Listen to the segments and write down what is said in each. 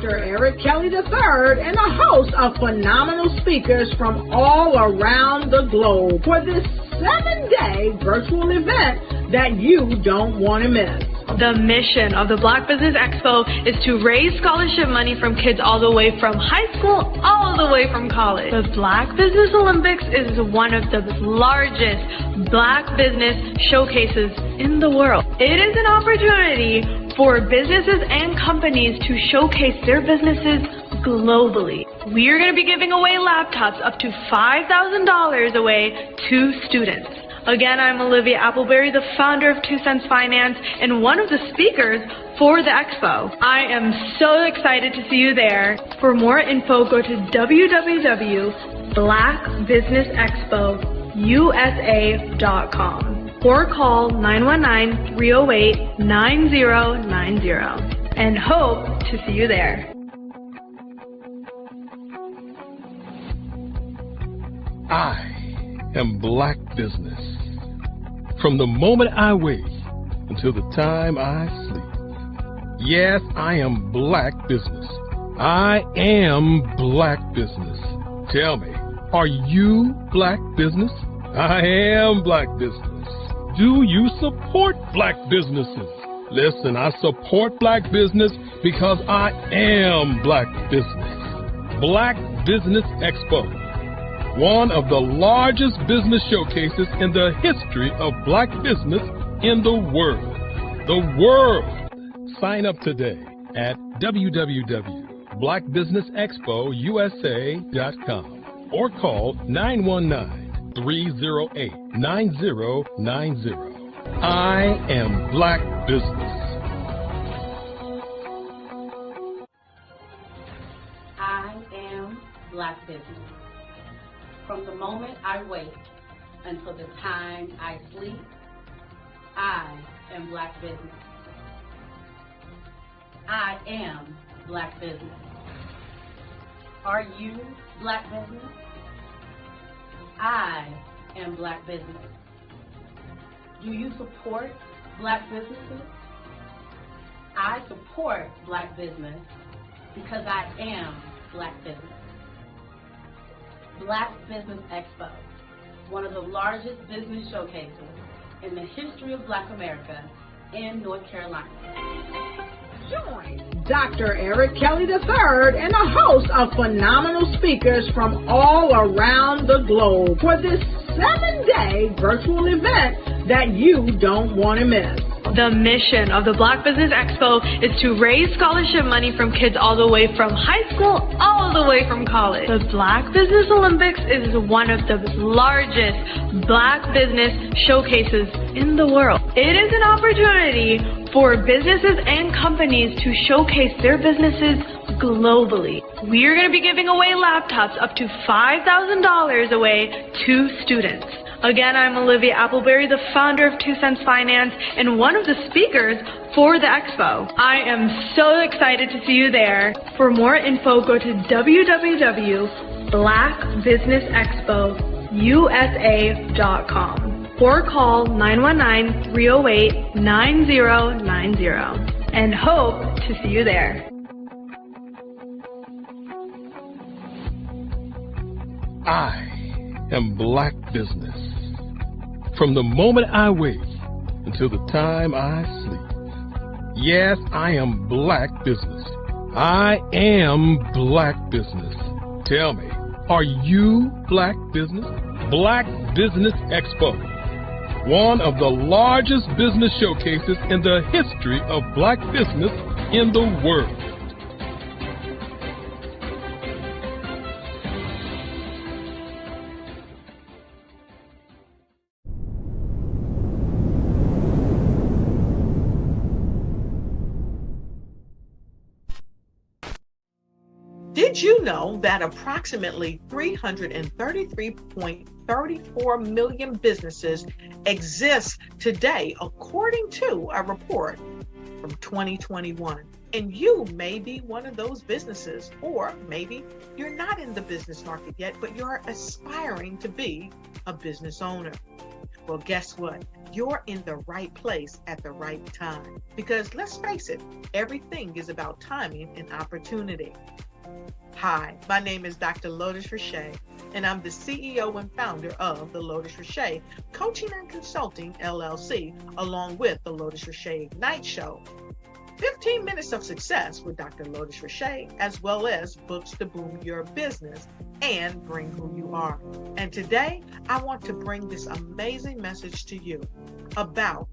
Dr. Eric Kelly III and a host of phenomenal speakers from all around the globe for this 7-day virtual event that you don't want to miss. The mission of the Black Business Expo is to raise scholarship money from kids all the way from high school all the way from college. The Black Business Olympics is one of the largest Black business showcases in the world. It is an opportunity for businesses and companies to showcase their businesses globally. We are going to be giving away laptops up to $5,000 away to students. Again, I'm Olivia Appleberry, the founder of 2 Cents Finance and one of the speakers for the expo. I am so excited to see you there. For more info, go to www.blackbusinessexpousa.com or call 919-308-9090 and hope to see you there. I am Black Business. From the moment I wake until the time I sleep. Yes, I am Black Business. I am Black Business. Tell me, are you Black Business? I am Black Business. Do you support Black businesses? Listen, I support Black business because I am Black Business. Black Business Expo, one of the largest business showcases in the history of Black business in the world. The world! Sign up today at www.blackbusinessexpousa.com or call 919-308-9090. I am Black Business. I am Black Business. From the moment I wake until the time I sleep, I am Black Business. I am Black Business. Are you Black Business? I am Black Business. Do you support Black businesses? I support Black business because I am Black Business. Black Business Expo, one of the largest business showcases in the history of Black America in North Carolina. Join Dr. Eric Kelly III and a host of phenomenal speakers from all around the globe for this 7-day virtual event that you don't want to miss. The mission of the Black Business Expo is to raise scholarship money from kids all the way from high school all the way from college. The Black Business Olympics is one of the largest Black business showcases in the world. It is an opportunity for businesses and companies to showcase their businesses globally. We are going to be giving away laptops up to $5,000 away to students. Again, I'm Olivia Appleberry, the founder of 2 Cents Finance and one of the speakers for the expo. I am so excited to see you there. For more info, go to www.blackbusinessexpousa.com or call 919-308-9090 and hope to see you there. I am Black Business. From the moment I wake until the time I sleep. Yes, I am Black Business. I am Black Business. Tell me, are you Black Business? Black Business Expo, one of the largest business showcases in the history of Black business in the world. Did you know that approximately 333.34 million businesses exist today, according to a report from 2021? And you may be one of those businesses, or maybe you're not in the business market yet, but you're aspiring to be a business owner. Well, guess what? You're in the right place at the right time. Because let's face it, everything is about timing and opportunity. Hi, my name is Dr. Lotus Richey, and I'm the CEO and founder of the Lotus Richey Coaching and Consulting LLC, along with the Lotus Richey Ignite Show. 15 minutes of success with Dr. Lotus Richey, as well as books to boom your business and bring who you are. And today, I want to bring this amazing message to you about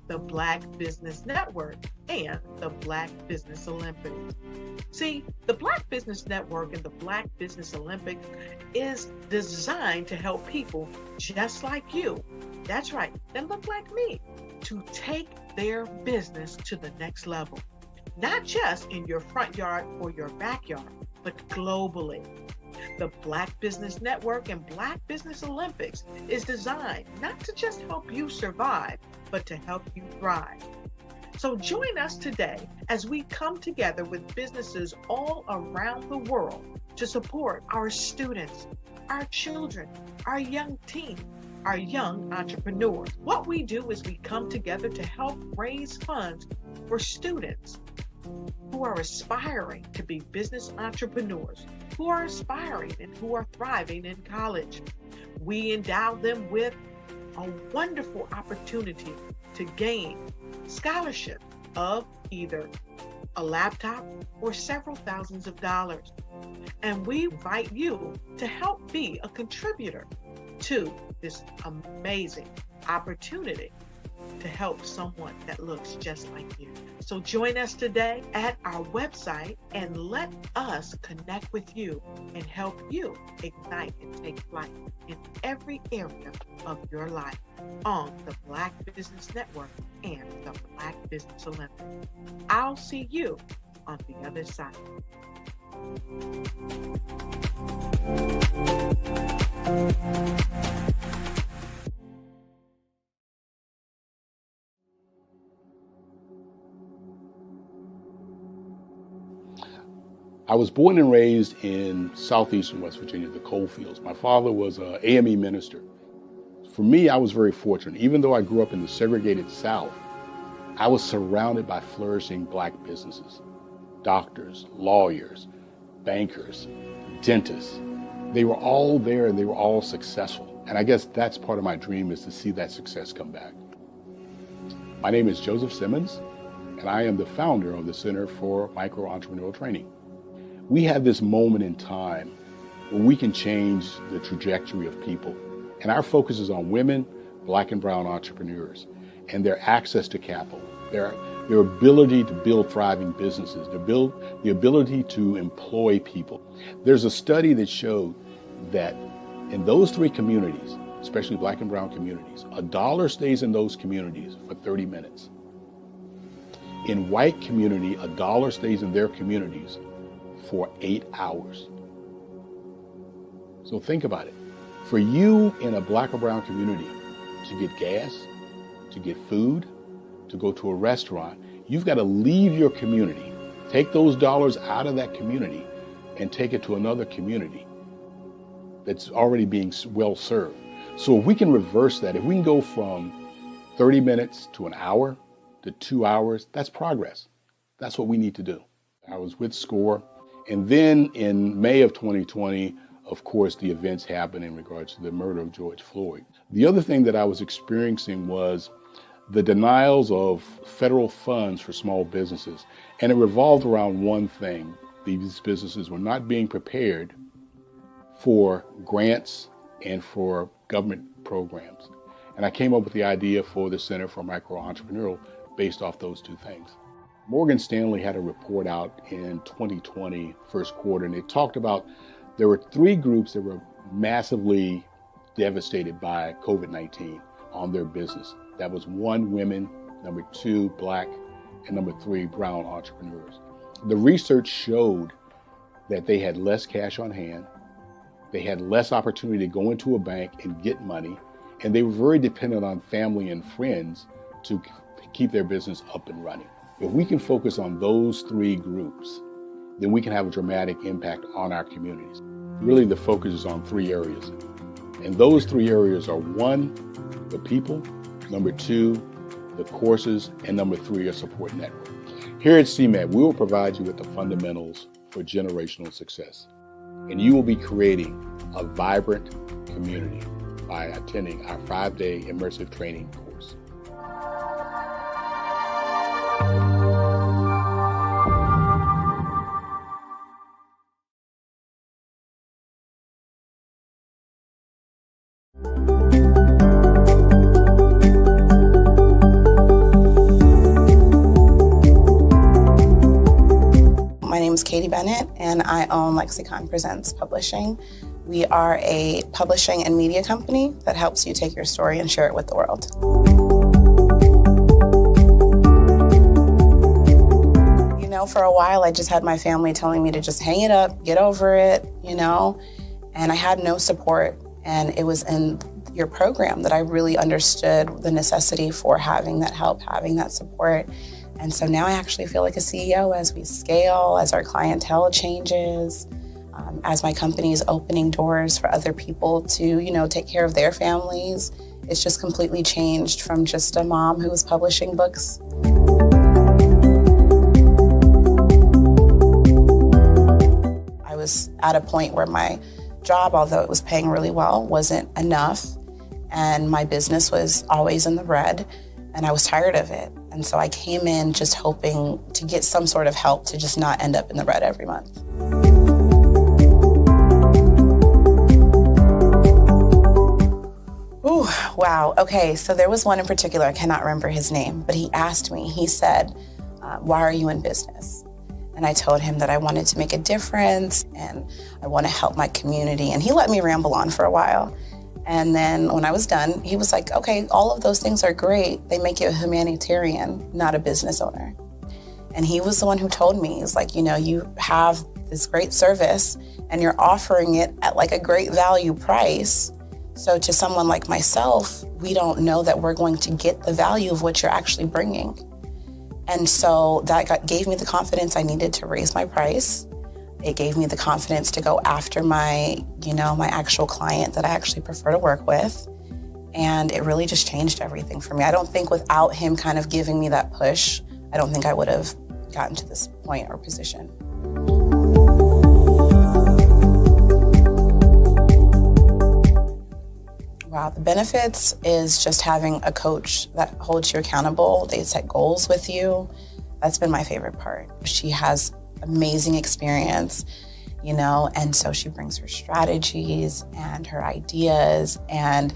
the Black Business Network and the Black Business Olympics. See, the Black Business Network and the Black Business Olympics is designed to help people just like you, that's right, that look like me, to take their business to the next level. Not just in your front yard or your backyard, but globally. The Black Business Network and Black Business Olympics is designed not to just help you survive, but to help you thrive. So join us today as we come together with businesses all around the world to support our students, our children, our young teens, our young entrepreneurs. What we do is we come together to help raise funds for students who are aspiring to be business entrepreneurs, who are aspiring and who are thriving in college. We endow them with a wonderful opportunity to gain scholarship of either a laptop or several thousands of dollars. And we invite you to help be a contributor to this amazing opportunity to help someone that looks just like you. So join us today at our website and let us connect with you and help you ignite and take flight in every area of your life on the Black Business Network and the Black Business Olympics. I'll see you on the other side. I was born and raised in southeastern West Virginia, the coal fields. My father was an AME minister. For me, I was very fortunate. Even though I grew up in the segregated South, I was surrounded by flourishing Black businesses, doctors, lawyers, bankers, dentists. They were all there and they were all successful. And I guess that's part of my dream, is to see that success come back. My name is Joseph Simmons, and I am the founder of the Center for Micro-Entrepreneurial Training. We have this moment in time where we can change the trajectory of people. And our focus is on women, Black and brown entrepreneurs, and their access to capital, their ability to build thriving businesses, the ability to employ people. There's a study that showed that in those three communities, especially Black and brown communities, $1 stays in those communities for 30 minutes. In white community, $1 stays in their communities for 8 hours. So think about it. For you in a Black or brown community to get gas, to get food, to go to a restaurant, you've got to leave your community, take those dollars out of that community and take it to another community that's already being well served. So if we can reverse that, if we can go from 30 minutes to an hour to 2 hours, that's progress. That's what we need to do. I was with SCORE. And then in May of 2020, of course, the events happened in regards to the murder of George Floyd. The other thing that I was experiencing was the denials of federal funds for small businesses. And it revolved around one thing. These businesses were not being prepared for grants and for government programs. And I came up with the idea for the Center for Micro-Entrepreneurial based off those two things. Morgan Stanley had a report out in 2020, first quarter, and it talked about there were three groups that were massively devastated by COVID-19 on their business. That was 1, women, number 2, Black, and number 3, brown entrepreneurs. The research showed that they had less cash on hand, they had less opportunity to go into a bank and get money, and they were very dependent on family and friends to keep their business up and running. If we can focus on those three groups, then we can have a dramatic impact on our communities. Really, the focus is on 3 areas. And those three areas are: one, the people; number two, the courses; and number three, a support network. Here at CMAT, we will provide you with the fundamentals for generational success. And you will be creating a vibrant community by attending our 5-day immersive training course. My name is Katie Bennett, and I own Lexicon Presents Publishing. We are a publishing and media company that helps you take your story and share it with the world. You know, for a while, I just had my family telling me to just hang it up, get over it, and I had no support. And it was in your program that I really understood the necessity for having that help, having that support. And so now I actually feel like a CEO as we scale, as our clientele changes, as my company is opening doors for other people to, take care of their families. It's just completely changed from just a mom who was publishing books. I was at a point where my job, although it was paying really well, wasn't enough. And my business was always in the red, and I was tired of it. And so I came in just hoping to get some sort of help to just not end up in the red every month. Ooh, wow. Okay, so there was one in particular, I cannot remember his name, but he asked me, he said, why are you in business? And I told him that I wanted to make a difference and I want to help my community. And he let me ramble on for a while. And then when I was done, he was like, okay, all of those things are great. They make you a humanitarian, not a business owner. And he was the one who told me, he's like, you have this great service and you're offering it at like a great value price. So to someone like myself, we don't know that we're going to get the value of what you're actually bringing. And so that gave me the confidence I needed to raise my price. It gave me the confidence to go after my actual client that I actually prefer to work with. And it really just changed everything for me. I don't think without him kind of giving me that push, I don't think I would have gotten to this point or position. Wow, the benefits is just having a coach that holds you accountable. They set goals with you. That's been my favorite part. She has amazing experience, and so she brings her strategies and her ideas, and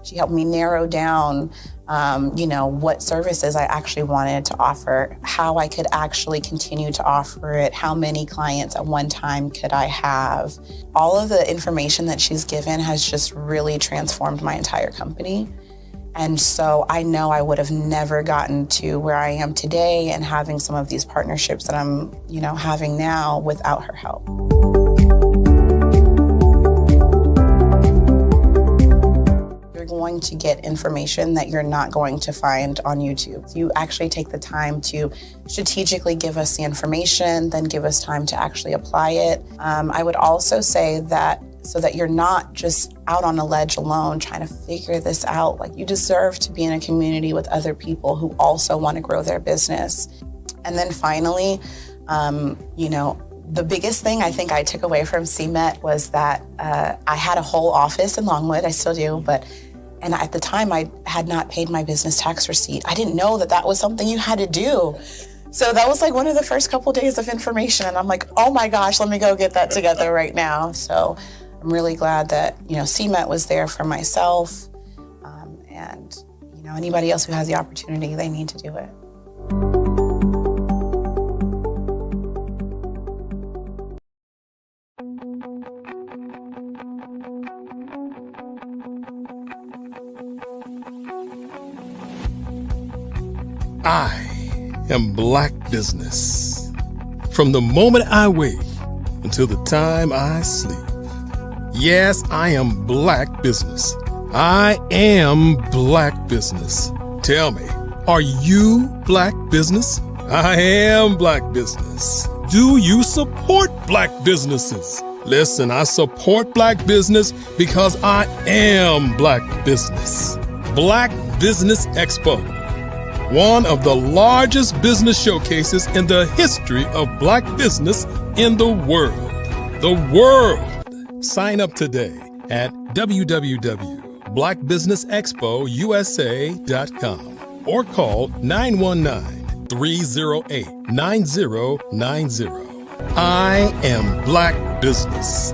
she helped me narrow down, what services I actually wanted to offer, how I could actually continue to offer it, how many clients at one time could I have. All of the information that she's given has just really transformed my entire company. And so I know I would have never gotten to where I am today and having some of these partnerships that I'm, having now without her help. You're going to get information that you're not going to find on YouTube. You actually take the time to strategically give us the information, then give us time to actually apply it. I would also say that so that you're not just out on a ledge alone trying to figure this out. Like, you deserve to be in a community with other people who also want to grow their business. And then finally, the biggest thing I think I took away from CMET was that I had a whole office in Longwood, I still do, and at the time I had not paid my business tax receipt. I didn't know that that was something you had to do. So that was like one of the first couple days of information, and I'm like, oh my gosh, let me go get that together right now. So I'm really glad that, CMET was there for myself, and, anybody else who has the opportunity, they need to do it. I am Black Business. From the moment I wake until the time I sleep. Yes, I am Black Business. I am Black Business. Tell me, are you Black Business? I am Black Business. Do you support Black businesses? Listen, I support Black business because I am Black business. Black Business Expo, one of the largest business showcases in the history of Black business in the world. The world! Sign up today at www.blackbusinessexpousa.com or call 919-308-9090. I am Black business.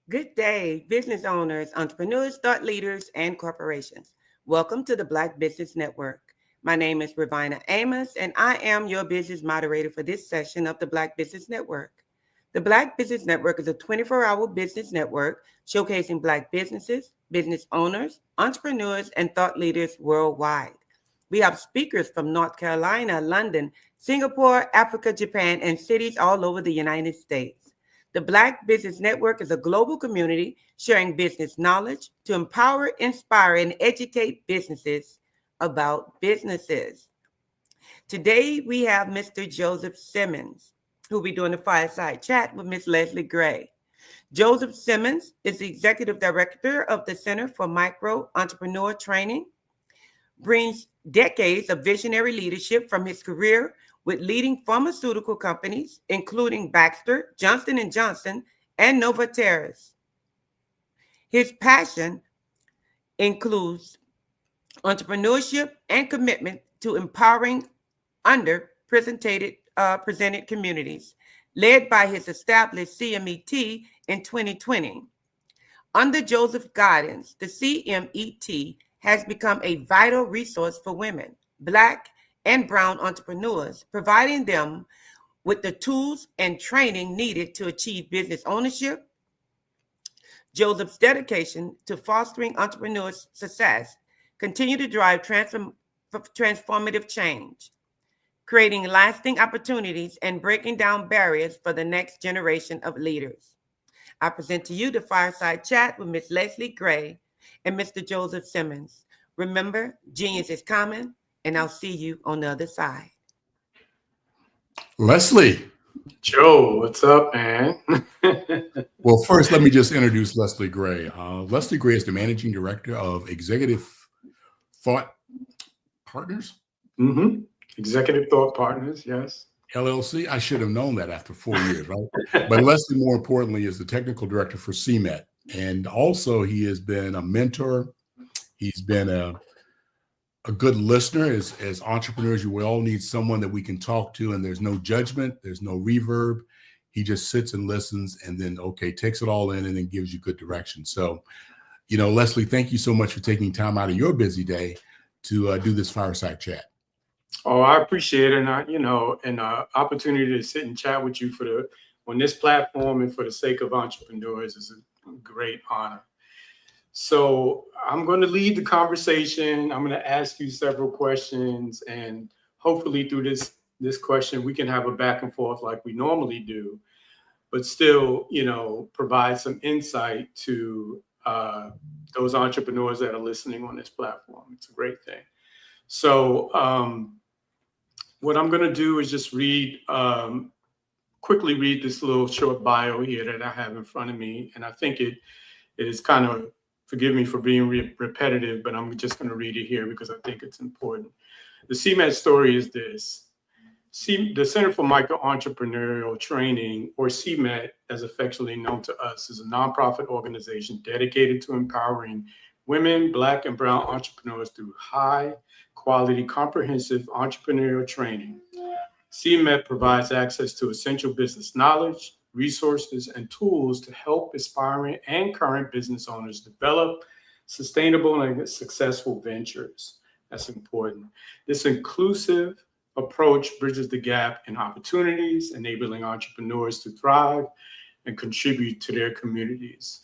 Good day, business owners, entrepreneurs, thought leaders, and corporations. Welcome to the Black Business Network. My name is Ravina Amos, and I am your business moderator for this session of the Black Business Network. The Black Business Network is a 24-hour business network showcasing Black businesses, business owners, entrepreneurs, and thought leaders worldwide. We have speakers from North Carolina, London, Singapore, Africa, Japan, and cities all over the United States. The Black Business Network is a global community sharing business knowledge to empower, inspire, and educate businesses about businesses. Today, we have Mr. Joseph Simmons, who will be doing a fireside chat with Ms. Leslie Gray. Joseph Simmons is the Executive Director of the Center for Micro Entrepreneur Training, brings decades of visionary leadership from his career with leading pharmaceutical companies, including Baxter, Johnson & Johnson, and Novartis. His passion includes entrepreneurship and commitment to empowering underrepresented presented communities, led by his established CMET in 2020. Under Joseph's guidance, the CMET has become a vital resource for women, Black and Brown entrepreneurs, providing them with the tools and training needed to achieve business ownership. Joseph's dedication to fostering entrepreneur success continue to drive transformative change, creating lasting opportunities and breaking down barriers for the next generation of leaders. I present to you the fireside chat with Ms. Leslie Gray and Mr. Joseph Simmons. Remember, genius is common, and I'll see you on the other side. Leslie. Joe, what's up, man? Well, first, let me just introduce Leslie Gray. Leslie Gray is the Managing Director of Executive Thought Partners. Mm-hmm. Executive Thought Partners, yes. LLC. I should have known that after 4 years, right? But Leslie, more importantly, is the Technical Director for CMET. And also, he has been a mentor. He's been a good listener. As entrepreneurs, we all need someone that we can talk to, and there's no judgment, there's no reverb. He just sits and listens and then, takes it all in and then gives you good direction. So, Leslie, thank you so much for taking time out of your busy day to do this fireside chat. Oh, I appreciate it. And an opportunity to sit and chat with you on this platform and for the sake of entrepreneurs is a great honor. So I'm going to lead the conversation. I'm going to ask you several questions, and hopefully through this question, we can have a back and forth like we normally do, but still, provide some insight to those entrepreneurs that are listening on this platform. It's a great thing. So what I'm going to do is just quickly read this little short bio here that I have in front of me. And I think it is kind of, forgive me for being repetitive, but I'm just going to read it here because I think it's important. The CMET story is this. The Center for Micro Entrepreneurial Training, or CMET, as affectionately known to us, is a nonprofit organization dedicated to empowering women, Black and Brown entrepreneurs through high-quality, comprehensive entrepreneurial training. CMET provides access to essential business knowledge, resources, and tools to help aspiring and current business owners develop sustainable and successful ventures. That's important. This inclusive approach bridges the gap in opportunities, enabling entrepreneurs to thrive and contribute to their communities.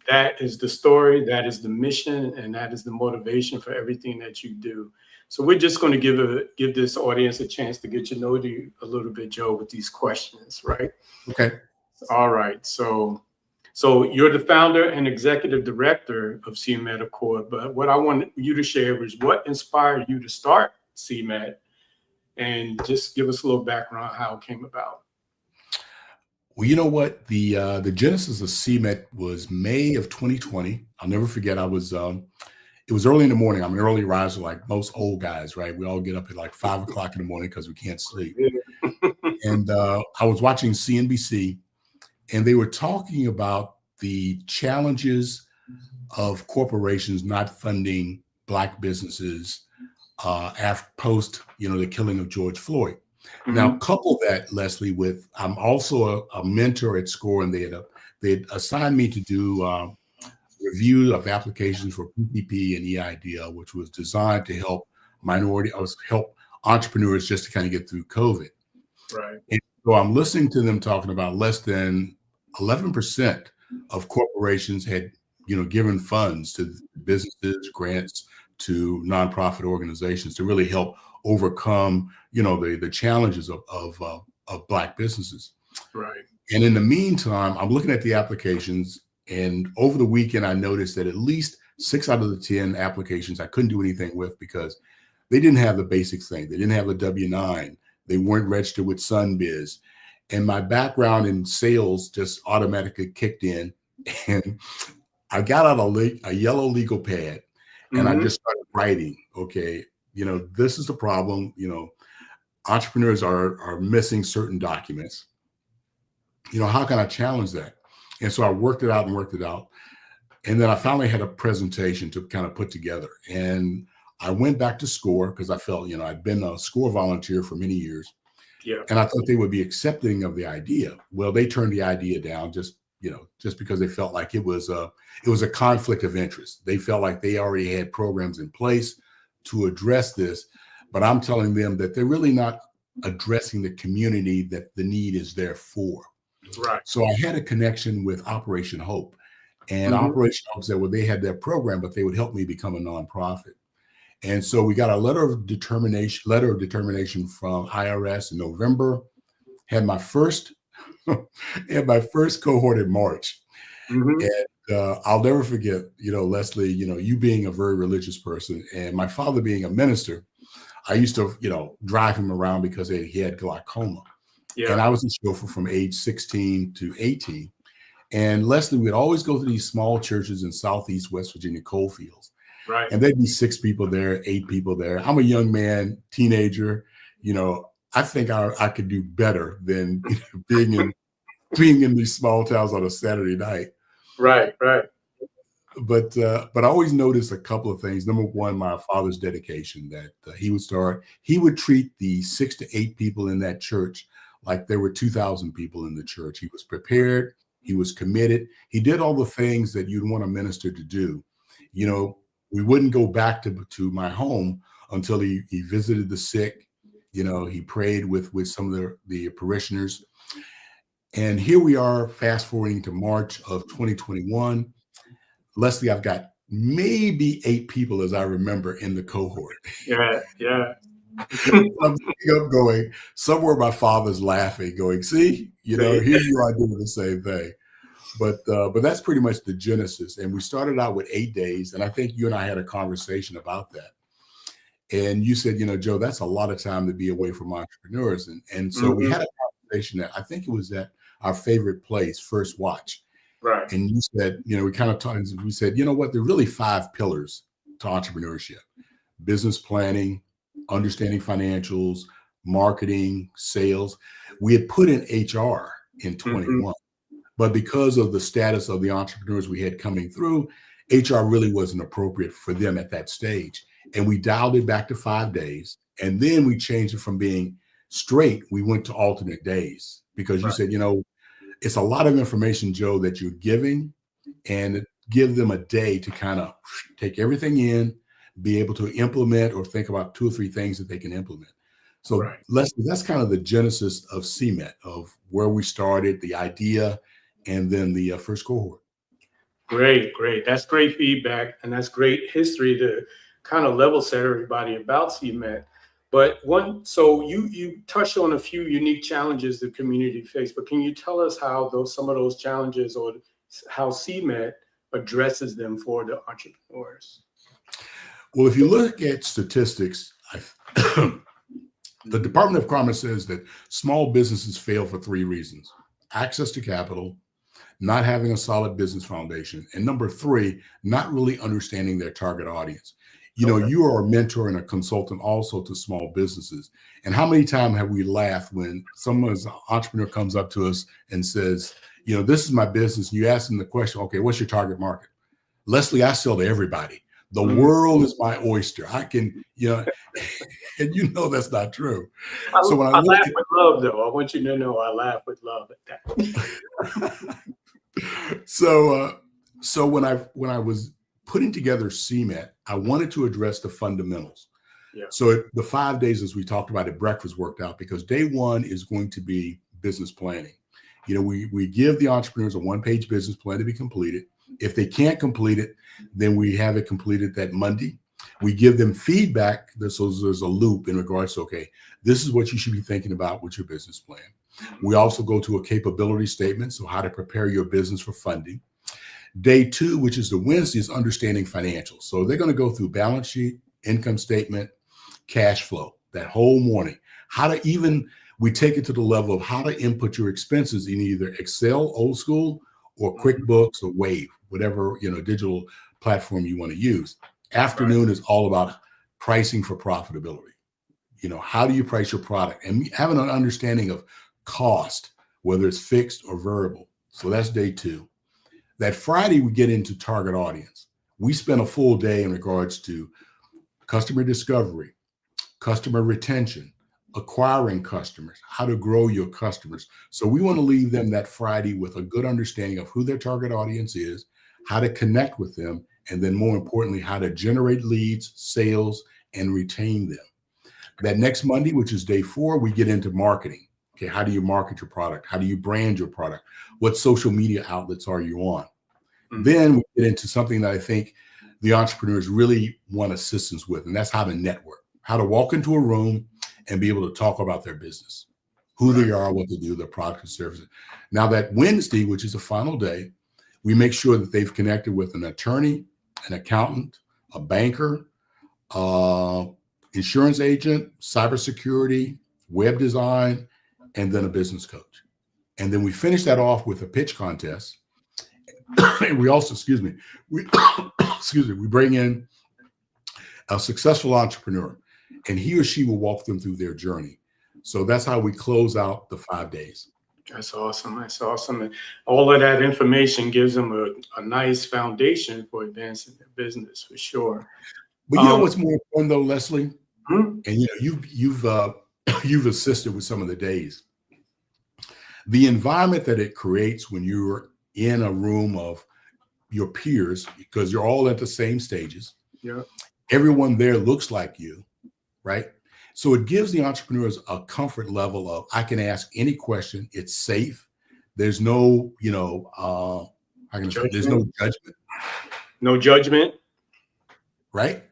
That is the story, that is the mission, and that is the motivation for everything that you do. So we're just going to give this audience a chance to get to know you a little bit, Joe, with these questions, right? Okay. All right. So So you're the founder and executive director of CMET, of course, but what I want you to share was what inspired you to start CMET, and just give us a little background on how it came about. Well, you know what? The genesis of CMET was May of 2020. I'll never forget. It was early in the morning. I'm an early riser, like most old guys, right? We all get up at like 5 o'clock in the morning because we can't sleep. And I was watching CNBC, and they were talking about the challenges of corporations not funding Black businesses after post, the killing of George Floyd. Mm-hmm. Now, couple that, Leslie, with I'm also a mentor at SCORE, and they had assigned me to do review of applications for PPP and EIDL, which was designed to help help entrepreneurs just to kind of get through COVID. Right. And so I'm listening to them talking about less than 11% of corporations had, given funds to businesses, grants to nonprofit organizations to really help overcome, the challenges of Black businesses. Right. And in the meantime, I'm looking at the applications, and over the weekend, I noticed that at least 6 out of the 10 applications I couldn't do anything with because they didn't have the basic thing. They didn't have a W-9. They weren't registered with SunBiz. And my background in sales just automatically kicked in. And I got out a yellow legal pad, and I just started writing, okay, this is the problem. Entrepreneurs are missing certain documents. How can I challenge that? And so I worked it out. And then I finally had a presentation to kind of put together. And I went back to SCORE because I felt, I'd been a SCORE volunteer for many years. Yeah. And I thought they would be accepting of the idea. Well, they turned the idea down just because they felt like it was a conflict of interest. They felt like they already had programs in place to address this. But I'm telling them that they're really not addressing the community that the need is there for. Right. So I had a connection with Operation Hope, and Operation Hope said, well, they had their program, but they would help me become a nonprofit. And so we got a letter of determination from IRS in November. Had my first cohort in March. And I'll never forget, Leslie, you being a very religious person and my father being a minister. I used to, drive him around because he had glaucoma. Yeah. And I was a chauffeur from age 16 to 18. And Leslie, we'd always go to these small churches in Southeast West Virginia coal fields. Right. And there'd be 6 people there, 8 people there. I'm a young man, teenager. I think I could do better than being in these small towns on a Saturday night. Right. But I always noticed a couple of things. Number one, my father's dedication that he would treat the 6 to 8 people in that church like there were 2,000 people in the church. He was prepared. He was committed. He did all the things that you'd want a minister to do. We wouldn't go back to my home until he visited the sick. He prayed with some of the parishioners. And here we are, fast forwarding to March of 2021. Leslie, I've got maybe 8 people, as I remember, in the cohort. Yeah. I'm up going, somewhere my father's laughing, going, see, here you are doing the same thing. But that's pretty much the genesis. And we started out with 8 days. And I think you and I had a conversation about that. And you said, Joe, that's a lot of time to be away from entrepreneurs. And so we had a conversation that I think it was at our favorite place, First Watch. Right. And you said, we kind of talked, we said, there are really 5 pillars to entrepreneurship: business planning, understanding financials, marketing, sales. We had put in HR in 21, but because of the status of the entrepreneurs we had coming through, HR really wasn't appropriate for them at that stage. And we dialed it back to 5 days. And then we changed it from being straight. We went to alternate days because you said, it's a lot of information, Joe, that you're giving, and give them a day to kind of take everything in, be able to implement or think about 2 or 3 things that they can implement. So Leslie, that's kind of the genesis of CMET, of where we started, the idea, and then the first cohort. Great. That's great feedback. And that's great history to kind of level set everybody about CMET. But so you touched on a few unique challenges the community faced, but can you tell us how some of those challenges or how CMET addresses them for the entrepreneurs. Well, if you look at statistics, the Department of Commerce says that small businesses fail for 3 reasons: access to capital, not having a solid business foundation, and number 3, not really understanding their target audience. You know, you are a mentor and a consultant also to small businesses. And how many times have we laughed when someone's entrepreneur comes up to us and says, you know, this is my business. And you ask them the question, okay, what's your target market? Leslie, I sell to everybody. The world is my oyster. I can, you know, and you know that's not true. So when I laugh with love, though. I want you to know I laugh with love at that. So when I was putting together CMET, I wanted to address the fundamentals. Yeah. So the 5 days, as we talked about at breakfast, worked out because day 1 is going to be business planning. You know, we give the entrepreneurs a 1-page business plan to be completed. If they can't complete it, then we have it completed that Monday. We give them feedback. So there's a loop in regards to, okay, this is what you should be thinking about with your business plan. We also go to a capability statement, so how to prepare your business for funding. Day 2, which is the Wednesday, is understanding financials. So they're going to go through balance sheet, income statement, cash flow, that whole morning. We take it to the level of how to input your expenses in either Excel, old school, or QuickBooks or Wave, whatever, you know, digital platform you want to use. Afternoon is all about pricing for profitability. You know, how do you price your product? And having an understanding of cost, whether it's fixed or variable. So that's day 2. That Friday, we get into target audience. We spend a full day in regards to customer discovery, customer retention, acquiring customers, how to grow your customers. So we want to leave them that Friday with a good understanding of who their target audience is, how to connect with them, and then more importantly, how to generate leads, sales, and retain them. That next Monday, which is day 4, we get into marketing. Okay, how do you market your product? How do you brand your product? What social media outlets are you on? Then we get into something that I think the entrepreneurs really want assistance with, and that's how to network, how to walk into a room and be able to talk about their business, who they are, what they do, their product and services. Now that Wednesday, which is the final day, we make sure that they've connected with an attorney, an accountant, a banker, insurance agent, cybersecurity, web design, and then a business coach. And then we finish that off with a pitch contest. And we also, we bring in a successful entrepreneur, and he or she will walk them through their journey. So that's how we close out the 5 days. That's awesome. That's awesome. And all of that information gives them a nice foundation for advancing their business, for sure. But you know what's more important though, Leslie? And you know, you've assisted with some of the days. The environment that it creates when you're in a room of your peers, because you're all at the same stages. Yeah. Everyone there looks like you, right? So it gives the entrepreneurs a comfort level of, I can ask any question. It's safe. There's no, you know, there's no judgment. No judgment. Right.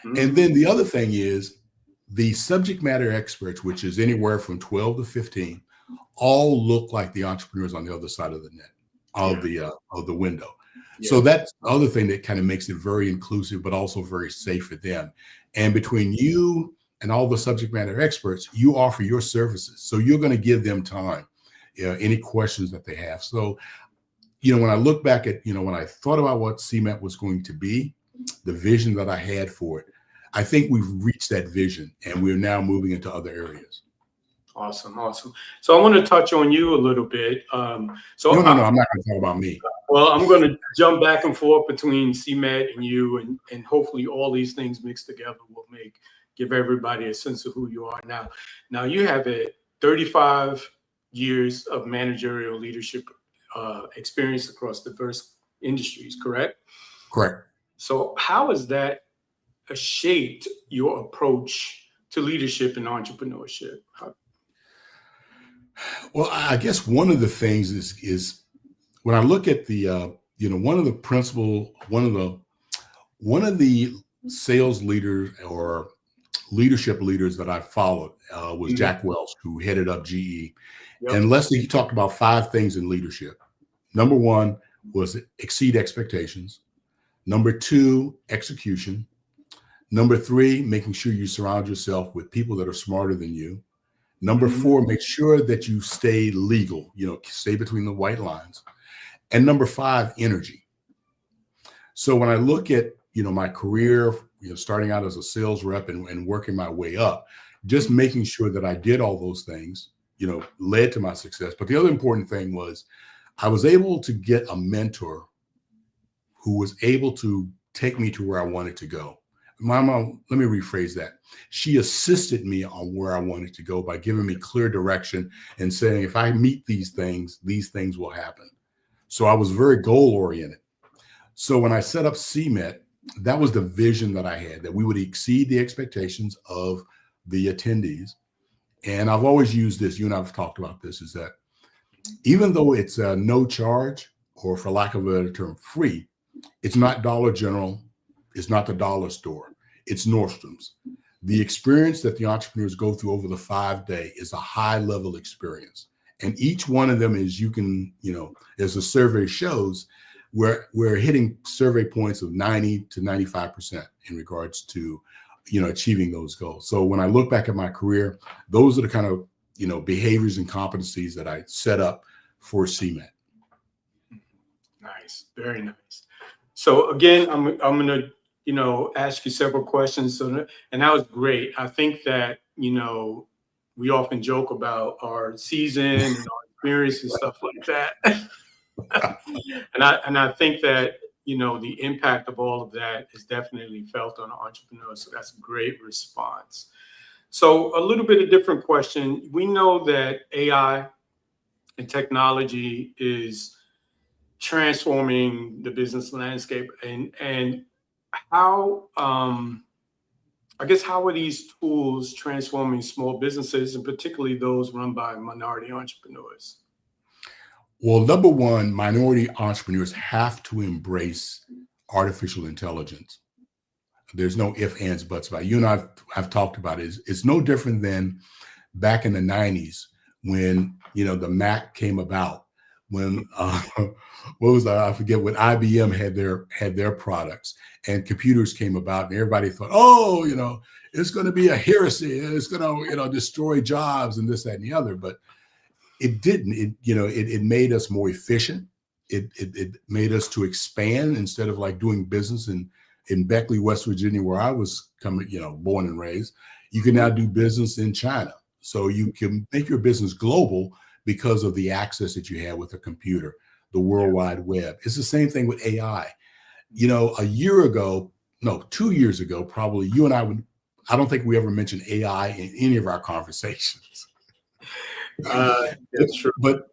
And then the other thing is the subject matter experts, which is anywhere from 12 to 15, all look like the entrepreneurs on the other side of the net, of the window. Yeah. So that's the other thing that kind of makes it very inclusive, but also very safe for them. And between you and all the subject matter experts, you offer your services. So you're going to give them time, any questions that they have. So, you know, when I look back at, you know, when I thought about what CMET was going to be, the vision that I had for it, I think we've reached that vision and we're now moving into other areas. Awesome. Awesome. So I want to touch on you a little bit. No, I'm not going to talk about me. Well, I'm going to jump back and forth between CMET and you, and hopefully all these things mixed together will give everybody a sense of who you are now. Now you have 35 years of managerial leadership experience across diverse industries, correct? Correct. So how has that shaped your approach to leadership and entrepreneurship? Well, I guess one of the things is when I look at the, you know, one of the sales leaders or leadership leaders that I followed was Jack Welch, who headed up GE. Yep. And Leslie, he talked about 5 things in leadership. Number 1, was exceed expectations. Number 2, execution. Number 3, making sure you surround yourself with people that are smarter than you. Number 4, make sure that you stay legal, stay between the white lines. And number 5, energy. So when I look at, my career, starting out as a sales rep and working my way up, just making sure that I did all those things, led to my success. But the other important thing was I was able to get a mentor who was able to take me to where I wanted to go. Mama, let me rephrase that. She assisted me on where I wanted to go by giving me clear direction and saying, if I meet these things will happen. So I was very goal oriented. So when I set up CMET, that was the vision that I had, that we would exceed the expectations of the attendees. And I've always used this, you and I've talked about this, is that even though it's no charge, or for lack of a better term, free, it's not Dollar General, it's not the dollar store, it's Nordstrom's. The experience that the entrepreneurs go through over the 5-day is a high level experience. And each one of them is, as the survey shows, we're hitting survey points of 90 to 95% in regards to, achieving those goals. So when I look back at my career, those are the kind of, behaviors and competencies that I set up for CMET. Nice, very nice. So again, I'm going to, ask you several questions. And that was great. I think that, we often joke about our season and our experience and stuff like that. and I think that, the impact of all of that is definitely felt on entrepreneurs. So that's a great response. So a little bit of different question. We know that AI and technology is transforming the business landscape, and how, how are these tools transforming small businesses, and particularly those run by minority entrepreneurs? Well, number one, minority entrepreneurs have to embrace artificial intelligence. There's no ifs, ands, buts about it. You and I've talked about it. It's no different than back in the 90s when, the Mac came about, when, what was that? I forget, when IBM had their products and computers came about, and everybody thought, oh, it's going to be a heresy. It's going to, destroy jobs and this, that, and the other. But it didn't. It made us more efficient. It made us to expand instead of like doing business in Beckley, West Virginia, where I was born and raised. You can now do business in China. So you can make your business global because of the access that you have with a computer, the World Wide Web. It's the same thing with AI. A year ago, no, 2 years ago, probably you and I don't think we ever mentioned AI in any of our conversations. That's true. But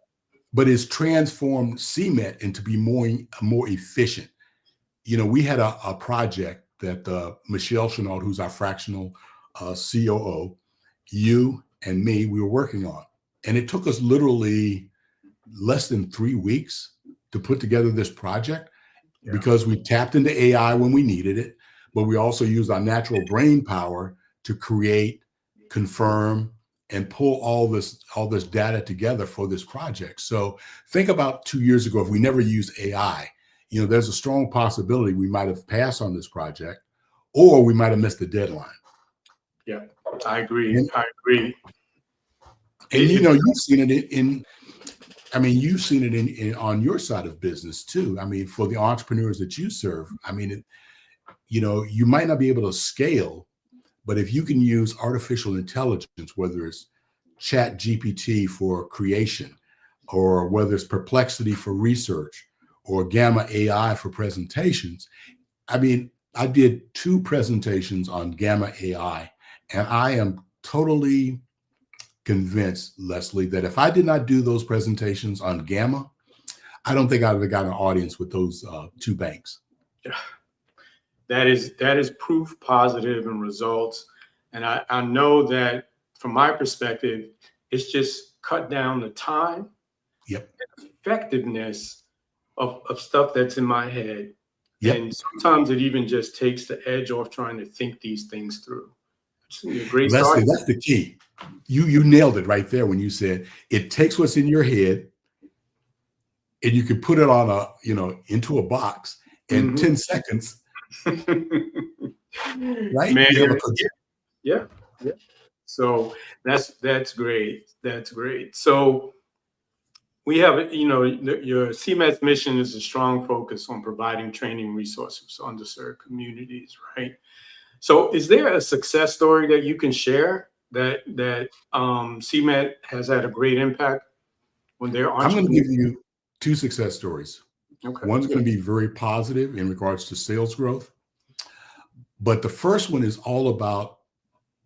it's transformed CMET into be more efficient. We had a project that Michelle Chenault, who's our fractional COO, you and me, we were working on. And it took us literally less than 3 weeks to put together this project because we tapped into AI when we needed it, but we also used our natural brain power to create, confirm, and pull all this data together for this project. So think about 2 years ago, if we never used AI, there's a strong possibility we might have passed on this project, or we might have missed the deadline. Yeah, I agree. And you've seen it in on your side of business too. For the entrepreneurs that you serve, you might not be able to scale, but if you can use artificial intelligence, whether it's Chat GPT for creation, or whether it's Perplexity for research, or Gamma AI for presentations. I did 2 presentations on Gamma AI, and I am totally convinced, Leslie, that if I did not do those presentations on Gamma, I don't think I would have gotten an audience with those 2 banks. Yeah. That is proof positive and results. And I know that from my perspective, it's just cut down the time and effectiveness of stuff that's in my head. Yep. And sometimes it even just takes the edge off trying to think these things through. Great Leslie, that's the key. You nailed it right there when you said it takes what's in your head and you can put it on a, into a box in 10 seconds, right? Man, You have yeah. So that's great. That's great. So we have, your CMED's mission is a strong focus on providing training resources to underserved communities, right? So is there a success story that you can share that CMED has had a great impact when they're I'm going to entrepreneurs? give you 2 success stories. Okay. One's going to be very positive in regards to sales growth, but the first one is all about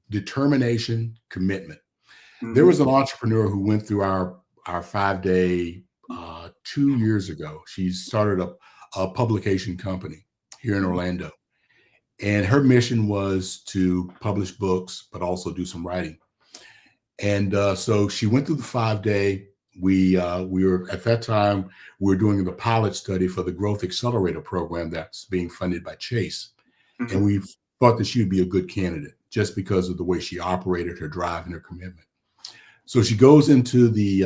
determination, commitment. There was an entrepreneur who went through our 5-day 2 years ago. She started a publication company here in Orlando, and her mission was to publish books, but also do some writing. And so she went through the 5-day. We were at that time we were doing the pilot study for the Growth Accelerator program that's being funded by Chase, and we thought that she would be a good candidate just because of the way she operated, her drive, and her commitment. So she goes into the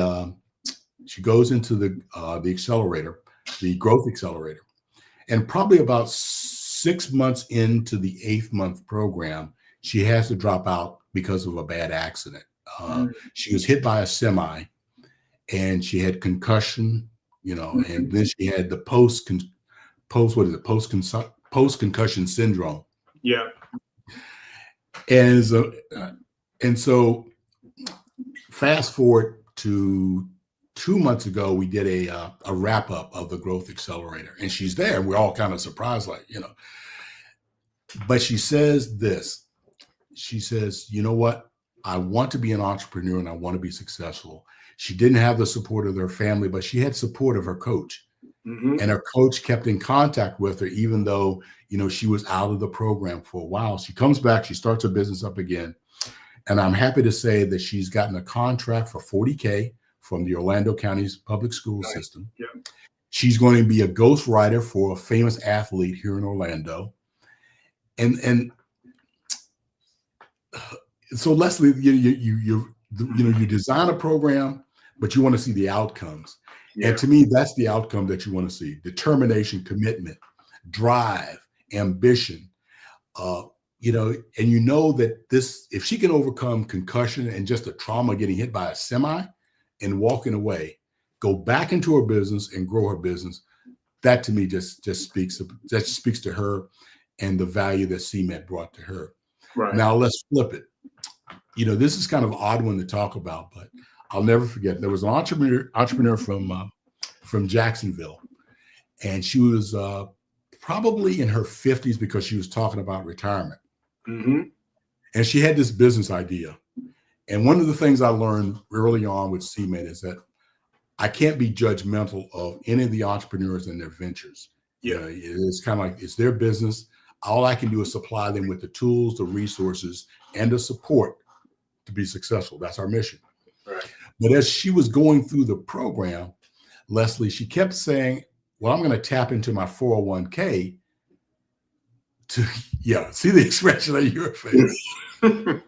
accelerator, the Growth Accelerator, and probably about 6 months into the 8th month program, she has to drop out because of a bad accident. She was hit by a semi, and she had concussion, and then she had the post concussion syndrome. Yeah. And so fast forward to 2 months ago, we did a wrap up of the Growth Accelerator, and she's there. We're all kind of surprised, but she says this. She says, you know what? I want to be an entrepreneur and I want to be successful. She didn't have the support of her family, but she had support of her coach. And her coach kept in contact with her, even though, she was out of the program for a while. She comes back, she starts her business up again. And I'm happy to say that she's gotten a contract for $40K from the Orlando County's public school system. Yeah. She's going to be a ghostwriter for a famous athlete here in Orlando. And so Leslie, you design a program, but you want to see the outcomes. Yeah. And to me, that's the outcome that you want to see: determination, commitment, drive, ambition. And that this, if she can overcome concussion and just a trauma, getting hit by a semi and walking away, go back into her business and grow her business, that to me just speaks to her and the value that CMED brought to her. Right. Now let's flip it. This is kind of an odd one to talk about, but I'll never forget. There was an entrepreneur from Jacksonville, and she was probably in her 50s because she was talking about retirement. And she had this business idea. And one of the things I learned early on with CMED is that I can't be judgmental of any of the entrepreneurs and their ventures. It's kind of like it's their business. All I can do is supply them with the tools, the resources, and the support to be successful. That's our mission. Right. But as she was going through the program, Leslie, she kept saying, well, I'm going to tap into my 401k to, see the expression on your face. And,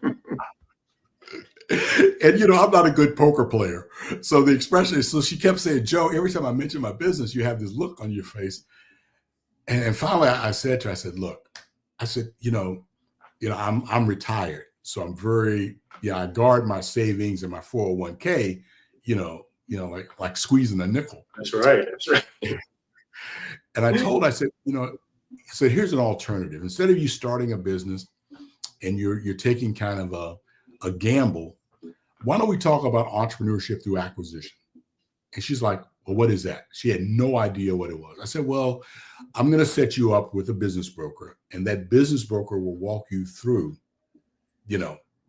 I'm not a good poker player. So the expression is, so she kept saying, Joe, every time I mention my business, you have this look on your face. And finally I said to her, I said, look, I'm retired. So I'm very, I guard my savings and my 401k, like squeezing a nickel. That's right. And I told her, I said, here's an alternative. Instead of you starting a business and you're taking kind of a gamble, why don't we talk about entrepreneurship through acquisition? And she's like, well, what is that? She had no idea what it was. I said, well, I'm going to set you up with a business broker, and that business broker will walk you through,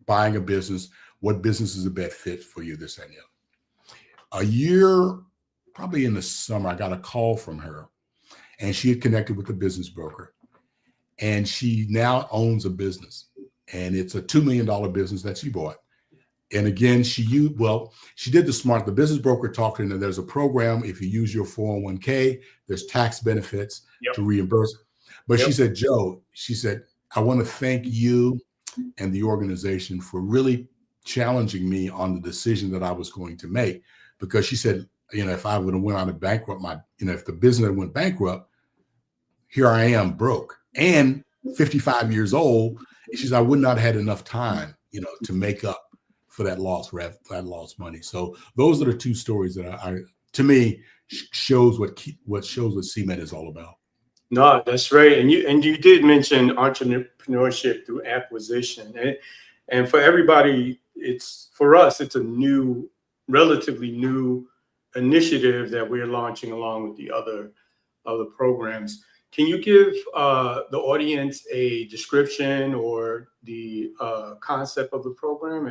buying a business, what business is a best fit for you, this and that. A year, probably in the summer, I got a call from her, and she had connected with the business broker, and she now owns a business, and it's a $2 million business that she bought. And again, she did the business broker talked to her, and there's a program. If you use your 401k, there's tax benefits to reimburse. But she said, Joe, I want to thank you and the organization for really challenging me on the decision that I was going to make. Because she said, if I would have went out of bankrupt, if the business had went bankrupt, here I am broke and 55 years old. She says, I would not have had enough time, to make up for that lost money. So those are the two stories that to me, shows what CMED is all about. No, that's right. And you did mention entrepreneurship through acquisition. And for everybody, for us, it's a relatively new initiative that we're launching along with the other programs. Can you give the audience a description or the concept of the program?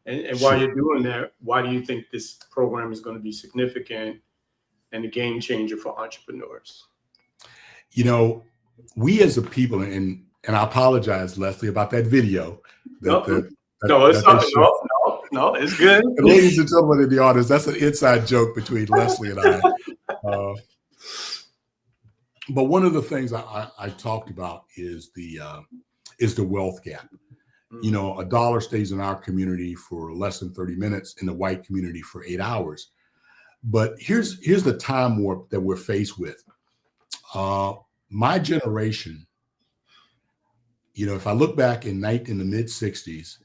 And while you're doing that, why do you think this program is going to be significant and a game changer for entrepreneurs? We as a people, and I apologize, Leslie, about that video. No, it's good. And ladies and gentlemen in the audience, that's an inside joke between Leslie and I. But one of the things I talked about is the wealth gap. A dollar stays in our community for less than 30 minutes, in the white community for 8 hours. But here's the time warp that we're faced with. My generation, if I look back in the mid 60s,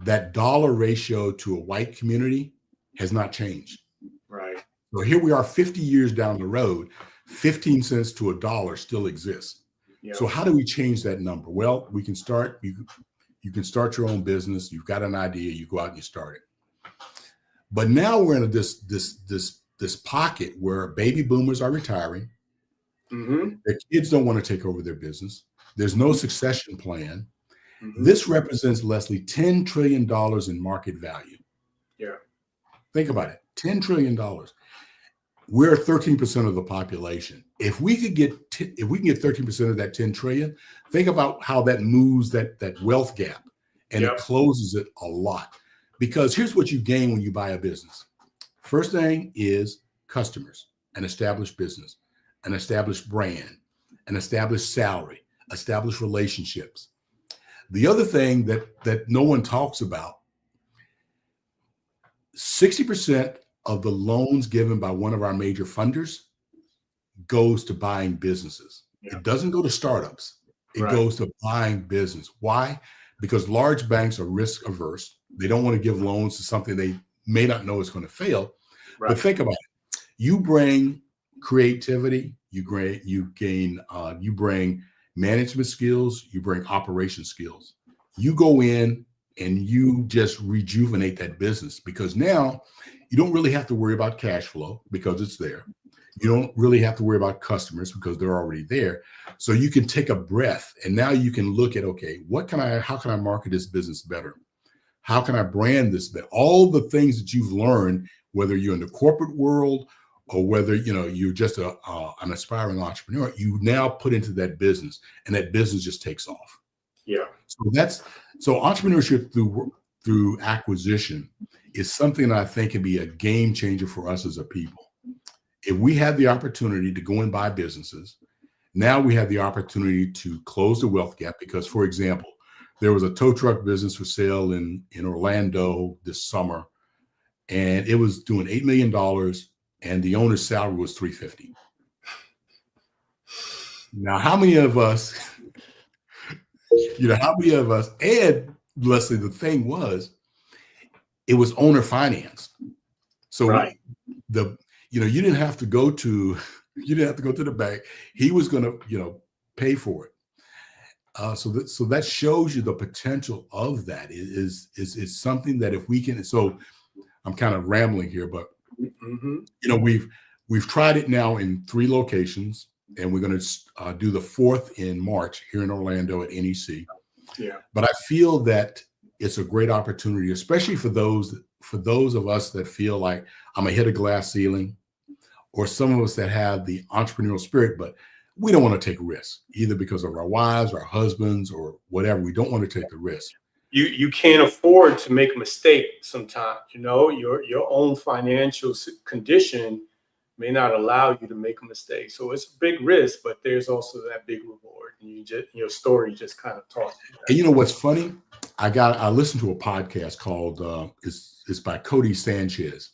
that dollar ratio to a white community has not changed. Right. So here we are 50 years down the road, 15 cents to $1 still exists. Yeah. So how do we change that number? Well, we can start, you can start your own business. You've got an idea, you go out and you start it. But now we're in this pocket where baby boomers are retiring. Mm-hmm. Their kids don't want to take over their business. There's no succession plan. Mm-hmm. This represents, Leslie, $10 trillion in market value. Yeah. Think about it, $10 trillion. We're 13% of the population. If we can get 13% of that 10 trillion, think about how that moves that wealth gap, and It closes it a lot. Because here's what you gain when you buy a business. First thing is customers, an established business, an established brand, an established salary, established relationships. The other thing that no one talks about, 60% of the loans given by one of our major funders goes to buying businesses. Yeah. It doesn't go to startups. It goes to buying business. Why? Because large banks are risk averse. They don't want to give loans to something they may not know is going to fail. Right. But think about it. You bring creativity, you bring management skills, you bring operation skills. You go in and you just rejuvenate that business, because now you don't really have to worry about cash flow because it's there. You don't really have to worry about customers because they're already there. So you can take a breath, and now you can look at, okay, how can I market this business better? How can I brand this better? All the things that you've learned, whether you're in the corporate world or whether you're just an aspiring entrepreneur, you now put into that business, and that business just takes off. Yeah. So entrepreneurship through acquisition is something that I think can be a game changer for us as a people. If we have the opportunity to go and buy businesses, now we have the opportunity to close the wealth gap. Because, for example, there was a tow truck business for sale in Orlando this summer, and it was doing $8 million, and the owner's salary was $350,000. Now, how many of us, and Leslie, the thing was, it was owner financed. So you didn't have to go to the bank. He was going to, pay for it. So that shows you the potential of that. Is something that if we can. So I'm kind of rambling here, but we've tried it now in 3 locations, and we're going to do the 4th in March here in Orlando at NEC. Yeah. But I feel that it's a great opportunity, especially for those of us that feel like I'm gonna hit a glass ceiling, or some of us that have the entrepreneurial spirit, but we don't want to take risks, either because of our wives, our husbands, or whatever. We don't want to take the risk. You can't afford to make a mistake sometimes. Your own financial condition may not allow you to make a mistake. So it's a big risk, but there's also that big reward. And your story just kind of taught you that. And you know what's funny? I listened to a podcast called it's by Cody Sanchez,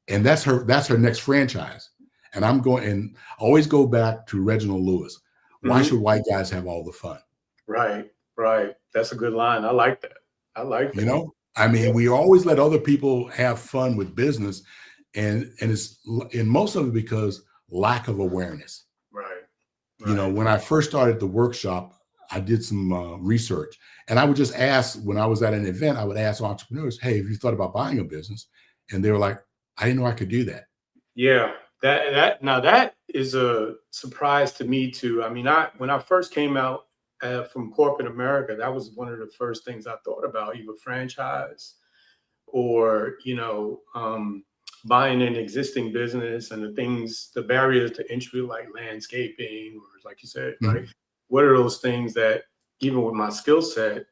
And that's her next franchise. And I'm going and always go back to Reginald Lewis. Why should white guys have all the fun? Right. That's a good line. I like that. You know, I mean, we always let other people have fun with business, and it's in most of it because lack of awareness. Right. You know, when I first started the workshop, I did some research, and I would just ask when I was at an event, I would ask entrepreneurs, "Hey, have you thought about buying a business?" And they were like, "I didn't know I could do that." Yeah, that is a surprise to me too. I mean, when I first came out from corporate America, that was one of the first things I thought about, either franchise or, buying an existing business, and the barriers to entry, like landscaping, or like you said, right? What are those things that even with my skill set,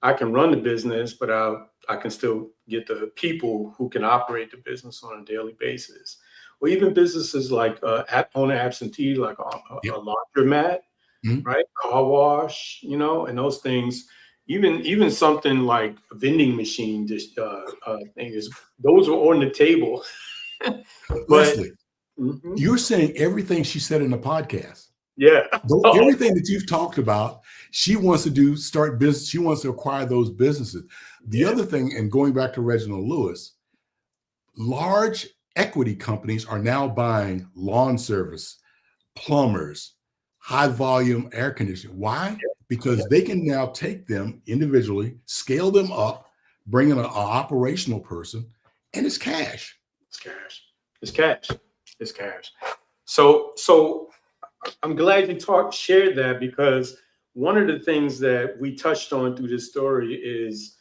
I can run the business, but I can still get the people who can operate the business on a daily basis. Or even businesses like owner absentee, like a laundromat, right? Car wash, and those things. Even something like a vending machine, those are on the table. Leslie, you're saying everything she said in the podcast. Yeah. Everything that you've talked about, she wants to start business. She wants to acquire those businesses. The other thing, and going back to Reginald Lewis, large equity companies are now buying lawn service, plumbers, high volume air conditioning. Why? Because they can now take them individually, scale them up, bring in an operational person, and it's cash. It's cash. So I'm glad you shared that, because one of the things that we touched on through this story is,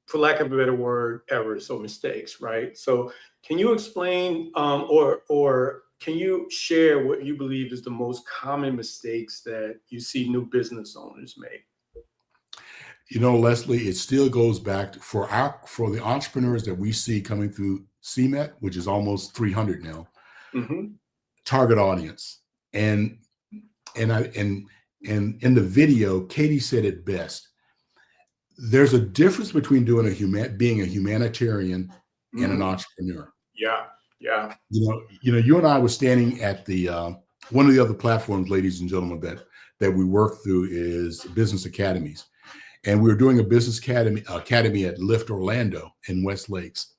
for lack of a better word, errors or mistakes, right? So can you explain or can you share what you believe is the most common mistakes that you see new business owners make? Leslie, it still goes back to, for the entrepreneurs that we see coming through CMET, which is almost 300 now, target audience. And in the video, Katie said it best. There's a difference between being a humanitarian and an entrepreneur. Yeah. You and I were standing at the one of the other platforms, ladies and gentlemen, that we work through is business academies, and we were doing a business academy at Lift Orlando in West Lakes,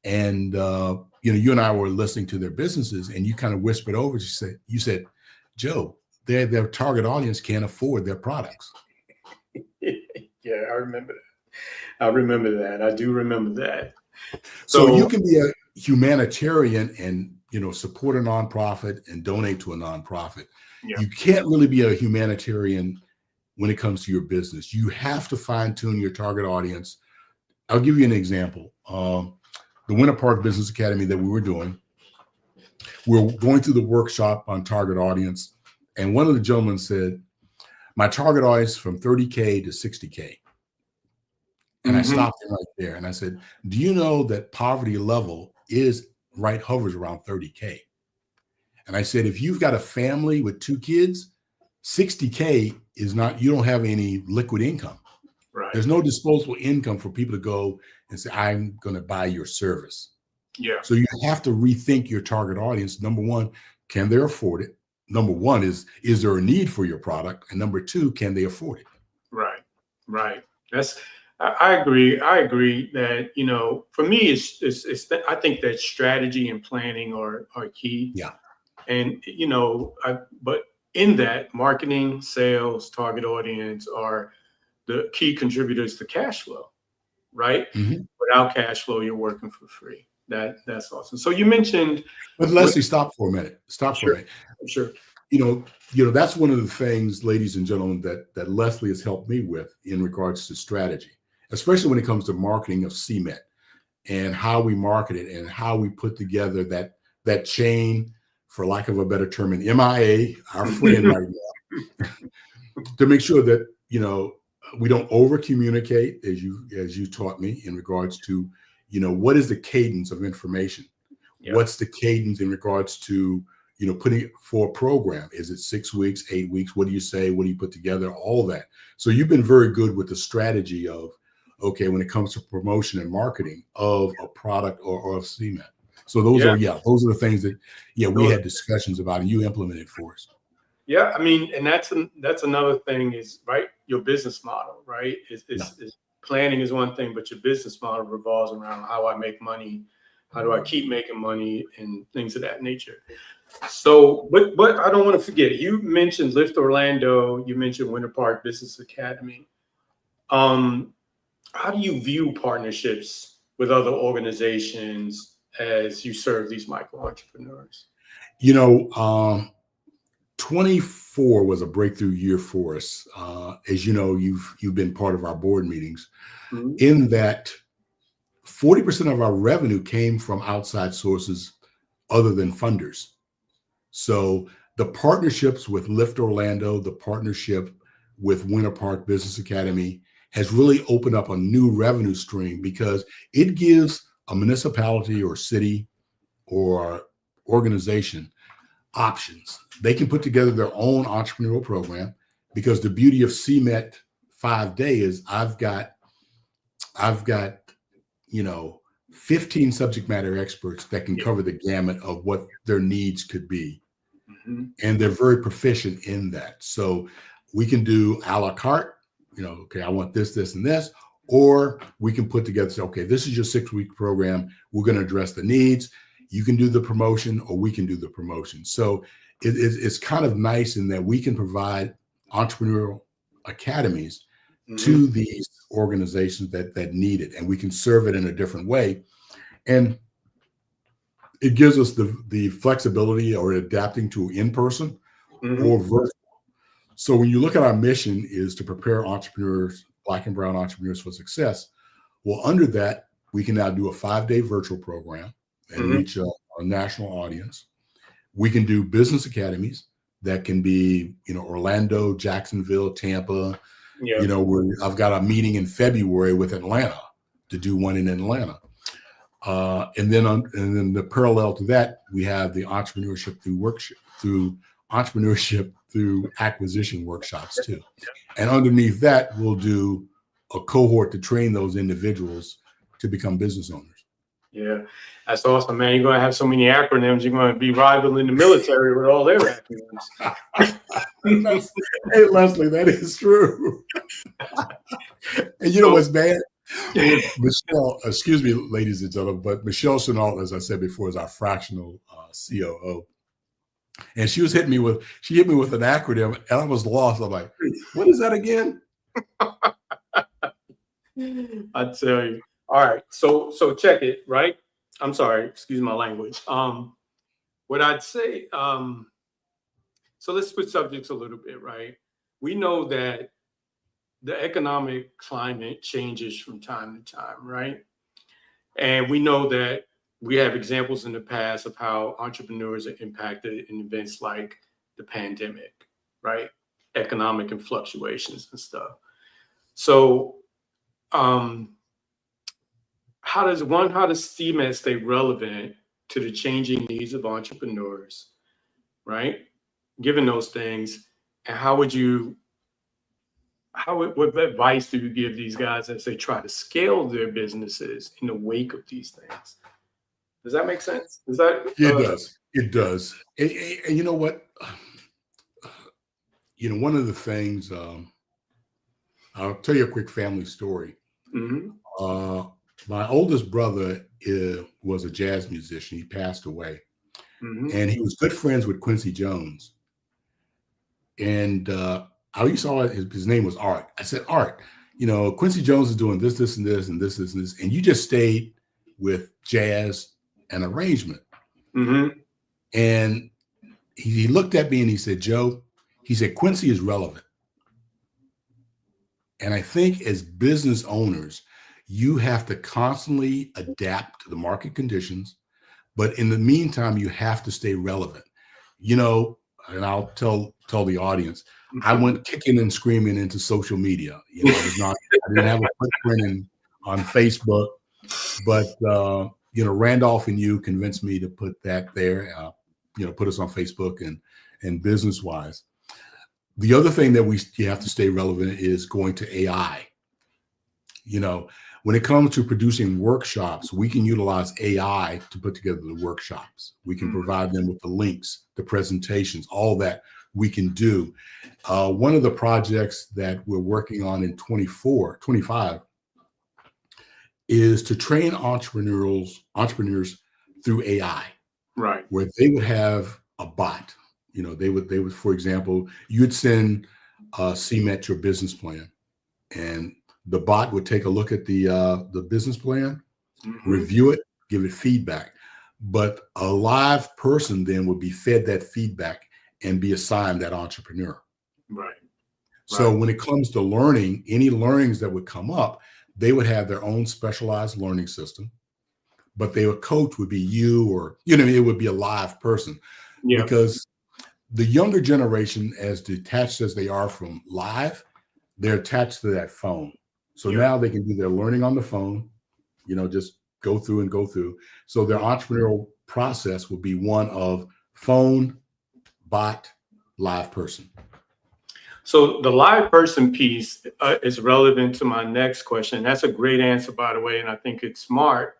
and you and I were listening to their businesses, and you kind of whispered over. You said, Joe, their target audience can't afford their products. Yeah, I remember that. I do remember that. So you can be a humanitarian and support a nonprofit and donate to a nonprofit. Yeah. You can't really be a humanitarian when it comes to your business. You have to fine tune your target audience. I'll give you an example. The Winter Park Business Academy that we were doing, we're going through the workshop on target audience, and one of the gentlemen said, my target audience from 30K to 60K. And I stopped him right there. And I said, do you know that poverty level hovers around 30K? And I said, if you've got a family with 2 kids, 60K is not, you don't have any liquid income. Right. There's no disposable income for people to go and say, I'm going to buy your service. Yeah. So you have to rethink your target audience. Number one, can they afford it? Number one is there a need for your product? And number 2, can they afford it? Right. I agree that, for me, I think that strategy and planning are key. Yeah. And, but in that, marketing, sales, target audience are the key contributors to cash flow, right? Without cash flow, you're working for free. That's awesome. So you mentioned, but Leslie, stop for a minute. Sure. That's one of the things, ladies and gentlemen, that Leslie has helped me with in regards to strategy, especially when it comes to marketing of CMET and how we market it and how we put together that chain, for lack of a better term, in MIA, our friend right now, to make sure that, we don't over communicate, as you taught me, in regards to, what is the cadence of information? Yeah. What's the cadence in regards to, putting it for a program? Is it 6 weeks, 8 weeks? What do you say? What do you put together? All that. So you've been very good with the strategy of okay, when it comes to promotion and marketing of a product or of CMET. So those are the things that, we had discussions about and you implemented for us. Yeah, I mean, and that's another thing is, right, your business model, right? Is planning is one thing, but your business model revolves around how I make money, how do I keep making money, and things of that nature. So, but I don't want to forget, you mentioned Lift Orlando, you mentioned Winter Park Business Academy. How do you view partnerships with other organizations as you serve these micro entrepreneurs? 24 was a breakthrough year for us. As you know, you've been part of our board meetings. Mm-hmm. In that 40% of our revenue came from outside sources other than funders. So the partnerships with Lift Orlando, the partnership with Winter Park Business Academy has really opened up a new revenue stream because it gives a municipality or city or organization options. They can put together their own entrepreneurial program because the beauty of CMET 5-day is I've got 15 subject matter experts that can cover the gamut of what their needs could be. Mm-hmm. And they're very proficient in that. So we can do a la carte, okay, I want this, this, and this, or we can put together, say, okay, this is your 6-week program. We're going to address the needs. You can do the promotion or we can do the promotion. So it's kind of nice in that we can provide entrepreneurial academies to these organizations that need it, and we can serve it in a different way. And it gives us the flexibility or adapting to in-person or virtual. So when you look at our mission is to prepare entrepreneurs, Black and brown entrepreneurs for success. Well, under that, we can now do a 5-day virtual program and reach a national audience. We can do business academies that can be, Orlando, Jacksonville, Tampa. I've got a meeting in February with Atlanta to do one in Atlanta. And then the parallel to that, we have the entrepreneurship through acquisition workshops too. And underneath that, we'll do a cohort to train those individuals to become business owners. Yeah, that's awesome, man. You're going to have so many acronyms. You're going to be rivaling the military with all their acronyms. Hey, Leslie, that is true. And you know what's bad? Michelle, excuse me, ladies and gentlemen, but Michelle Chenault, as I said before, is our fractional COO. And she hit me with an acronym and I was lost. I'm like, what is that again? I tell you. All right. So check it, right? I'm sorry, excuse my language. What I'd say, so let's switch subjects a little bit, right? We know that the economic climate changes from time to time, right? And we know that we have examples in the past of how entrepreneurs are impacted in events like the pandemic, right? Economic and fluctuations and stuff. So how does CMET stay relevant to the changing needs of entrepreneurs, right? Given those things, and what advice do you give these guys as they try to scale their businesses in the wake of these things? Does that make sense? It does. And you know what? One of the things, I'll tell you a quick family story. My oldest brother was a jazz musician. He passed away. And he was good friends with Quincy Jones. And I used to always, his name was Art. I said, Art, Quincy Jones is doing this, this, and this, and this, this, and this. And you just stayed with jazz and arrangement. And he looked at me and he said, Joe, he said, Quincy is relevant. And I think as business owners, you have to constantly adapt to the market conditions. But in the meantime, you have to stay relevant. And I'll tell the audience, I went kicking and screaming into social media. I didn't have a footprint on Facebook, but Randolph and you convinced me to put that there, put us on Facebook and business wise. The other thing that you have to stay relevant is going to AI. You know, when it comes to producing workshops, we can utilize AI to put together the workshops. We can provide them with the links, the presentations, all that we can do. One of the projects that we're working on in 25 is to train entrepreneurs through AI, Right. where they would have a bot. You know, they would, for example, you'd send CMET your business plan, and the bot would take a look at the business plan, review it, give it feedback. But a live person then would be fed that feedback and be assigned that entrepreneur. Right. So when it comes to learning, any learnings that would come up, they would have their own specialized learning system, but their coach would be you, or, you know, it would be a live person. Yeah. Because the younger generation, as detached as they are from live, they're attached to that phone. So now they can do their learning on the phone, you know, just go through. So their entrepreneurial process will be one of phone, bot, live person. So the live person piece is relevant to my next question. That's a great answer, by the way. And I think it's smart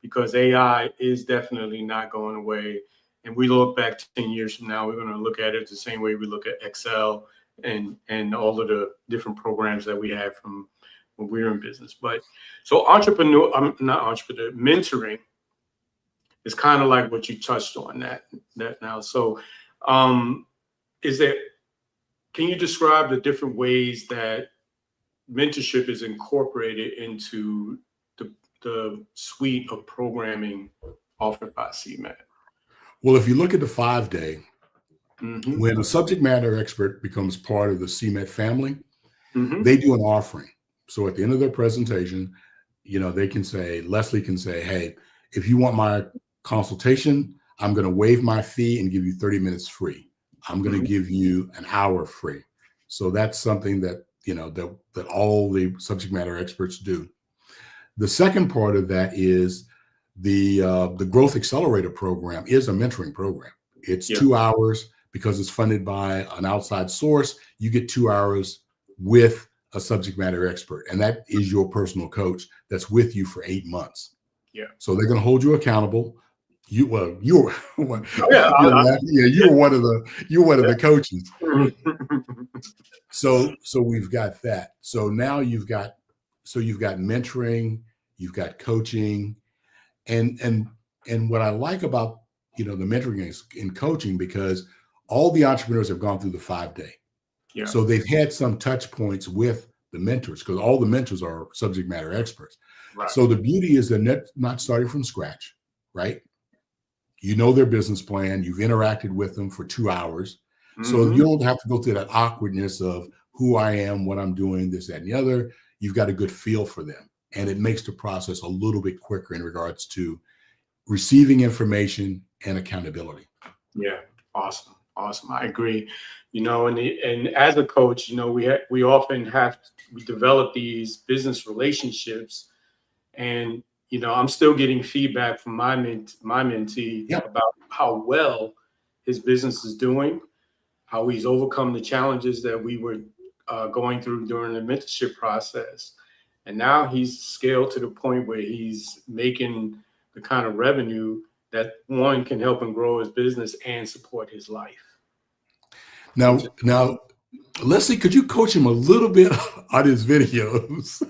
because AI is definitely not going away. And we look back 10 years from now, we're going to look at it the same way we look at Excel and all of the different programs that we have from when we were in business. But so mentoring is kind of like what you touched on that now. So can you describe the different ways that mentorship is incorporated into the suite of programming offered by CMET? Well, if you look at the 5-day, when a subject matter expert becomes part of the CMET family, they do an offering. So at the end of their presentation, you know, they can say, Leslie can say, hey, if you want my consultation, I'm going to waive my fee and give you 30 minutes free. I'm going to give you an hour free. So that's something that, you know, that all the subject matter experts do. The second part of that is the Growth Accelerator program is a mentoring program. It's 2 hours because it's funded by an outside source. You get 2 hours with a subject matter expert, and that is your personal coach that's with you for 8 months. Yeah. So they're going to hold you accountable. You were one of the coaches. So we've got that. So now you've got mentoring, you've got coaching, and what I like about, you know, the mentoring and coaching, because all the entrepreneurs have gone through the 5-day. Yeah. So they've had some touch points with the mentors, because all the mentors are subject matter experts. Right. So the beauty is they're not starting from scratch, right? You know their business plan. You've interacted with them for 2 hours. So you don't have to go through that awkwardness of who I am, what I'm doing, this, that, and the other. You've got a good feel for them. And it makes the process a little bit quicker in regards to receiving information and accountability. Yeah. Awesome. I agree. You know, and as a coach, you know, we often we develop these business relationships, and you know, I'm still getting feedback from my mentee about how well his business is doing, how he's overcome the challenges that we were going through during the mentorship process. And now he's scaled to the point where he's making the kind of revenue that one can help him grow his business and support his life. Now, Leslie, could you coach him a little bit on his videos?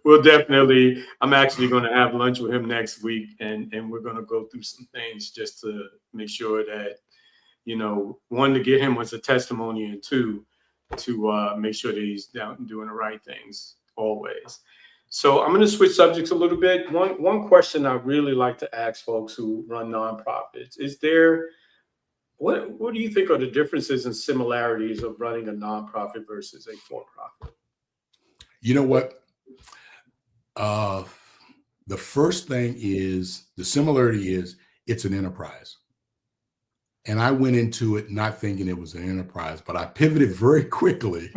We'll definitely. I'm actually going to have lunch with him next week, and we're going to go through some things just to make sure that, you know, one, to get him as a testimony, and two, to make sure that he's doing the right things always. So I'm going to switch subjects a little bit. One question I really like to ask folks who run nonprofits is what do you think are the differences and similarities of running a nonprofit versus a for-profit? You know what? The first thing is, the similarity is, it's an enterprise. And I went into it not thinking it was an enterprise, but I pivoted very quickly.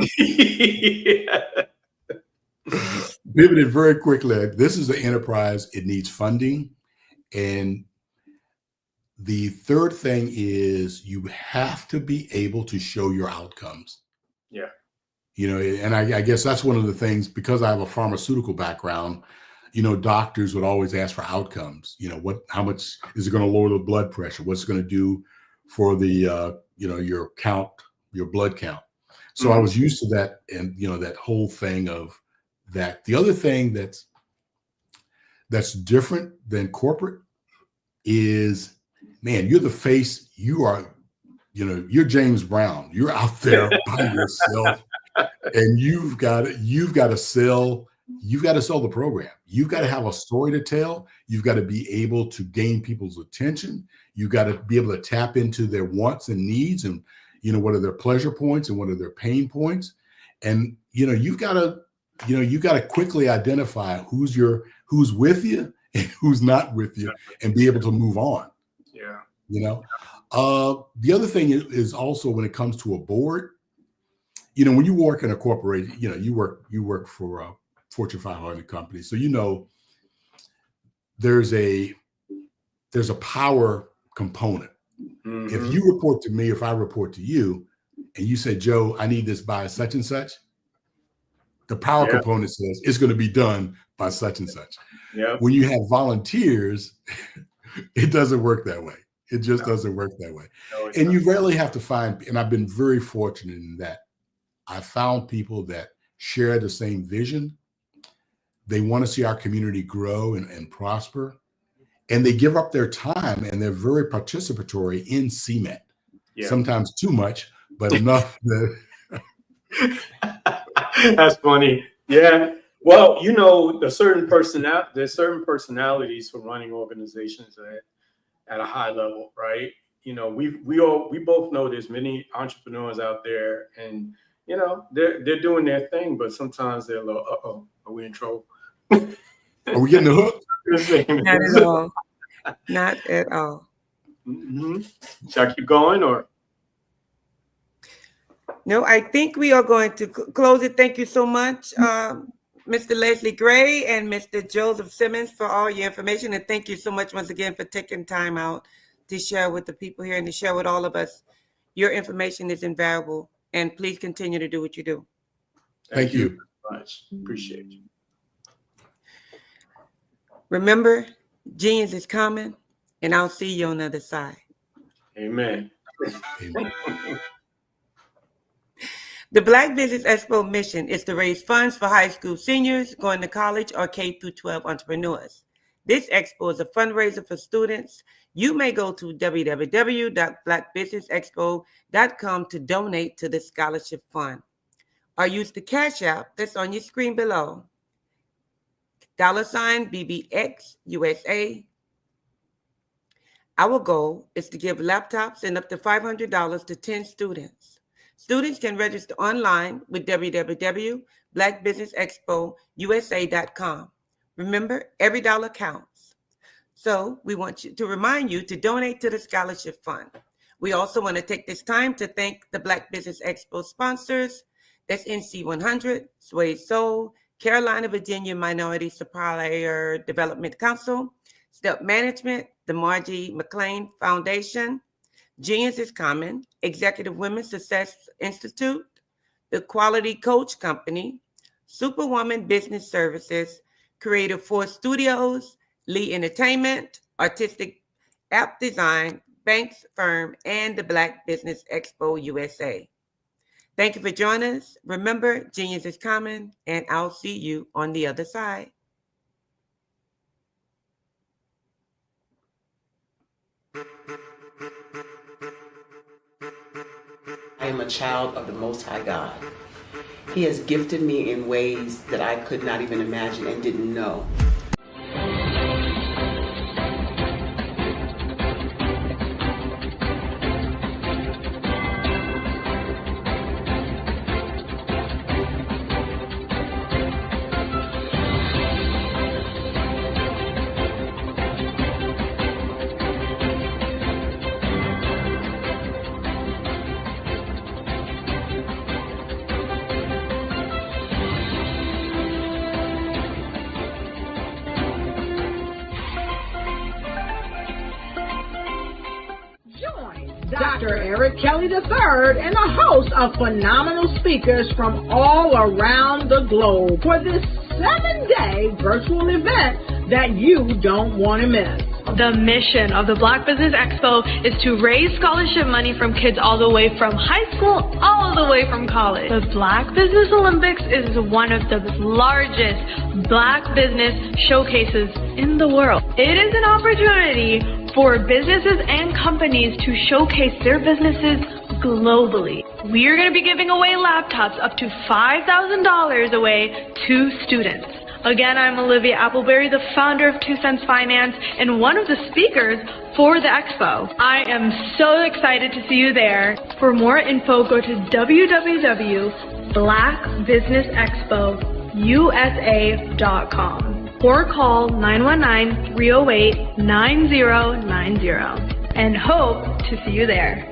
This is an enterprise. It needs funding. And the third thing is, you have to be able to show your outcomes. Yeah. And I guess that's one of the things, because I have a pharmaceutical background, doctors would always ask for outcomes. How much is it going to lower the blood pressure? What's it going to do for the, your count, your blood count? So I was used to that. And, that whole thing of that. The other thing that's different than corporate is, man, you're the face. You are, you're James Brown. You're out there by yourself, and you've got to sell. You've got to sell the program. You've got to have a story to tell. You've got to be able to gain people's attention. You've got to be able to tap into their wants and needs, and what are their pleasure points and what are their pain points. And you've got to quickly identify who's with you and who's not with you, and be able to move on. Yeah. The other thing is also, when it comes to a board, when you work in a corporation, you work for a Fortune 500 company. So, there's a power component. Mm-hmm. If you report to me, if I report to you, and you say, Joe, I need this by such and such, the power component says it's going to be done by such and such. Yep. When you have volunteers, it doesn't work that way. It just doesn't work that way. No, and you rarely have to find, and I've been very fortunate in that I found people that share the same vision. They want to see our community grow and prosper, and they give up their time, and they're very participatory in CMET. Yeah. Sometimes too much, but enough that. That's funny. Yeah. Well, there's certain personalities for running organizations at a high level, right? We both know there's many entrepreneurs out there, and they're doing their thing, but sometimes they're a little, are we in trouble? Are we getting the hook? Not at all. Not at all. Mm-hmm. Shall I keep going, or? No, I think we are going to close it. Thank you so much, Mr. Leslie Gray and Mr. Joseph Simmons, for all your information. And thank you so much once again for taking time out to share with the people here and to share with all of us. Your information is invaluable, and please continue to do what you do. Thank you very much. Appreciate you. Remember, genius is coming, and I'll see you on the other side. Amen. Amen. The Black Business Expo mission is to raise funds for high school seniors going to college or K-12 entrepreneurs. This expo is a fundraiser for students. You may go to www.blackbusinessexpo.com to donate to the scholarship fund, or use the Cash App that's on your screen below, $BBX USA. Our goal is to give laptops and up to $500 to 10 students. Students can register online with www.blackbusinessexpousa.com. Remember, every dollar counts. So we want to remind you to donate to the scholarship fund. We also want to take this time to thank the Black Business Expo sponsors. That's NC100, Sway Soul, Carolina, Virginia Minority Supplier Development Council, Step Management, the Margie McLean Foundation, Genius is Common, Executive Women's Success Institute, The Quality Coach Company, Superwoman Business Services, Creative Force Studios, Lee Entertainment, Artistic App Design, Banks Firm, and the Black Business Expo USA. Thank you for joining us. Remember, genius is common, and I'll see you on the other side. I am a child of the Most High God. He has gifted me in ways that I could not even imagine and didn't know. Dr. Eric Kelly III and a host of phenomenal speakers from all around the globe for this 7-day virtual event that you don't want to miss. The mission of the Black Business Expo is to raise scholarship money from kids all the way from high school all the way from college. The Black Business Olympics is one of the largest Black business showcases in the world. It is an opportunity for businesses and companies to showcase their businesses globally. We are going to be giving away laptops up to $5,000 away to students. Again, I'm Olivia Appleberry, the founder of 2 Cents Finance and one of the speakers for the expo. I am so excited to see you there. For more info, go to www.blackbusinessexpousa.com or call 919-308-9090 and hope to see you there.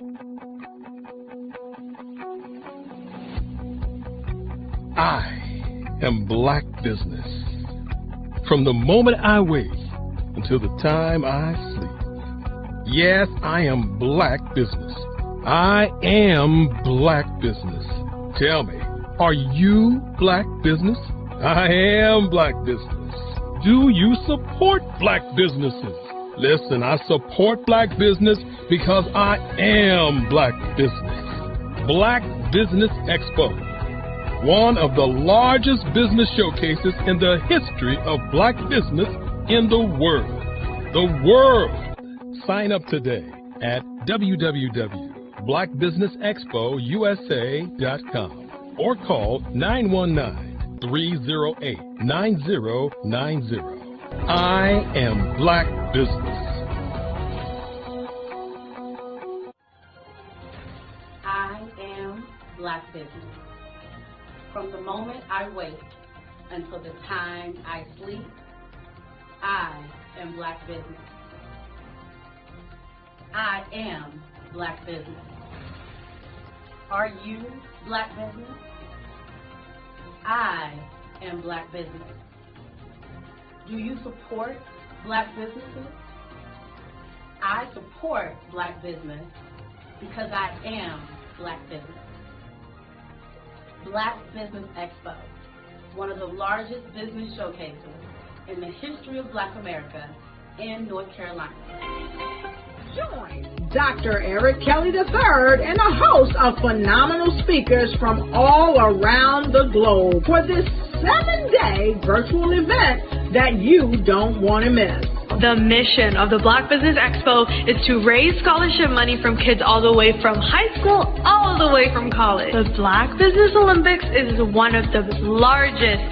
I am Black Business. From the moment I wake until the time I sleep. Yes, I am Black Business. I am Black Business. Tell me, are you Black Business? I am Black Business. Do you support Black businesses? Listen, I support Black business because I am Black Business. Black Business Expo, one of the largest business showcases in the history of Black business in the world. The world! Sign up today at www.blackbusinessexpousa.com or call 919-308-9090. I am Black Business. I am Black Business. From the moment I wake until the time I sleep, I am Black Business. I am Black Business. Are you Black Business? I am Black Business. Do you support Black businesses? I support Black business because I am Black Business. Black Business Expo, one of the largest business showcases in the history of Black America in North Carolina. Join Dr. Eric Kelly III and a host of phenomenal speakers from all around the globe for this 7-day virtual event that you don't want to miss. The mission of the Black Business Expo is to raise scholarship money from kids all the way from high school all the way from college. The Black Business Olympics is one of the largest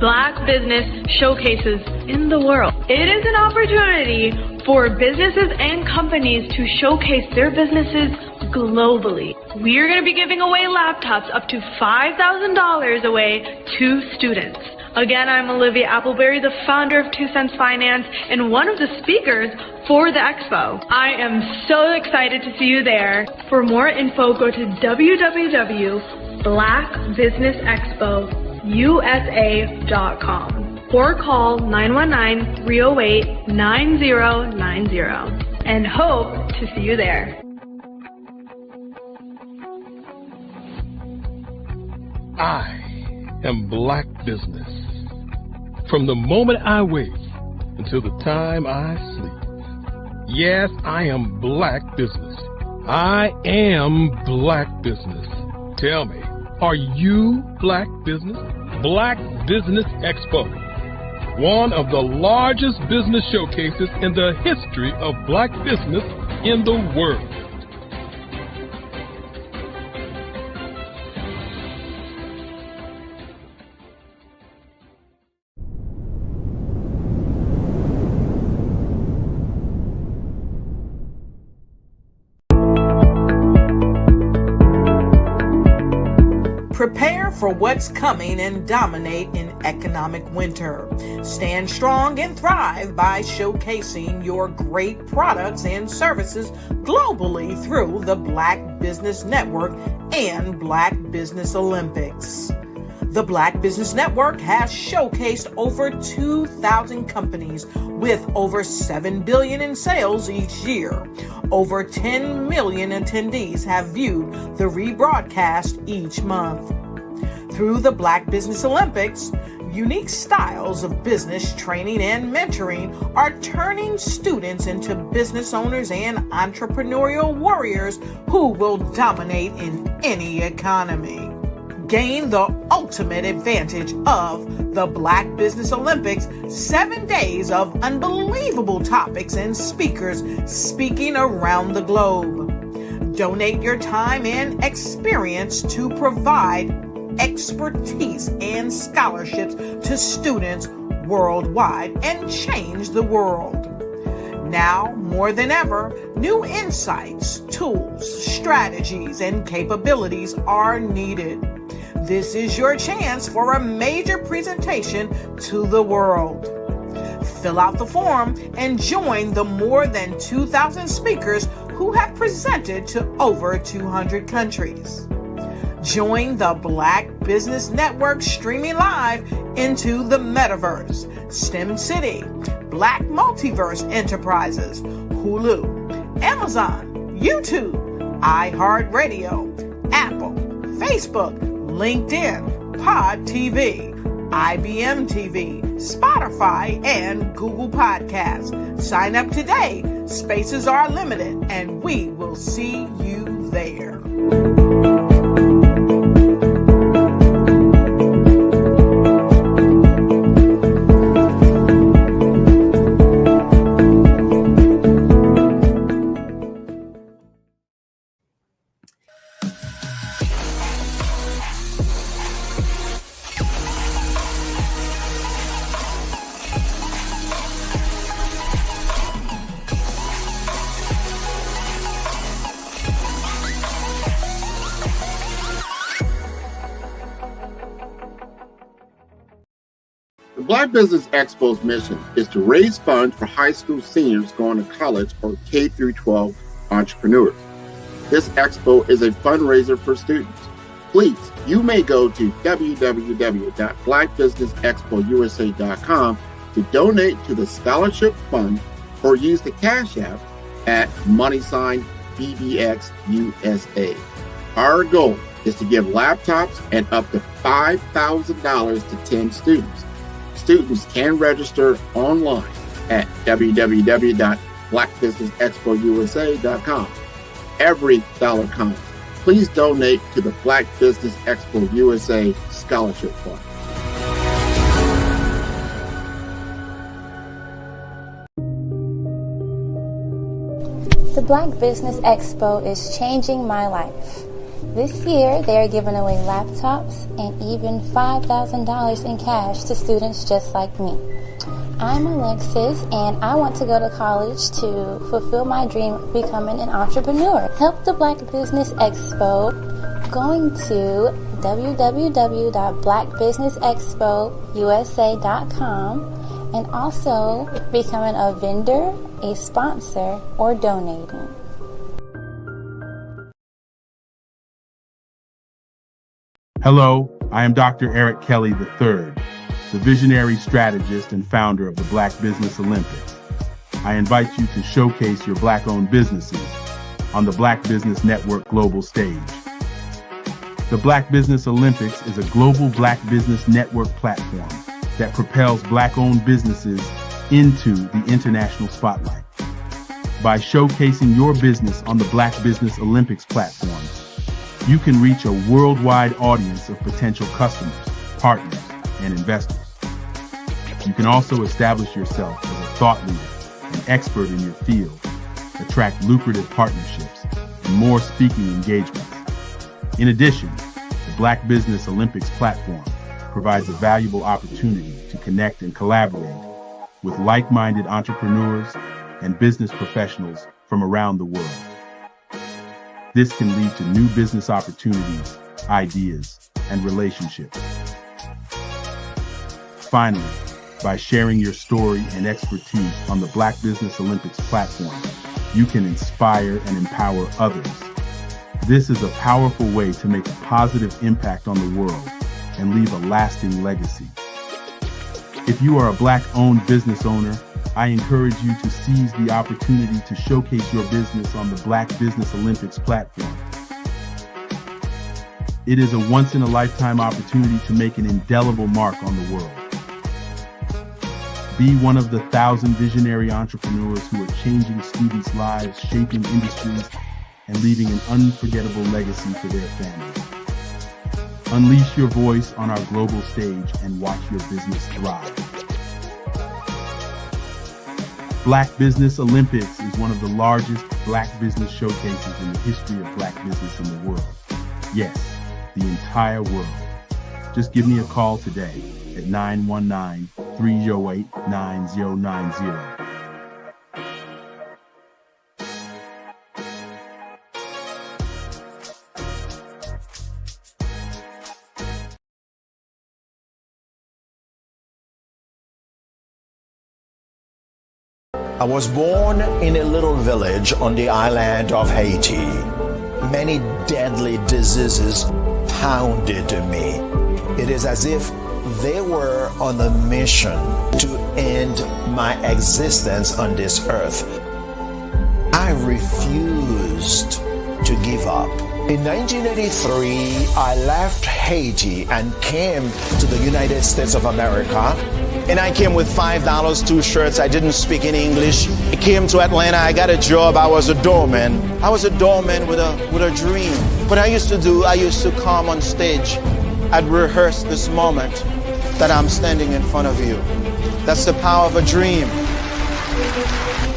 Black business showcases in the world. It is an opportunity for businesses and companies to showcase their businesses globally. We are going to be giving away laptops up to $5,000 away to students. Again, I'm Olivia Appleberry, the founder of 2 Cents Finance and one of the speakers for the expo. I am so excited to see you there. For more info, go to www.blackbusinessexpousa.com or call 919-308-9090 and hope to see you there. I am Black Business. From the moment I wake until the time I sleep. Yes, I am Black Business. I am Black Business. Tell me, are you Black Business? Black Business Expo, one of the largest business showcases in the history of Black business in the world. Prepare for what's coming and dominate in economic winter. Stand strong and thrive by showcasing your great products and services globally through the Black Business Network and Black Business Olympics. The Black Business Network has showcased over 2,000 companies with over $7 billion in sales each year. Over 10 million attendees have viewed the rebroadcast each month. Through the Black Business Olympics, unique styles of business training and mentoring are turning students into business owners and entrepreneurial warriors who will dominate in any economy. Gain the ultimate advantage of the Black Business Olympics, 7 days of unbelievable topics and speakers speaking around the globe. Donate your time and experience to provide expertise and scholarships to students worldwide and change the world. Now, more than ever, new insights, tools, strategies, and capabilities are needed. This is your chance for a major presentation to the world. Fill out the form and join the more than 2,000 speakers who have presented to over 200 countries. Join the Black Business Network streaming live into the Metaverse, STEM City, Black Multiverse Enterprises, Hulu, Amazon, YouTube, iHeartRadio, Apple, Facebook, LinkedIn, Pod TV, IBM TV, Spotify, and Google Podcasts. Sign up today. Spaces are limited, and we will see you there. The Black Business Expo's mission is to raise funds for high school seniors going to college or K-12 entrepreneurs. This expo is a fundraiser for students. Please, you may go to www.blackbusinessexpousa.com to donate to the scholarship fund or use the Cash App at $BBXUSA. Our goal is to give laptops and up to $5,000 to 10 students. Students can register online at www.blackbusinessexpousa.com. Every dollar counts. Please donate to the Black Business Expo USA Scholarship Fund. The Black Business Expo is changing my life. This year, they are giving away laptops and even $5,000 in cash to students just like me. I'm Alexis, and I want to go to college to fulfill my dream of becoming an entrepreneur. Help the Black Business Expo going to www.blackbusinessexpousa.com and also becoming a vendor, a sponsor, or donating. Hello, I am Dr. Eric Kelly III, the visionary strategist and founder of the Black Business Olympics. I invite you to showcase your Black-owned businesses on the Black Business Network global stage. The Black Business Olympics is a global Black Business Network platform that propels Black-owned businesses into the international spotlight. By showcasing your business on the Black Business Olympics platform, you can reach a worldwide audience of potential customers, partners, and investors. You can also establish yourself as a thought leader, an expert in your field, attract lucrative partnerships, and more speaking engagements. In addition, the Black Business Olympics platform provides a valuable opportunity to connect and collaborate with like-minded entrepreneurs and business professionals from around the world. This can lead to new business opportunities, ideas, and relationships. Finally, by sharing your story and expertise on the Black Business Olympics platform, you can inspire and empower others. This is a powerful way to make a positive impact on the world and leave a lasting legacy. If you are a Black-owned business owner, I encourage you to seize the opportunity to showcase your business on the Black Business Olympics platform. It is a once-in-a-lifetime opportunity to make an indelible mark on the world. Be one of the 1,000 visionary entrepreneurs who are changing students' lives, shaping industries, and leaving an unforgettable legacy for their families. Unleash your voice on our global stage and watch your business thrive. Black Business Olympics is one of the largest Black business showcases in the history of Black business in the world. Yes, the entire world. Just give me a call today at 919-308-9090. I was born in a little village on the island of Haiti. Many deadly diseases pounded me. It is as if they were on a mission to end my existence on this earth. I refused to give up. In 1983, I left Haiti and came to the United States of America. And I came with $5, 2 shirts. I didn't speak any English. I came to Atlanta. I got a job. I was a doorman. I was a doorman with a dream. What I used to come on stage. I'd rehearse this moment that I'm standing in front of you. That's the power of a dream.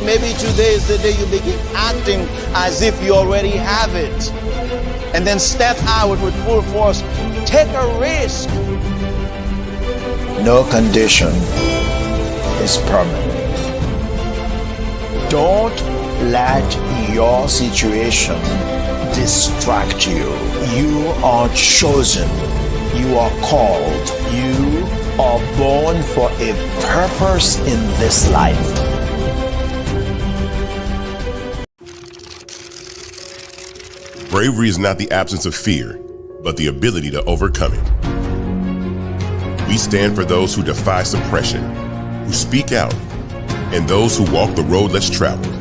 Maybe today is the day you begin acting as if you already have it. And then step out with full force. Take a risk. No condition is permanent. Don't let your situation distract you. You are chosen. You are called. You are born for a purpose in this life. Bravery is not the absence of fear, but the ability to overcome it. We stand for those who defy suppression, who speak out, and those who walk the road less traveled.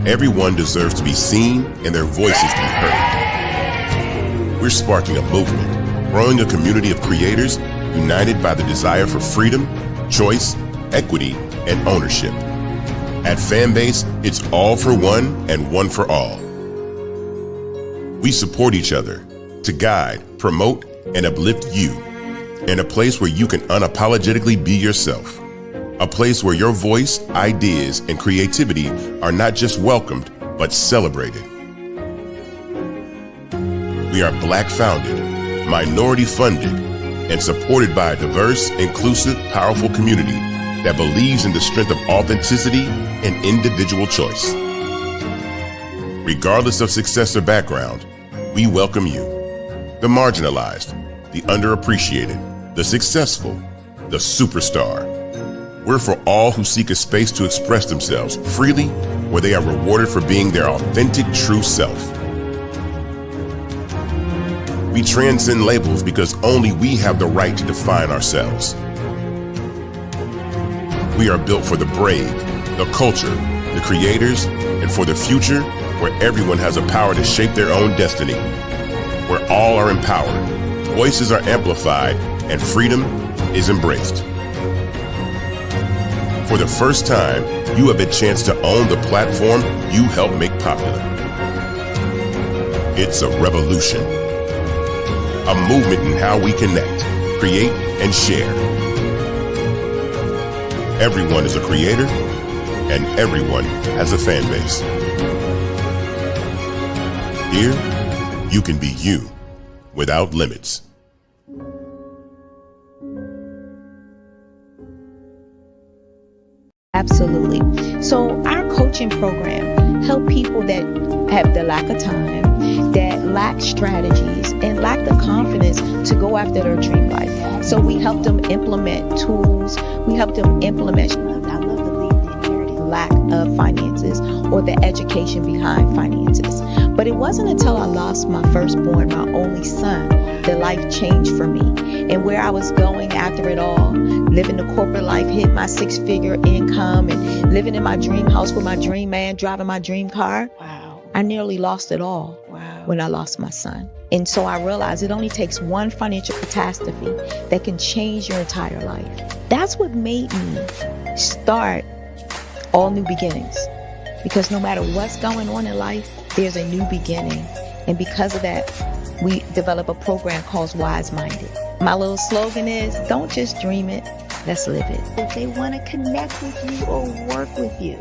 Everyone deserves to be seen and their voices to be heard. We're sparking a movement, growing a community of creators united by the desire for freedom, choice, equity, and ownership. At Fanbase, it's all for one and one for all. We support each other to guide, promote, and uplift you in a place where you can unapologetically be yourself. A place where your voice, ideas, and creativity are not just welcomed, but celebrated. We are Black founded, minority funded, and supported by a diverse, inclusive, powerful community that believes in the strength of authenticity and individual choice. Regardless of success or background, we welcome you, the marginalized, the underappreciated, the successful, the superstar. We're for all who seek a space to express themselves freely, where they are rewarded for being their authentic, true self. We transcend labels because only we have the right to define ourselves. We are built for the brave, the culture, the creators, and for the future where everyone has a power to shape their own destiny, where all are empowered, voices are amplified, and freedom is embraced. For the first time, you have a chance to own the platform you helped make popular. It's a revolution, a movement in how we connect, create, and share. Everyone is a creator, and everyone has a fan base. Here, you can be you without limits. Absolutely. So our coaching program help people that have the lack of time, that lack strategies, and lack the confidence to go after their dream life. So we help them implement tools. We help them implement, I love to leave the inherited lack of finances or the education behind finances. But it wasn't until I lost my firstborn, my only son, that life changed for me. And where I was going after it all, living the corporate life, hit my 6-figure income, and living in my dream house with my dream man, driving my dream car. Wow. I nearly lost it all. Wow. When I lost my son. And so I realized it only takes one financial catastrophe that can change your entire life. That's what made me start All New Beginnings. Because no matter what's going on in life, there's a new beginning. And because of that, we develop a program called Wise Minded. My little slogan is, don't just dream it, let's live it. If they want to connect with you or work with you,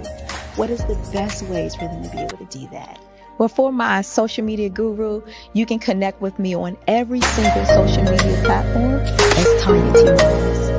what is the best ways for them to be able to do that? Well, for my social media guru, you can connect with me on every single social media platform as Tanya T. Wallace.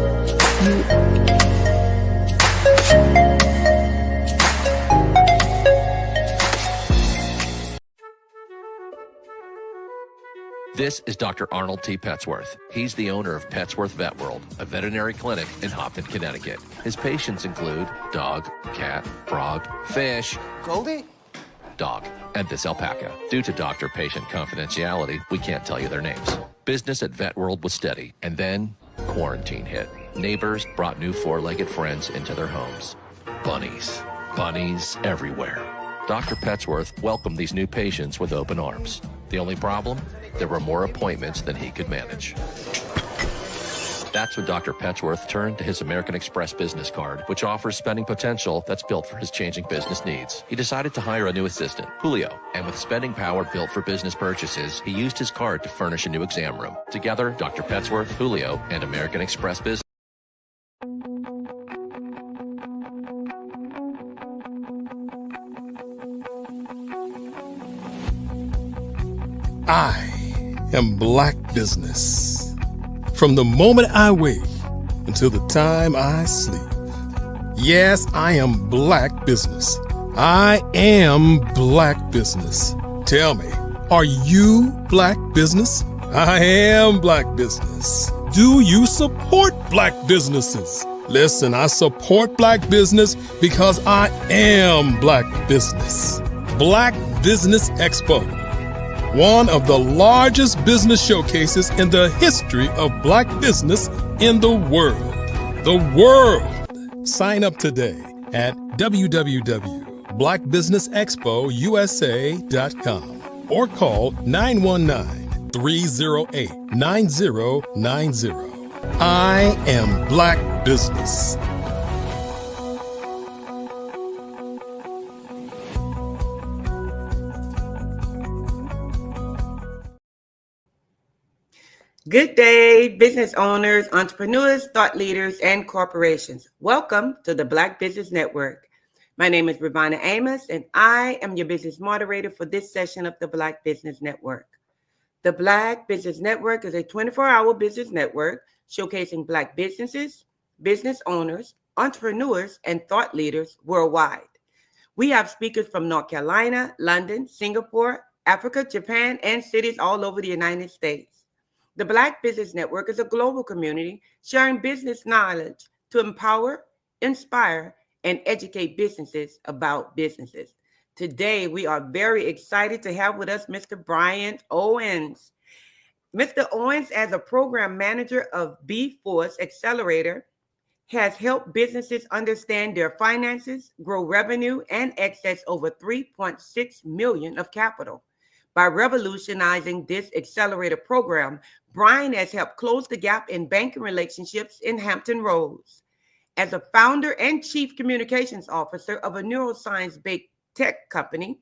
This is Dr. Arnold T. Petsworth. He's the owner of Petsworth Vet World, a veterinary clinic in Hopton, Connecticut. His patients include dog, cat, frog, fish, Goldie, dog, and this alpaca. Due to doctor-patient confidentiality, we can't tell you their names. Business at Vet World was steady, and then quarantine hit. Neighbors brought new four-legged friends into their homes. Bunnies. Bunnies everywhere. Dr. Petsworth welcomed these new patients with open arms. The only problem? There were more appointments than he could manage. That's when Dr. Petsworth turned to his American Express business card, which offers spending potential that's built for his changing business needs. He decided to hire a new assistant, Julio, and with spending power built for business purchases, he used his card to furnish a new exam room. Together, Dr. Petsworth, Julio, and American Express Business. I am Black Business. From the moment I wake until the time I sleep. Yes, I am Black Business. I am Black Business. Tell me, are you Black Business? I am Black Business. Do you support Black businesses? Listen, I support Black business because I am Black Business. Black Business Expo. One of the largest business showcases in the history of Black business in the world. The world! Sign up today at www.blackbusinessexpousa.com or call 919-308-9090. I am Black Business. Good day, business owners, entrepreneurs, thought leaders, and corporations. Welcome to the Black Business Network. My name is Ravina Amos, and I am your business moderator for this session of the Black Business Network. The Black Business Network is a 24-hour business network showcasing Black businesses, business owners, entrepreneurs, and thought leaders worldwide. We have speakers from North Carolina, London, Singapore, Africa, Japan, and cities all over the United States. The Black Business Network is a global community sharing business knowledge to empower, inspire, and educate businesses about businesses. Today, we are very excited to have with us Mr. Brian Owens. Mr. Owens, as a program manager of B-Force Accelerator, has helped businesses understand their finances, grow revenue, and access over $3.6 million of capital. By revolutionizing this accelerator program, Brian has helped close the gap in banking relationships in Hampton Roads. As a founder and chief communications officer of a neuroscience-based tech company,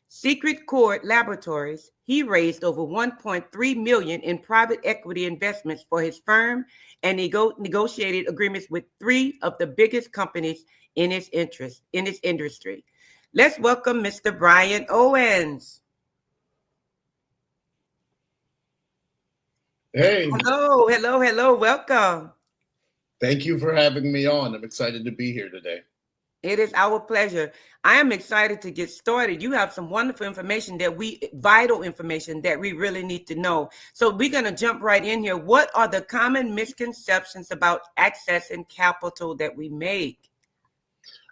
Secret Chord Laboratories, he raised over $1.3 million in private equity investments for his firm and negotiated agreements with 3 of the biggest companies in his industry. Let's welcome Mr. Brian Owens. Hey. Hello. Welcome. Thank you for having me on. I'm excited to be here today. It is our pleasure. I am excited to get started. You have some wonderful information vital information that we really need to know. So we're going to jump right in here. What are the common misconceptions about accessing capital that we make?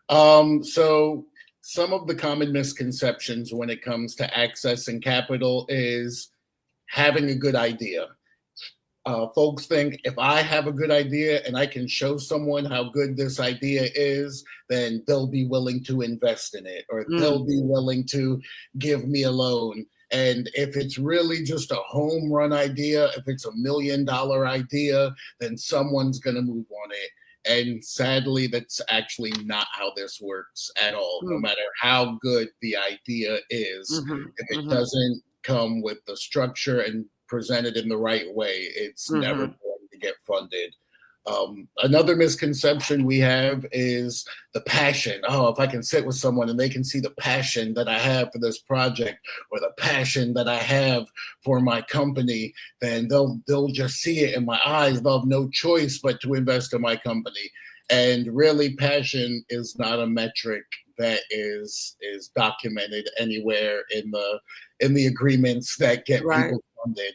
So some of the common misconceptions when it comes to accessing capital is having a good idea. Folks think if I have a good idea and I can show someone how good this idea is, then they'll be willing to invest in it, or they'll be willing to give me a loan. And if it's really just a home run idea, if it's $1 million idea, then someone's going to move on it. And sadly, that's actually not how this works at all. No matter how good the idea is, if it doesn't come with the structure and presented in the right way, it's never going to get funded. Another misconception we have is the passion. Oh, if I can sit with someone and they can see the passion that I have for this project, or the passion that I have for my company, then they'll just see it in my eyes. They'll have no choice but to invest in my company. And really, passion is not a metric that is documented anywhere in the agreements that get people funded.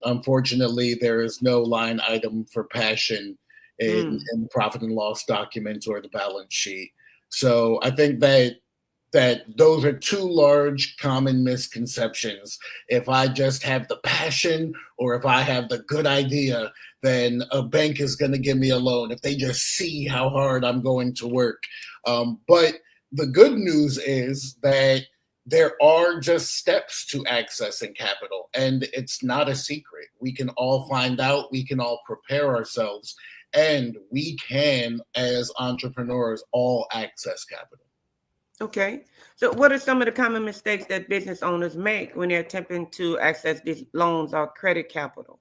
Unfortunately, there is no line item for passion in the profit and loss documents or the balance sheet. So I think that those are two large common misconceptions. If I just have the passion, or if I have the good idea, then a bank is going to give me a loan if they just see how hard I'm going to work. But the good news is that there are just steps to accessing capital, and it's not a secret. We can all find out, we can all prepare ourselves, and we can, as entrepreneurs, all access capital. Okay. So what are some of the common mistakes that business owners make when they're attempting to access these loans or credit capital?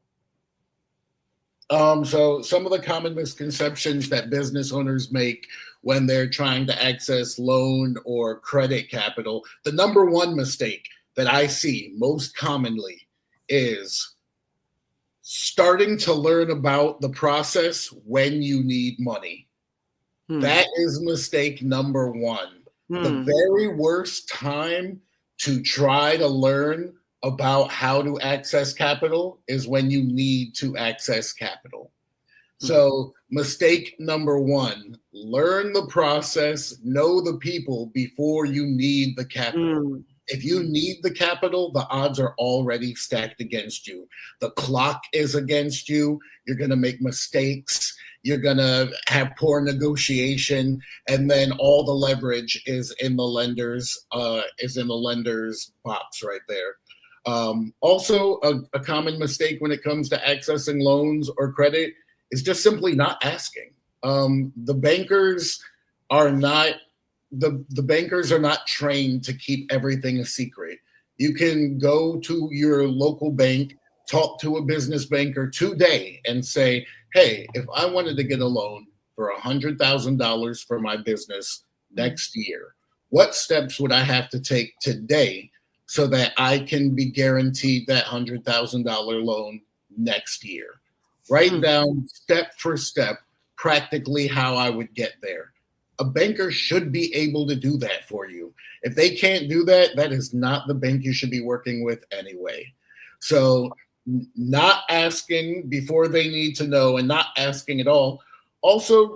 So some of the common misconceptions that business owners make when they're trying to access loan or credit capital, the number one mistake that I see most commonly is starting to learn about the process when you need money. That is mistake number one. The very worst time to try to learn about how to access capital is when you need to access capital. So mistake number one, learn the process, know the people before you need the capital. If you need the capital, the odds are already stacked against you. The clock is against you. You're going to make mistakes. You're going to have poor negotiation, and then all the leverage is in the lender's box right there. Also, a common mistake when it comes to accessing loans or credit is just simply not asking. The bankers are not trained to keep everything a secret. You can go to your local bank, talk to a business banker today and say, hey, if I wanted to get a loan for $100,000 for my business next year, what steps would I have to take today so that I can be guaranteed that $100,000 loan next year? Write down step for step practically how I would get there. A banker should be able to do that for you. If they can't do that, that is not the bank you should be working with anyway. So not asking before they need to know, and not asking at all. Also,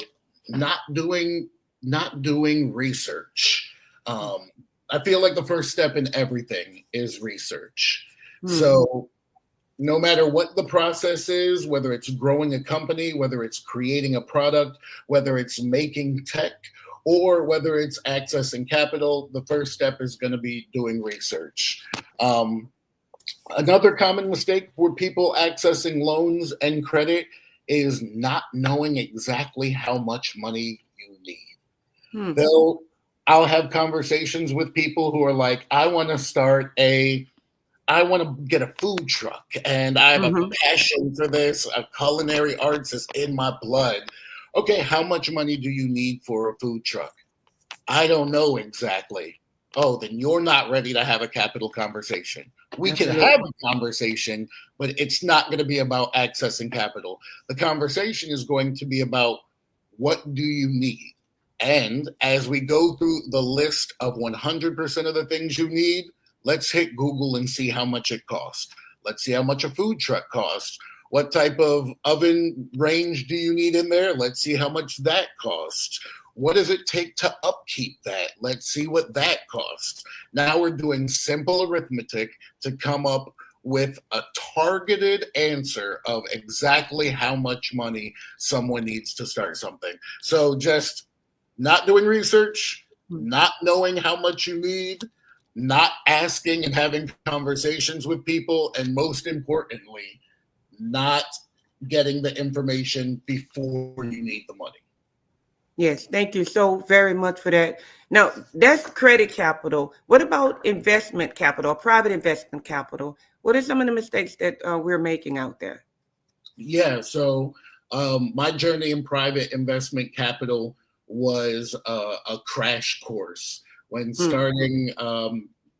not doing research. I feel like the first step in everything is research. So no matter what the process is, whether it's growing a company, whether it's creating a product, whether it's making tech, or whether it's accessing capital, the first step is going to be doing research. Another common mistake for people accessing loans and credit is not knowing exactly how much money you need. I'll have conversations with people who are like, I want to get a food truck, and I have a passion for this. Culinary arts is in my blood. Okay, how much money do you need for a food truck? I don't know exactly. Oh, then you're not ready to have a capital conversation. We can have a conversation, but it's not going to be about accessing capital. The conversation is going to be about what do you need? And as we go through the list of 100% of the things you need, let's hit Google and see how much it costs. Let's see how much a food truck costs. What type of oven range do you need in there? Let's see how much that costs. What does it take to upkeep that? Let's see what that costs. Now we're doing simple arithmetic to come up with a targeted answer of exactly how much money someone needs to start something. So just not doing research, not knowing how much you need, not asking and having conversations with people, and most importantly, not getting the information before you need the money. Yes, thank you so very much for that. Now, that's credit capital. What about investment capital, private investment capital? What are some of the mistakes that we're making out there? Yeah, so my journey in private investment capital was a crash course. When starting,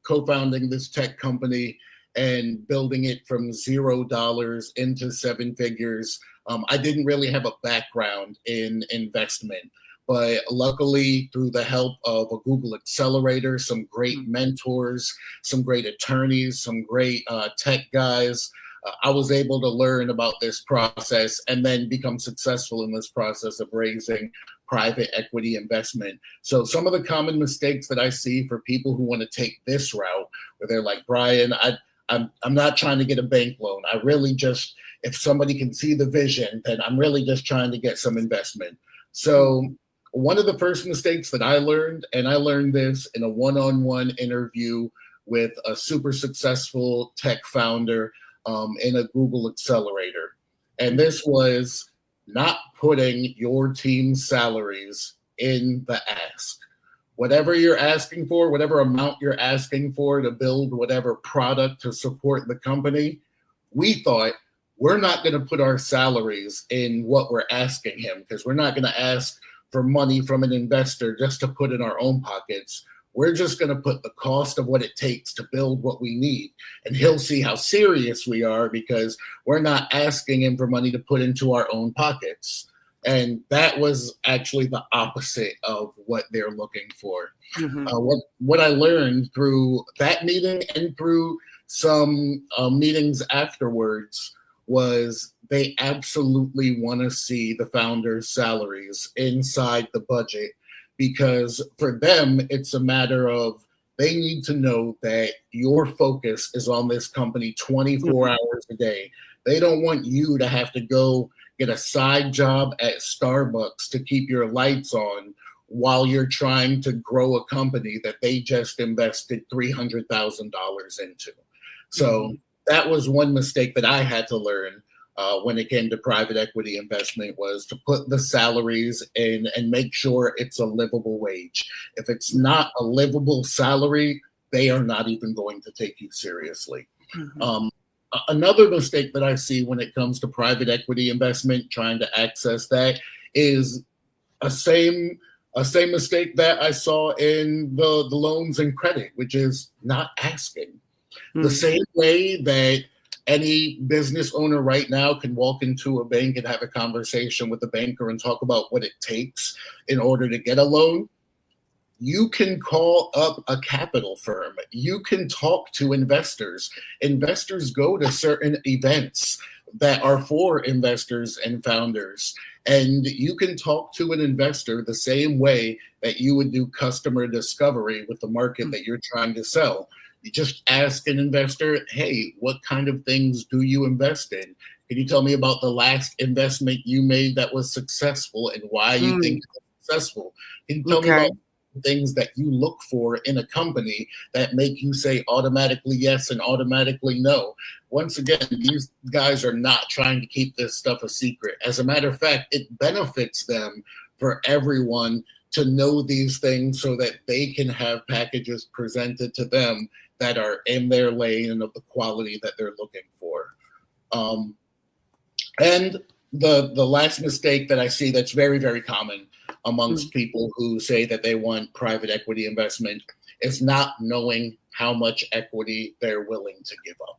co-founding this tech company and building it from $0 into 7 figures, I didn't really have a background in investment. But luckily, through the help of a Google Accelerator, some great mentors, some great attorneys, some great tech guys, I was able to learn about this process and then become successful in this process of raising private equity investment. So some of the common mistakes that I see for people who want to take this route, where they're like, Brian, I'm not trying to get a bank loan. I really just, if somebody can see the vision, then I'm really just trying to get some investment. So one of the first mistakes that I learned, and I learned this in a one-on-one interview with a super successful tech founder in a Google Accelerator. And this was not putting your team's salaries in the ask. Whatever you're asking for, whatever amount you're asking for to build whatever product to support the company, we thought we're not going to put our salaries in what we're asking him, because we're not going to ask for money from an investor just to put in our own pockets. We're just going to put the cost of what it takes to build what we need. And he'll see how serious we are, because we're not asking him for money to put into our own pockets. And that was actually the opposite of what they're looking for. What I learned through that meeting and through some meetings afterwards was they absolutely want to see the founders' salaries inside the budget, because for them, it's a matter of they need to know that your focus is on this company 24 hours a day. They don't want you to have to go get a side job at Starbucks to keep your lights on while you're trying to grow a company that they just invested $300,000 into. So that was one mistake that I had to learn when it came to private equity investment, was to put the salaries in and make sure it's a livable wage. If it's not a livable salary, they are not even going to take you seriously. Another mistake that I see when it comes to private equity investment, trying to access that, is a same mistake that I saw in the loans and credit, which is not asking. The same way that any business owner right now can walk into a bank and have a conversation with the banker and talk about what it takes in order to get a loan, you can call up a capital firm. You can talk to investors. Investors go to certain events that are for investors and founders. And you can talk to an investor the same way that you would do customer discovery with the market that you're trying to sell. You just ask an investor, hey, what kind of things do you invest in? Can you tell me about the last investment you made that was successful and why you think it was successful? Can you tell me about things that you look for in a company that make you say automatically yes and automatically no? Once again, these guys are not trying to keep this stuff a secret. As a matter of fact, it benefits them for everyone to know these things so that they can have packages presented to them that are in their lane and of the quality that they're looking for. And the last mistake that I see that's very, very common amongst people who say that they want private equity investment is not knowing how much equity they're willing to give up,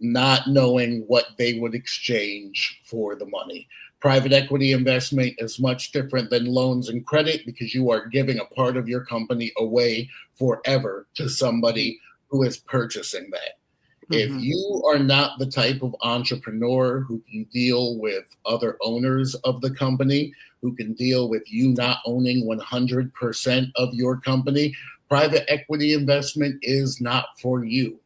not knowing what they would exchange for the money. Private equity investment is much different than loans and credit, because you are giving a part of your company away forever to somebody who is purchasing that. If you are not the type of entrepreneur who can deal with other owners of the company, who can deal with you not owning 100% of your company, private equity investment is not for you.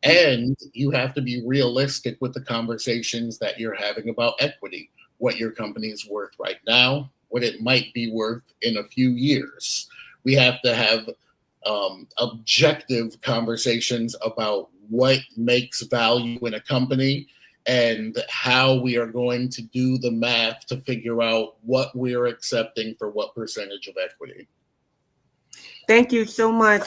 And you have to be realistic with the conversations that you're having about equity, what your company is worth right now, what it might be worth in a few years. We have to have objective conversations about what makes value in a company and how we are going to do the math to figure out what we're accepting for what percentage of equity. Thank you so much.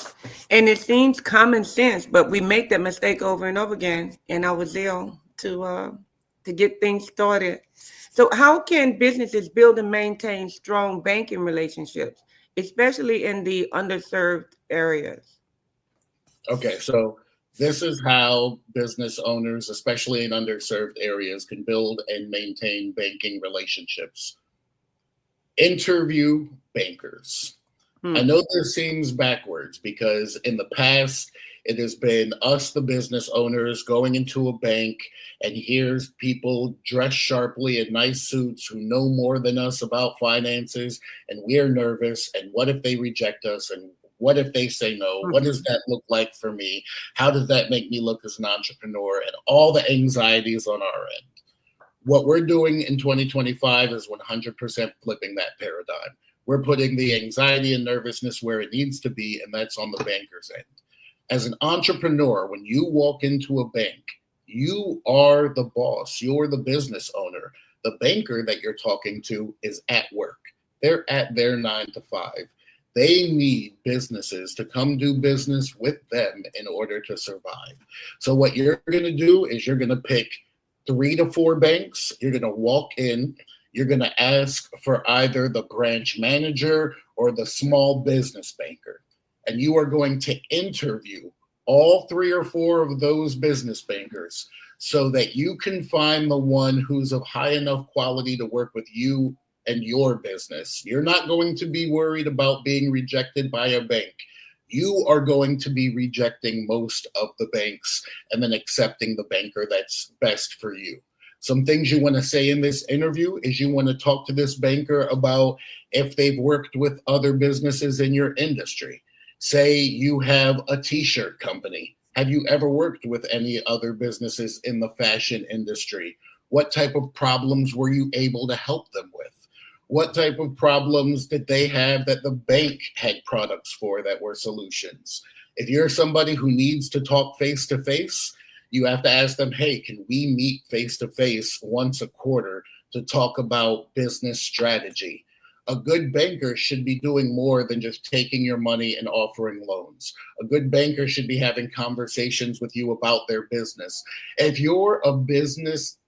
And it seems common sense, but we make that mistake over and over again in our zeal to get things started. So how can businesses build and maintain strong banking relationships, especially in the underserved areas? Okay, so this is how business owners, especially in underserved areas, can build and maintain banking relationships. Interview bankers. I know this seems backwards because in the past, it has been us, the business owners, going into a bank, and here's people dressed sharply in nice suits who know more than us about finances, and we're nervous. And what if they reject us? And what if they say no? What does that look like for me? How does that make me look as an entrepreneur? And all the anxieties on our end. What we're doing in 2025 is 100% flipping that paradigm. We're putting the anxiety and nervousness where it needs to be, and that's on the banker's end. As an entrepreneur, when you walk into a bank, you are the boss. You're the business owner. The banker that you're talking to is at work. They're at their 9 to 5. They need businesses to come do business with them in order to survive. So what you're going to do is you're going to pick 3 to 4 banks. You're going to walk in. You're going to ask for either the branch manager or the small business banker. And you are going to interview all 3 or 4 of those business bankers so that you can find the one who's of high enough quality to work with you and your business. You're not going to be worried about being rejected by a bank. You are going to be rejecting most of the banks and then accepting the banker that's best for you. Some things you want to say in this interview is you want to talk to this banker about if they've worked with other businesses in your industry. Say you have a t-shirt company. Have you ever worked with any other businesses in the fashion industry? What type of problems were you able to help them with? What type of problems did they have that the bank had products for that were solutions? If you're somebody who needs to talk face-to-face, you have to ask them, hey, can we meet face-to-face once a quarter to talk about business strategy? A good banker should be doing more than just taking your money and offering loans. A good banker should be having conversations with you about their business. If you're a business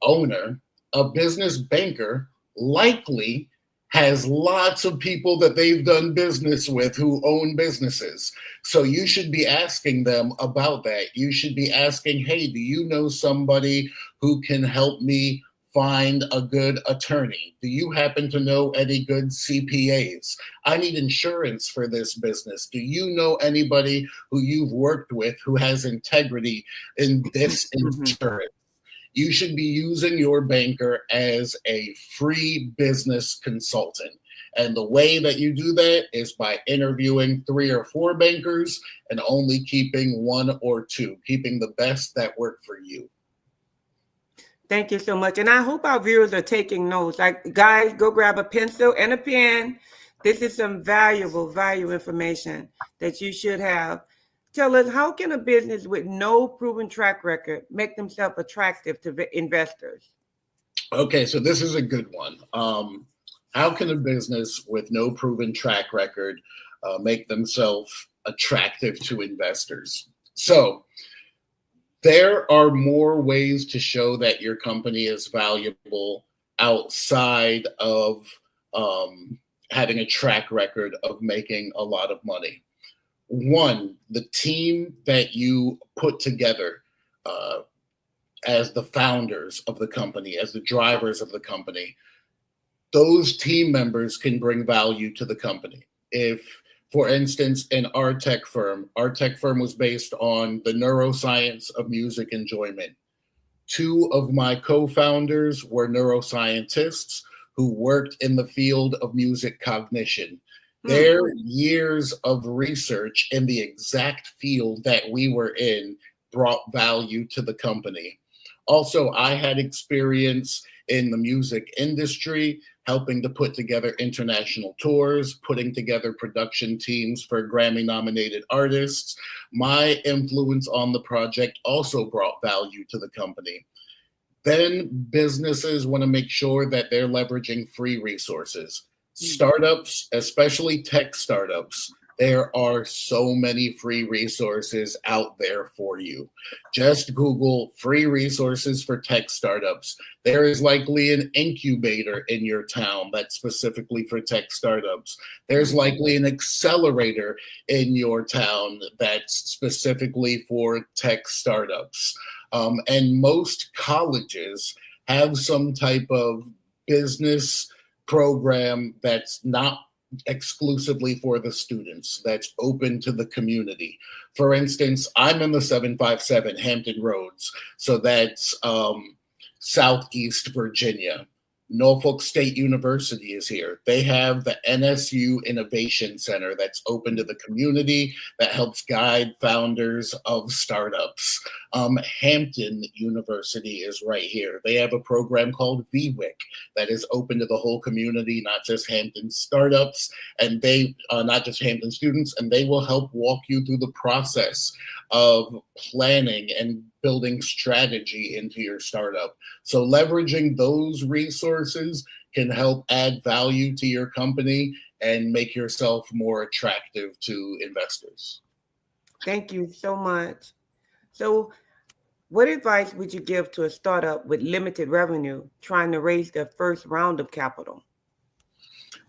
owner, a business banker likely has lots of people that they've done business with who own businesses. So you should be asking them about that. You should be asking, hey, do you know somebody who can help me find a good attorney? Do you happen to know any good CPAs? I need insurance for this business. Do you know anybody who you've worked with who has integrity in this insurance? You should be using your banker as a free business consultant. And the way that you do that is by interviewing 3 or 4 bankers and only keeping 1 or 2, keeping the best that work for you. Thank you so much. And I hope our viewers are taking notes. Like, guys, go grab a pencil and a pen. This is some valuable information that you should have. Tell us, how can a business with no proven track record make themselves attractive to investors? Okay, so this is a good one. How can a business with no proven track record make themselves attractive to investors? So there are more ways to show that your company is valuable outside of having a track record of making a lot of money. One, the team that you put together as the founders of the company, as the drivers of the company, those team members can bring value to the company. If For instance, in our tech firm was based on the neuroscience of music enjoyment. 2 of my co-founders were neuroscientists who worked in the field of music cognition. Their years of research in the exact field that we were in brought value to the company. Also, I had experience in the music industry, helping to put together international tours, putting together production teams for Grammy-nominated artists. My influence on the project also brought value to the company. Then businesses want to make sure that they're leveraging free resources. Startups, especially tech startups, there are so many free resources out there for you. Just Google free resources for tech startups. There is likely an incubator in your town that's specifically for tech startups. There's likely an accelerator in your town that's specifically for tech startups. And most colleges have some type of business program that's not exclusively for the students, that's open to the community. For instance, I'm in the 757 Hampton Roads, so that's Southeast Virginia. Norfolk State University is here. They have the NSU Innovation Center that's open to the community, that helps guide founders of startups. Hampton University is right here. They have a program called VWIC that is open to the whole community, not just Hampton startups, and they not just Hampton students, and they will help walk you through the process of planning and building strategy into your startup. So leveraging those resources can help add value to your company and make yourself more attractive to investors. Thank you so much. So what advice would you give to a startup with limited revenue trying to raise their first round of capital?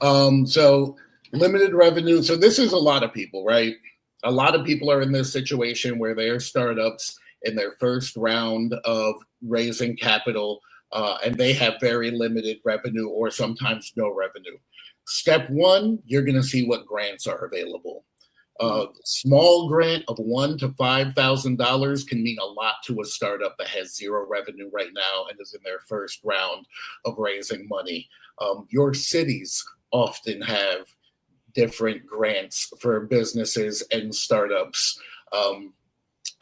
So limited revenue. So this is a lot of people, right? A lot of people are in this situation where they're startups in their first round of raising capital, and they have very limited revenue or sometimes no revenue. Step one, you're going to see what grants are available. Small grant of $1,000 to $5,000 can mean a lot to a startup that has zero revenue right now and is in their first round of raising money. Your cities often have different grants for businesses and startups.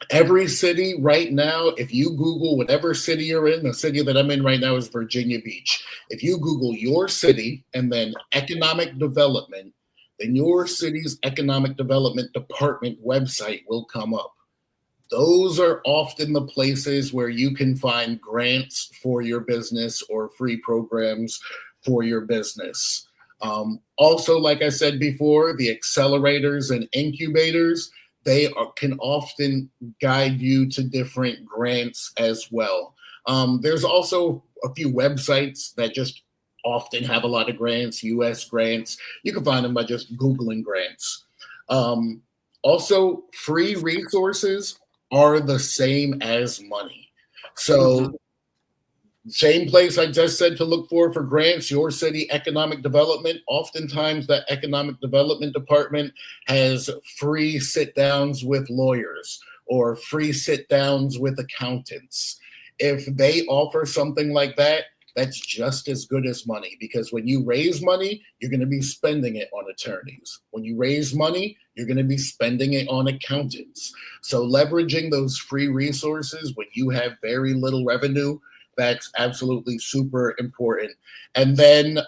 Every city right now, if you Google whatever city you're in, the city that I'm in right now is Virginia Beach. If you Google your city and then economic development, then your city's economic development department website will come up. Those are often the places where you can find grants for your business or free programs for your business. Also, like I said before, the accelerators and incubators, can often guide you to different grants as well. There's also a few websites that just often have a lot of grants, US grants. You can find them by just Googling grants. Also, free resources are the same as money. So same place I just said to look for grants, your city economic development. Oftentimes that economic development department has free sit downs with lawyers or free sit downs with accountants. If they offer something like that, that's just as good as money, because when you raise money, you're going to be spending it on attorneys. When you raise money, you're going to be spending it on accountants. So leveraging those free resources when you have very little revenue, that's absolutely super important. And then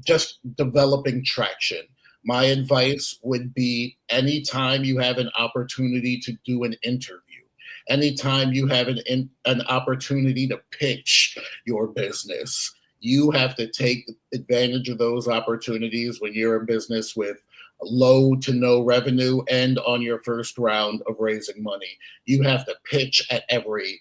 just developing traction. My advice would be anytime you have an opportunity to do an interview, anytime you have an opportunity to pitch your business, you have to take advantage of those opportunities when you're in business with low to no revenue and on your first round of raising money. You have to pitch at every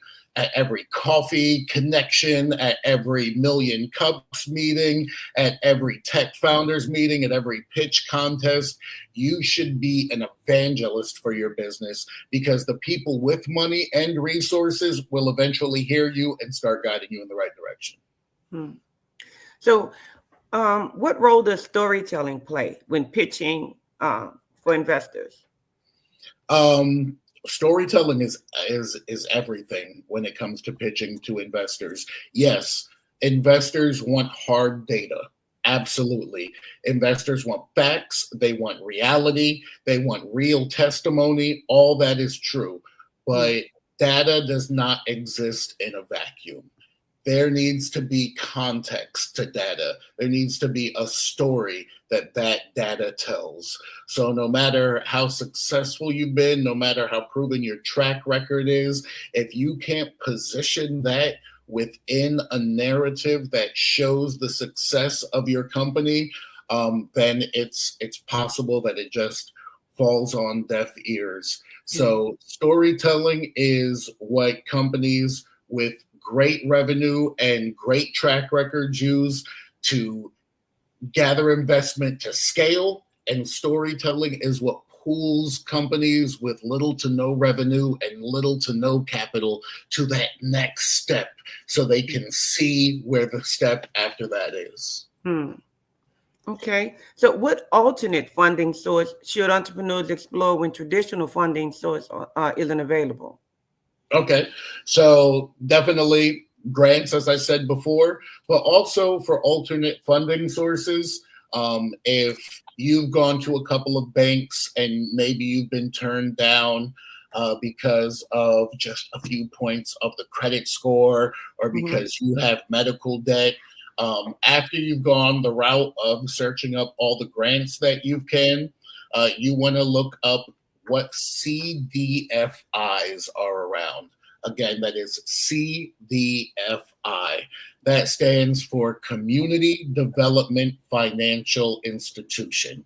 coffee connection, at every Million Cups meeting, at every tech founders meeting, at every pitch contest. You should be an evangelist for your business, because the people with money and resources will eventually hear you and start guiding you in the right direction. So what role does storytelling play when pitching for investors? Storytelling is everything when it comes to pitching to investors. Yes, investors want hard data. Absolutely. Investors want facts. They want reality. They want real testimony. All that is true. But data does not exist in a vacuum. There needs to be context to data. There needs to be a story that data tells. So no matter how successful you've been, no matter how proven your track record is, if you can't position that within a narrative that shows the success of your company, then it's possible that it just falls on deaf ears. So storytelling is what companies with great revenue and great track records use to gather investment to scale, and storytelling is what pulls companies with little to no revenue and little to no capital to that next step so they can see where the step after that is. Okay. So what alternate funding source should entrepreneurs explore when traditional funding source isn't available? Okay. So definitely grants, as I said before, but also for alternate funding sources. If you've gone to a couple of banks and maybe you've been turned down because of just a few points of the credit score or because you have medical debt, after you've gone the route of searching up all the grants that you can, you want to look up what CDFIs are around. Again, that is CDFI. That stands for Community Development Financial Institution.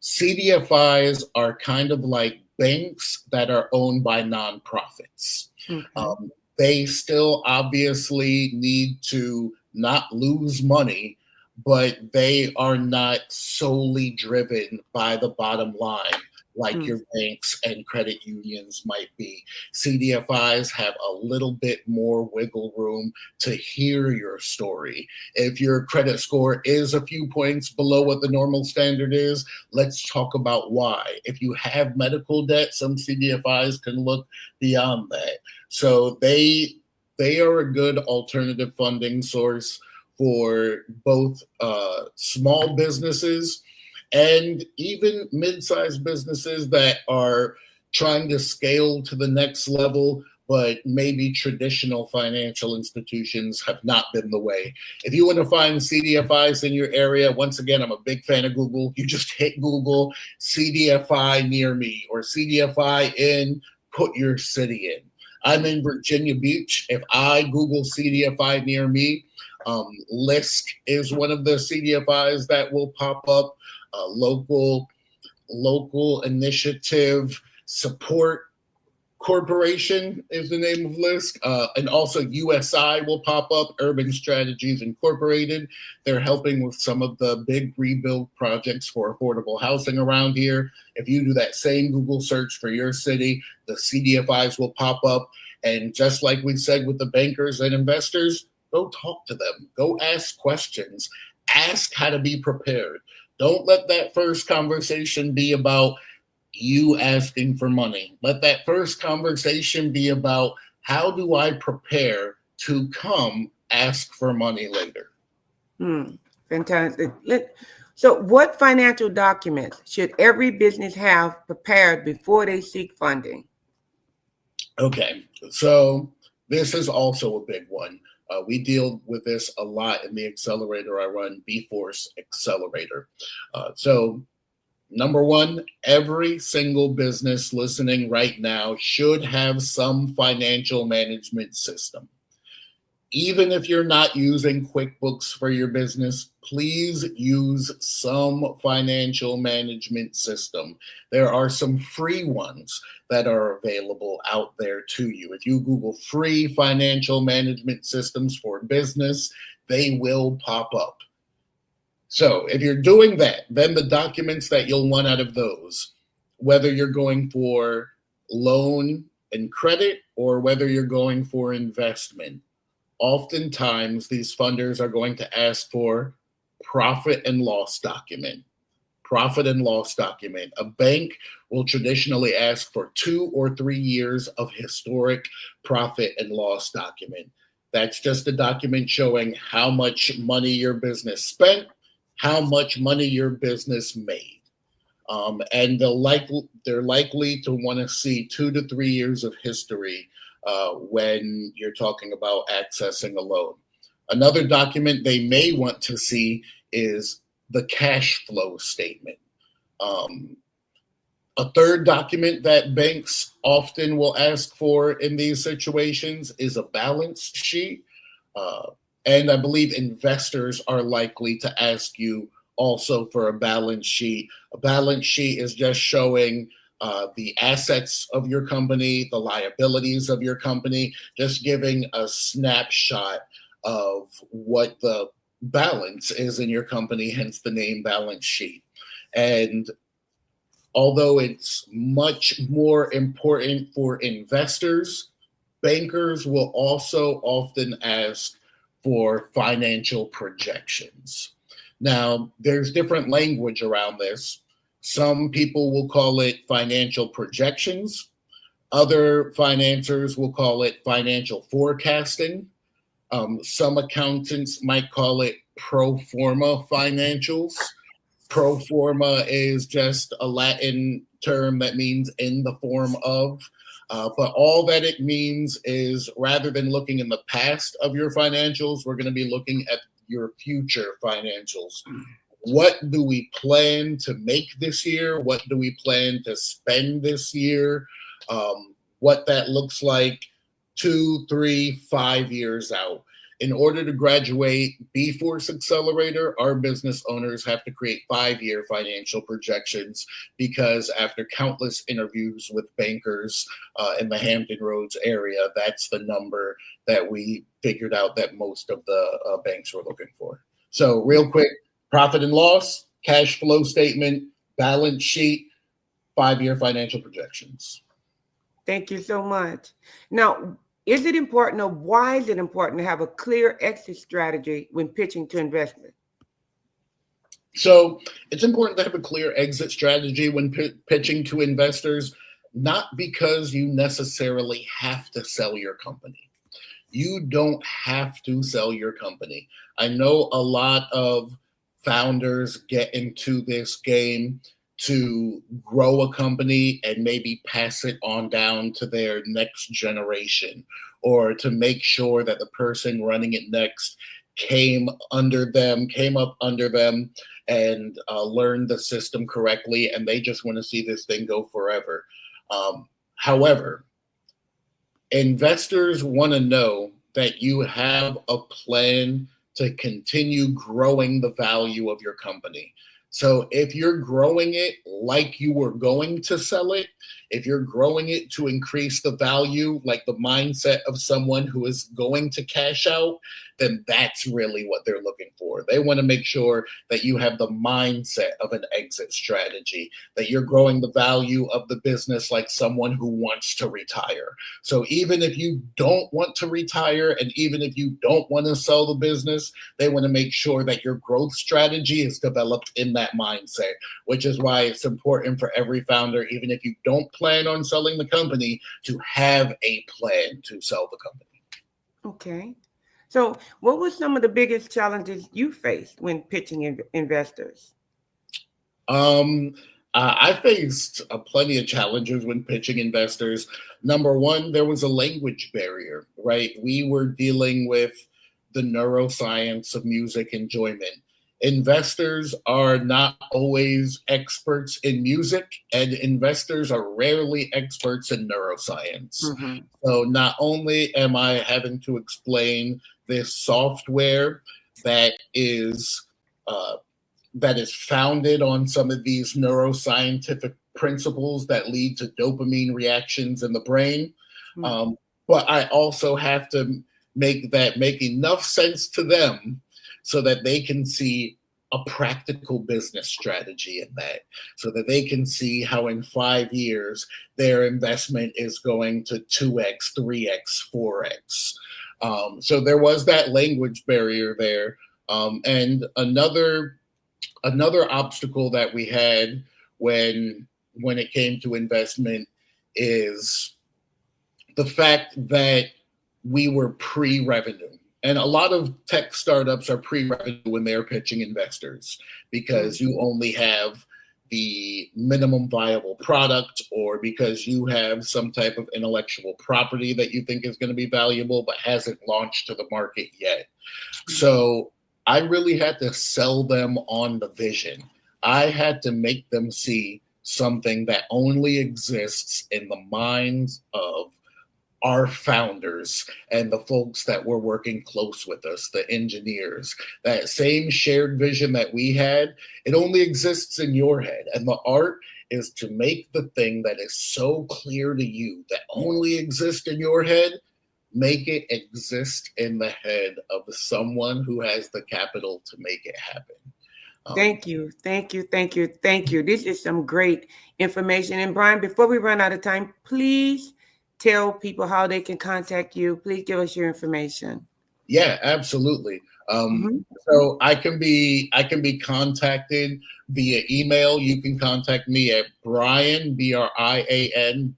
CDFIs are kind of like banks that are owned by nonprofits. They still obviously need to not lose money, but they are not solely driven by the bottom line like your banks and credit unions might be. CDFIs have a little bit more wiggle room to hear your story. If your credit score is a few points below what the normal standard is, let's talk about why. If you have medical debt, some CDFIs can look beyond that. So they are a good alternative funding source for both small businesses and even mid-sized businesses that are trying to scale to the next level, but maybe traditional financial institutions have not been the way. If you want to find CDFIs in your area, once again, I'm a big fan of Google. You just hit Google CDFI near me or CDFI in, put your city in. I'm in Virginia Beach. If I Google CDFI near me, LISC is one of the CDFIs that will pop up. Local Initiative Support Corporation is the name of LISC. And also USI will pop up, Urban Strategies Incorporated. They're helping with some of the big rebuild projects for affordable housing around here. If you do that same Google search for your city, the CDFIs will pop up. And just like we said with the bankers and investors, go talk to them. Go ask questions. Ask how to be prepared. Don't let that first conversation be about you asking for money. Let that first conversation be about how do I prepare to come ask for money later. Fantastic. So what financial documents should every business have prepared before they seek funding? Okay, so this is also a big one. We deal with this a lot in the accelerator I run, B-Force Accelerator. So number one, every single business listening right now should have some financial management system. Even if you're not using QuickBooks for your business, please use some financial management system. There are some free ones that are available out there to you. If you Google free financial management systems for business, they will pop up. So if you're doing that, then the documents that you'll want out of those, whether you're going for loan and credit or whether you're going for investment, oftentimes these funders are going to ask for profit and loss document. profit and loss document. A bank will traditionally ask for 2 or 3 years of historic profit and loss document. That's just a document showing how much money your business spent, how much money your business made. And they're likely to want to see 2 to 3 years of history when you're talking about accessing a loan. Another document they may want to see is the cash flow statement. A third document that banks often will ask for in these situations is a balance sheet. And I believe investors are likely to ask you also for a balance sheet. A balance sheet is just showing the assets of your company, the liabilities of your company, just giving a snapshot of what the balance is in your company, hence the name balance sheet. And although it's much more important for investors, bankers will also often ask for financial projections. Now, there's different language around this. Some people will call it financial projections. Other financiers will call it financial forecasting. Some accountants might call it pro forma financials. Pro forma is just a Latin term that means in the form of. But all that it means is rather than looking in the past of your financials, we're going to be looking at your future financials. What do we plan to make this year? What do we plan to spend this year? What that looks like 2, 3, 5 years out. In order to graduate B-Force Accelerator, our business owners have to create 5-year financial projections because after countless interviews with bankers in the Hampton Roads area, that's the number that we figured out that most of the banks were looking for. So real quick, profit and loss, cash flow statement, balance sheet, 5-year financial projections. Thank you so much. Now, is it important or why is it important to have a clear exit strategy when pitching to investors? So it's important to have a clear exit strategy when pitching to investors, not because you necessarily have to sell your company. You don't have to sell your company. I know a lot of founders get into this game to grow a company and maybe pass it on down to their next generation, or to make sure that the person running it next came up under them and learned the system correctly, and they just want to see this thing go forever. However, investors want to know that you have a plan to continue growing the value of your company. So if you're growing it like you were going to sell it, if you're growing it to increase the value, like the mindset of someone who is going to cash out, then that's really what they're looking for. They want to make sure that you have the mindset of an exit strategy, that you're growing the value of the business like someone who wants to retire. So even if you don't want to retire, and even if you don't want to sell the business, they want to make sure that your growth strategy is developed in that mindset, which is why it's important for every founder, even if you don't plan on selling the company, to have a plan to sell the company. Okay. So what were some of the biggest challenges you faced when pitching investors? I faced plenty of challenges when pitching investors. Number one, there was a language barrier, right? We were dealing with the neuroscience of music enjoyment. Investors are not always experts in music, and investors are rarely experts in neuroscience. Mm-hmm. So not only am I having to explain this software that is founded on some of these neuroscientific principles that lead to dopamine reactions in the brain, but I also have to make enough sense to them so that they can see a practical business strategy in that, so that they can see how in 5 years their investment is going to 2x, 3x, 4x. So there was that language barrier there. And another another obstacle that we had when it came to investment is the fact that we were pre-revenue. And a lot of tech startups are pre-revenue when they're pitching investors because you only have the minimum viable product or because you have some type of intellectual property that you think is going to be valuable but hasn't launched to the market yet. So I really had to sell them on the vision. I had to make them see something that only exists in the minds of our founders and the folks that were working close with us, the engineers. That same shared vision that we had, it only exists in your head. And the art is to make the thing that is so clear to you that only exists in your head, make it exist in the head of someone who has the capital to make it happen. Thank you. This is some great information. And Brian, before we run out of time, please tell people how they can contact you. Please give us your information. Yeah, absolutely. So I can be contacted via email. You can contact me at Brian, BRIAN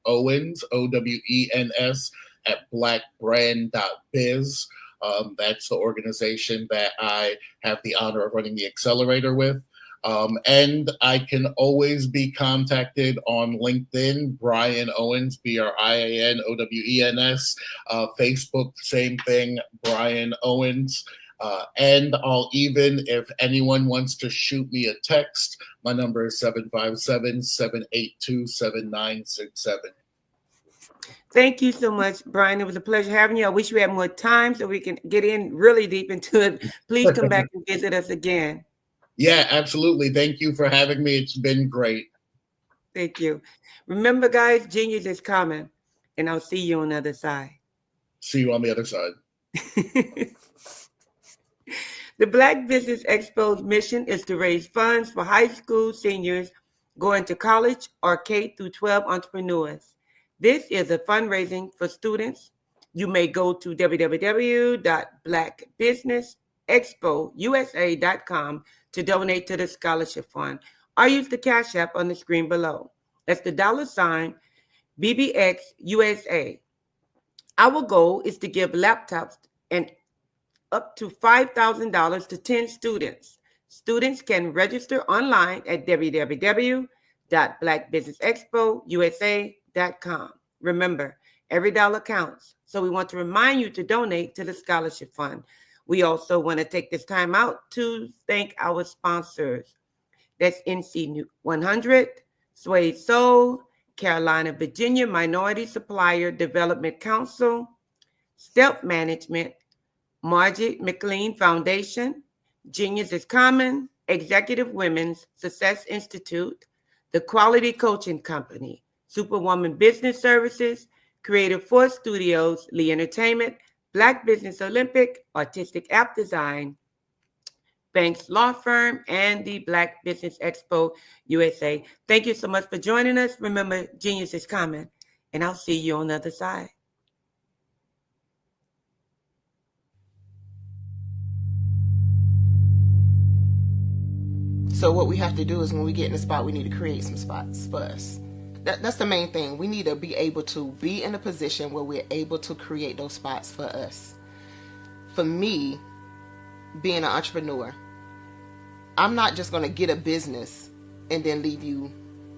.Owens, OWENS @blackbrand.biz. That's the organization that I have the honor of running the accelerator with. And I can always be contacted on LinkedIn, Brian Owens, BRIANOWENS. Facebook, same thing, Brian Owens. And I'll even, if anyone wants to shoot me a text, my number is 757-782-7967. Thank you so much, Brian. It was a pleasure having you. I wish we had more time so we can get in really deep into it. Please come back and visit us again. Yeah, absolutely. Thank you for having me. It's been great. Thank you. Remember, guys, genius is coming, and I'll see you on the other side. See you on the other side. The Black Business Expo's mission is to raise funds for high school seniors going to college or K-12 entrepreneurs. This is a fundraising for students. You may go to www.blackbusinessexpousa.com to donate to the scholarship fund, or use the Cash App on the screen below. That's the $BBXUSA. Our goal is to give laptops and up to $5,000 to 10 students. Students can register online at www.blackbusinessexpousa.com. Remember, every dollar counts. So we want to remind you to donate to the scholarship fund. We also want to take this time out to thank our sponsors. That's NC 100, Sway Soul, Carolina, Virginia Minority Supplier Development Council, Step Management, Margie McLean Foundation, Genius is Common, Executive Women's Success Institute, The Quality Coaching Company, Superwoman Business Services, Creative Force Studios, Lee Entertainment, Black Business Olympic, Artistic App Design, Banks Law Firm, and the Black Business Expo USA. Thank you so much for joining us. Remember, genius is coming, and I'll see you on the other side. So what we have to do is when we get in the spot, we need to create some spots for us. That's the main thing. We need to be able to be in a position where we're able to create those spots for us. For me, being an entrepreneur, I'm not just going to get a business and then leave you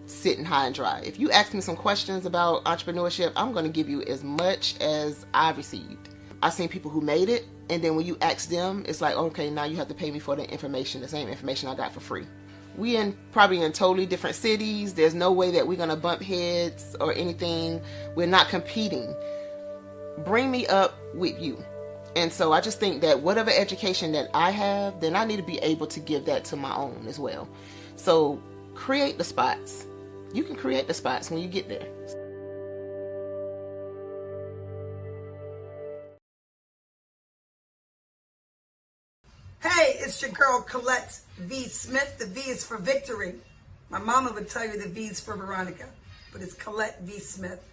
sitting high and dry. If you ask me some questions about entrepreneurship, I'm going to give you as much as I've received. I've seen people who made it, and then when you ask them, it's like, okay, now you have to pay me for the information, the same information I got for free. We probably in totally different cities. There's no way that we're going to bump heads or anything. We're not competing. Bring me up with you. And so I just think that whatever education that I have, then I need to be able to give that to my own as well. So create the spots. You can create the spots when you get there. Hey, it's your girl Colette V. Smith. The V is for victory. My mama would tell you the V is for Veronica, but it's Colette V. Smith.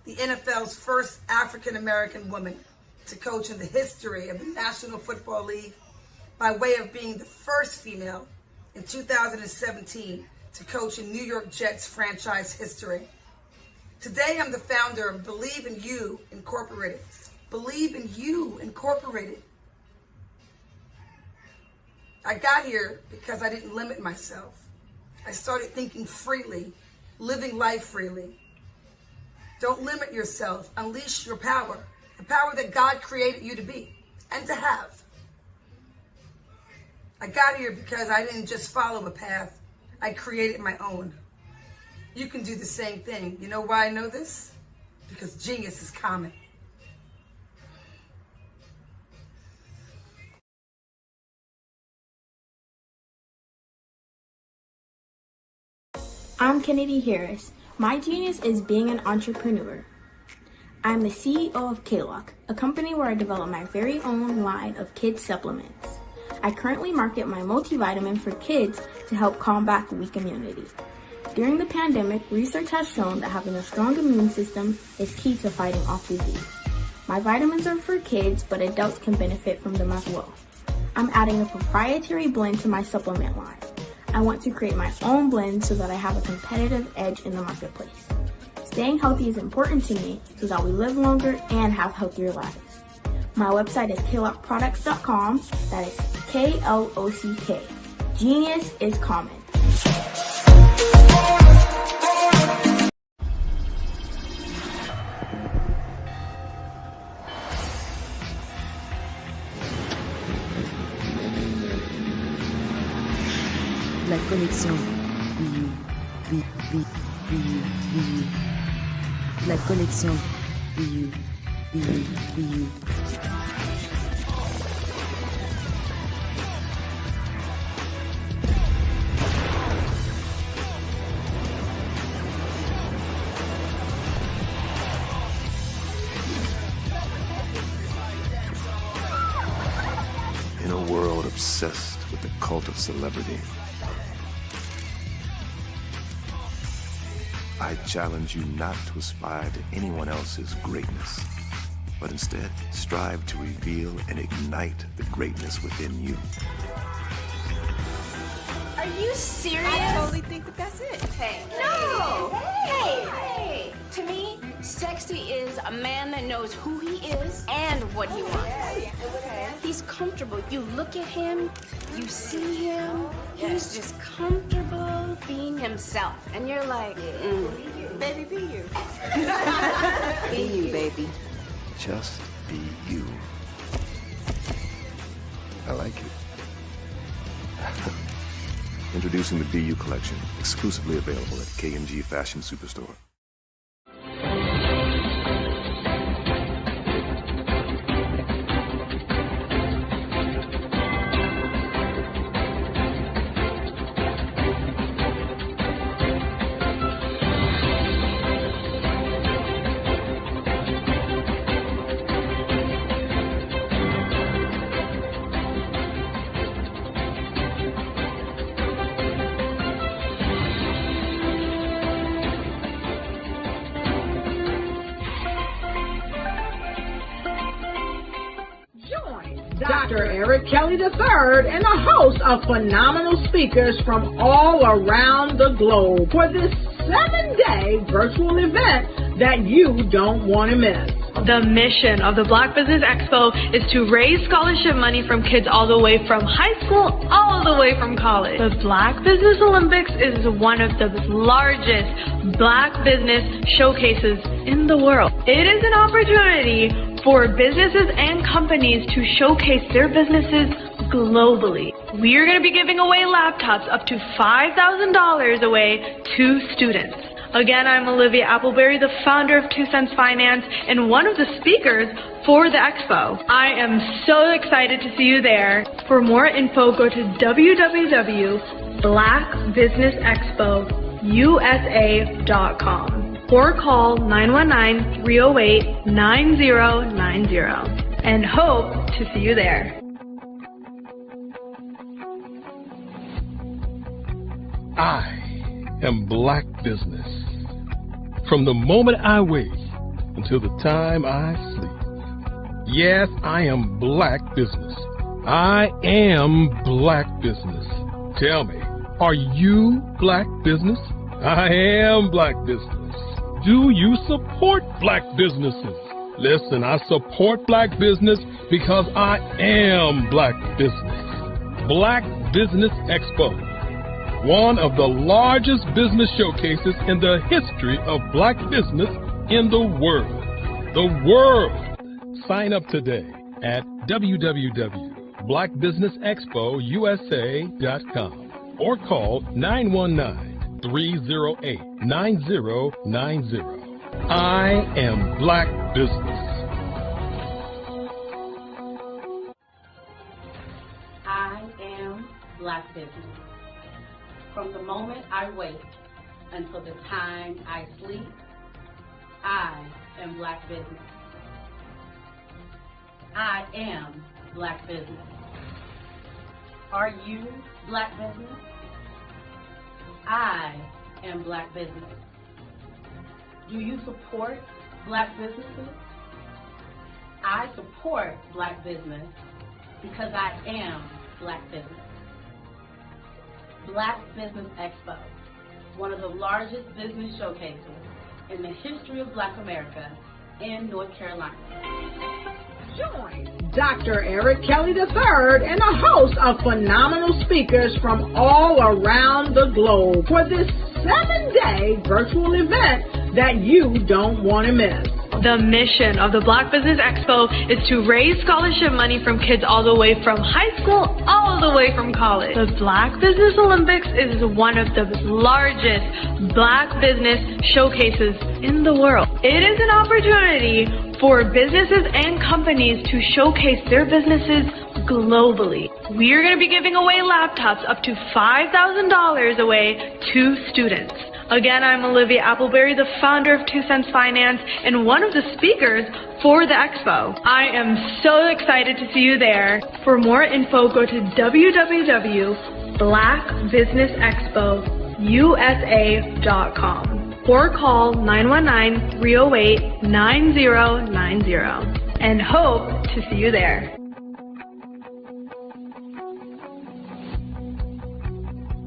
The NFL's first African-American woman to coach in the history of the National Football League by way of being the first female in 2017 to coach in New York Jets franchise history. Today, I'm the founder of Believe in You Incorporated. Believe in You Incorporated. I got here because I didn't limit myself. I started thinking freely, living life freely. Don't limit yourself. Unleash your power, the power that God created you to be and to have. I got here because I didn't just follow a path. I created my own. You can do the same thing. You know why I know this? Because genius is common. I'm Kennedy Harris. My genius is being an entrepreneur. I'm the CEO of K-Lock, a company where I develop my very own line of kids supplements. I currently market my multivitamin for kids to help combat weak immunity. During the pandemic, research has shown that having a strong immune system is key to fighting off disease. My vitamins are for kids, but adults can benefit from them as well. I'm adding a proprietary blend to my supplement line. I want to create my own blend so that I have a competitive edge in the marketplace. Staying healthy is important to me so that we live longer and have healthier lives. My website is klockproducts.com. That is K-L-O-C-K. Genius is common. La connexion BU. La connexion BU. In a world obsessed with the cult of celebrity, I challenge you not to aspire to anyone else's greatness, but instead strive to reveal and ignite the greatness within you. Are you serious? I totally think that that's it. Hey. No! Hey! To me, sexy is a man that knows who he is and what he wants. Okay. He's comfortable. You look at him, you see him, he's just comfortable being himself. And you're like, Baby, be you. Be you, baby. Just be you. I like it. Introducing the BU collection, exclusively available at KMG Fashion Superstore. Dr. Eric Kelly III and a host of phenomenal speakers from all around the globe for this 7-day virtual event that you don't want to miss. The mission of the Black Business Expo is to raise scholarship money from kids all the way from high school all the way from college. The Black Business Olympics is one of the largest Black business showcases in the world. It is an opportunity for businesses and companies to showcase their businesses globally. We are going to be giving away laptops up to $5,000 away to students. Again, I'm Olivia Appleberry, the founder of 2 Cents Finance and one of the speakers for the expo. I am so excited to see you there. For more info, go to www.blackbusinessexpousa.com or call 919-308-9090 and hope to see you there. I am Black Business. From the moment I wake until the time I sleep. Yes, I am Black Business. I am Black Business. Tell me, Are you Black business? I am Black business. Do you support Black businesses? Listen, I support Black business because I am Black business. Black Business Expo, one of the largest business showcases in the history of Black business in the world. The world! Sign up today at www.blackbusinessexpousa.com or call 919-308-9090. I am Black business. I am Black business. From the moment I wake until the time I sleep, I am Black business. I am Black business. Are you Black business? I am Black business. Do you support Black businesses? I support Black business because I am Black business. Black Business Expo, one of the largest business showcases in the history of Black America in North Carolina. Join Dr. Eric Kelly III and a host of phenomenal speakers from all around the globe for this 7-day virtual event that you don't want to miss. The mission of the Black Business Expo is to raise scholarship money from kids all the way from high school all the way from college. The Black Business Olympics is one of the largest Black business showcases in the world. It is an opportunity for businesses and companies to showcase their businesses globally. We are going to be giving away laptops up to $5,000 away to students. Again, I'm Olivia Appleberry, the founder of 2 Cents Finance and one of the speakers for the expo. I am so excited to see you there. For more info, go to www.blackbusinessexpousa.com or call 919-308-9090 and hope to see you there.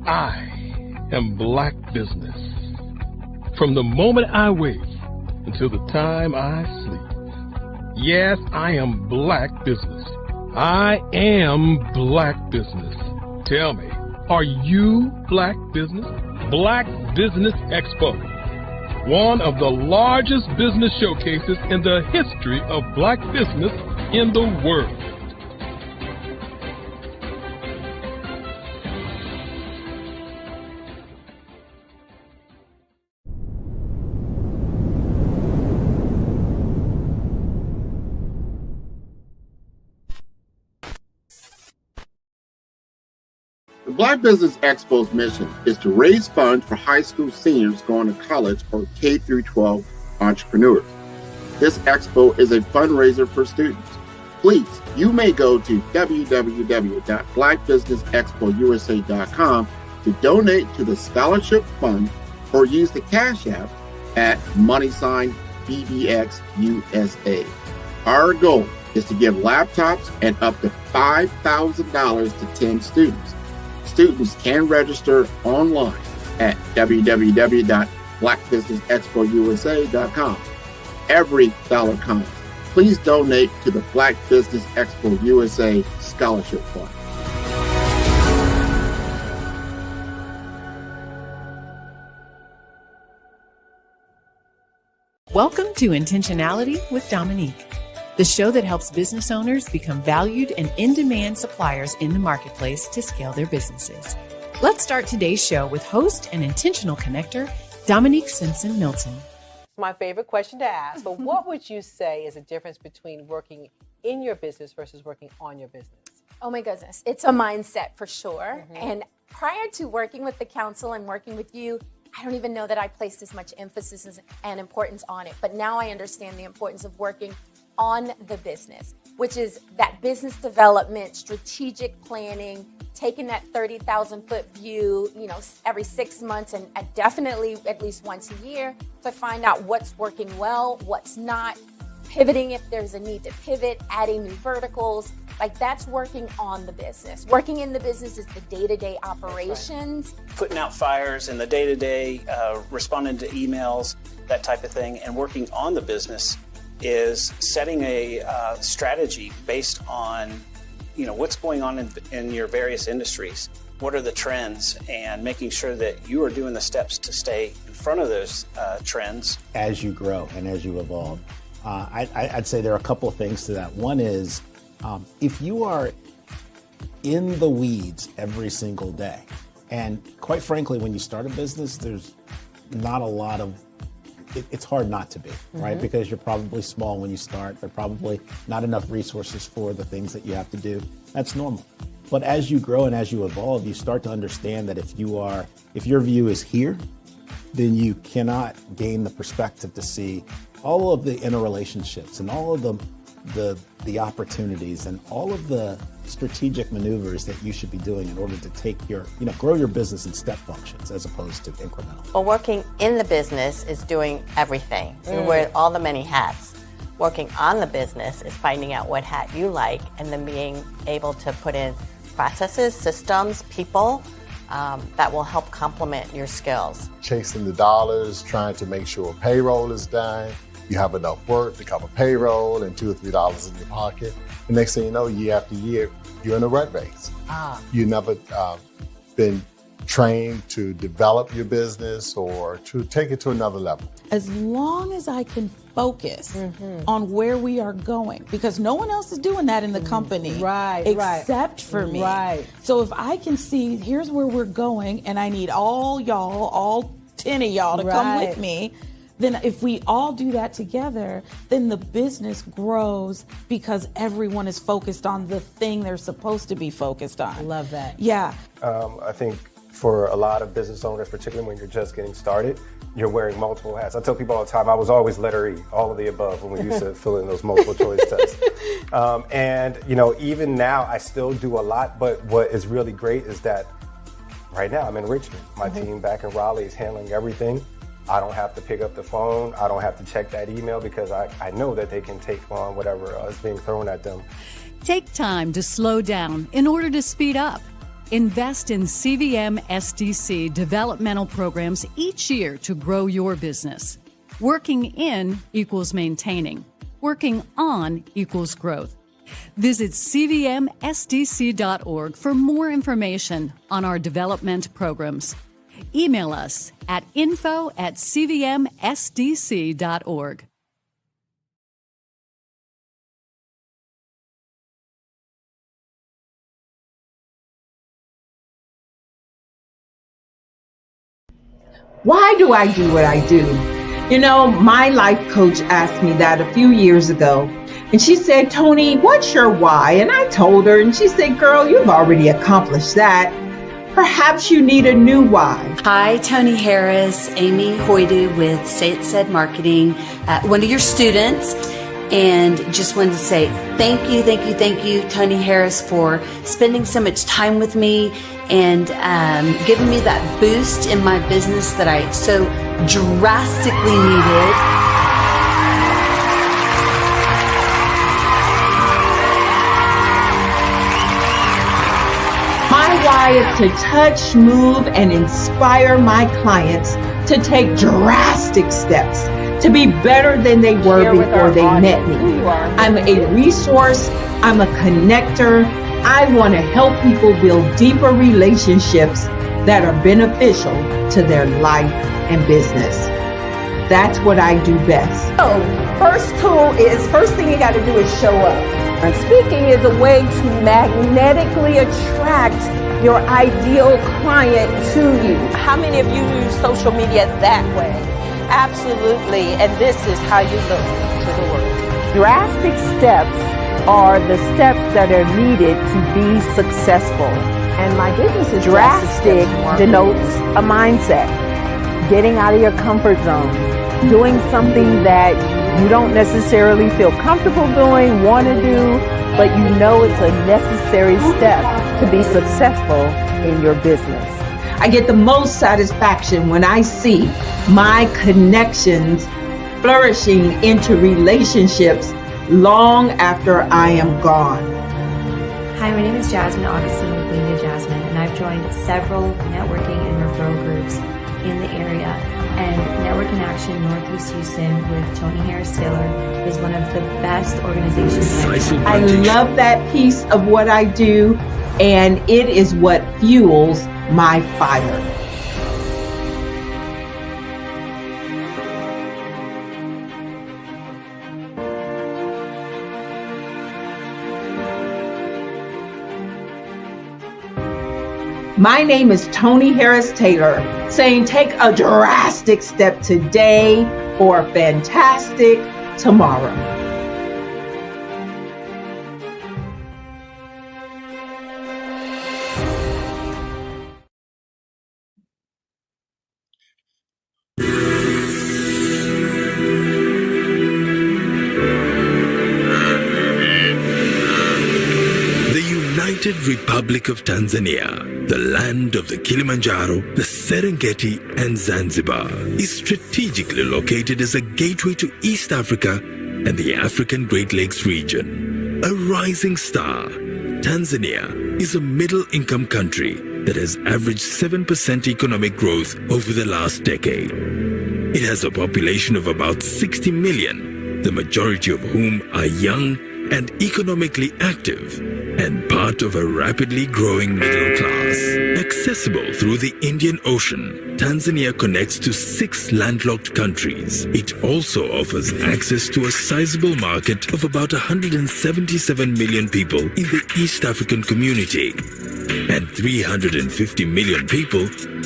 I am Black business. From the moment I wake until the time I sleep. Yes, I am Black business. I am Black business. Tell me, are you Black business? Black Business Expo, one of the largest business showcases in the history of Black business in the world. The Black Business Expo's mission is to raise funds for high school seniors going to college or K-12 entrepreneurs. This expo is a fundraiser for students. Please, you may go to www.blackbusinessexpousa.com to donate to the scholarship fund or use the Cash App at $BBXUSA. Our goal is to give laptops and up to $5,000 to 10 students. Students can register online at www.blackbusinessexpousa.com. Every dollar counts. Please donate to the Black Business Expo USA Scholarship Fund. Welcome to Intentionality with Dominique, the show that helps business owners become valued and in-demand suppliers in the marketplace to scale their businesses. Let's start today's show with host and intentional connector, Dominique Simpson-Milton. My favorite question to ask, but what would you say is the difference between working in your business versus working on your business? Oh my goodness, it's a mindset for sure. And prior to working with the council and working with you, I don't even know that I placed as much emphasis and importance on it. But now I understand the importance of working on the business, which is that business development, strategic planning, taking that 30,000 foot view, every 6 months and definitely at least once a year to find out what's working well, what's not, pivoting if there's a need to pivot, adding new verticals. Like, that's working on the business. Working in the business is the day-to-day operations. Putting out fires in the day-to-day, responding to emails, that type of thing. And working on the business is setting a strategy based on, what's going on in your various industries. What are the trends, and making sure that you are doing the steps to stay in front of those trends. As you grow and as you evolve, I'd say there are a couple of things to that. One is, if you are in the weeds every single day, and quite frankly, when you start a business, there's not a lot of, it's hard not to be, right? Because you're probably small when you start. There are probably not enough resources for the things that you have to do. That's normal. But as you grow and as you evolve, you start to understand that if your view is here, then you cannot gain the perspective to see all of the interrelationships and all of the opportunities and all of the strategic maneuvers that you should be doing in order to take grow your business in step functions as opposed to incremental. Well, working in the business is doing everything. You wear all the many hats. Working on the business is finding out what hat you like and then being able to put in processes, systems, people that will help complement your skills. Chasing the dollars, trying to make sure payroll is done. You have enough work to cover payroll and $2 or $3 in your pocket. The next thing you know, year after year, you're in a rat race. You never been trained to develop your business or to take it to another level. As long as I can focus on where we are going, because no one else is doing that in the company except for me. So if I can see, here's where we're going, and I need all 10 of y'all to come with me, then if we all do that together, then the business grows because everyone is focused on the thing they're supposed to be focused on. I love that. Yeah. I think for a lot of business owners, particularly when you're just getting started, you're wearing multiple hats. I tell people all the time, I was always letter E, all of the above, when we used to fill in those multiple choice tests. And even now I still do a lot, but what is really great is that right now I'm in Richmond. My team back in Raleigh is handling everything. I don't have to pick up the phone. I don't have to check that email because I know that they can take on whatever is being thrown at them. Take time to slow down in order to speed up. Invest in CVM SDC developmental programs each year to grow your business. Working in equals maintaining. Working on equals growth. Visit cvmsdc.org for more information on our development programs. Email us at info@cvmsdc.org. Why do I do what I do? My life coach asked me that a few years ago. And she said, Tony, what's your why? And I told her, and she said, girl, you've already accomplished that. Perhaps you need a new why. Hi, Tony Harris, Amy Hoydu with Say It Said Marketing, one of your students. And just wanted to say thank you, Tony Harris, for spending so much time with me and giving me that boost in my business that I so drastically needed. My why is to touch, move, and inspire my clients to take drastic steps to be better than they were before they met me. I'm a resource. I'm a connector. I want to help people build deeper relationships that are beneficial to their life and business. That's what I do best. So, first thing you got to do is show up. And speaking is a way to magnetically attract your ideal client to you. How many of you use social media that way? Absolutely, and this is how you look to the world. Drastic steps are the steps that are needed to be successful. And my business is drastic denotes a mindset. Getting out of your comfort zone. Doing something that you don't necessarily feel comfortable doing, want to do, but you know it's a necessary step to be successful in your business. I get the most satisfaction when I see my connections flourishing into relationships long after I am gone. Hi, my name is Jasmine Augustine with Media Jasmine, and I've joined several networking and referral groups in the area. And Network in Action Northeast Houston with Tony Harris Taylor is one of the best organizations. I love that piece of what I do, and it is what fuels my fire. My name is Tony Harris Taylor, saying take a drastic step today for a fantastic tomorrow. Republic of Tanzania, the land of the Kilimanjaro, the Serengeti and Zanzibar, is strategically located as a gateway to East Africa and the African Great Lakes region. A rising star, Tanzania is a middle-income country that has averaged 7% economic growth over the last decade. It has a population of about 60 million, the majority of whom are young and economically active, and part of a rapidly growing middle class. Accessible through the Indian Ocean, Tanzania connects to 6 landlocked countries. It also offers access to a sizable market of about 177 million people in the East African community and 350 million people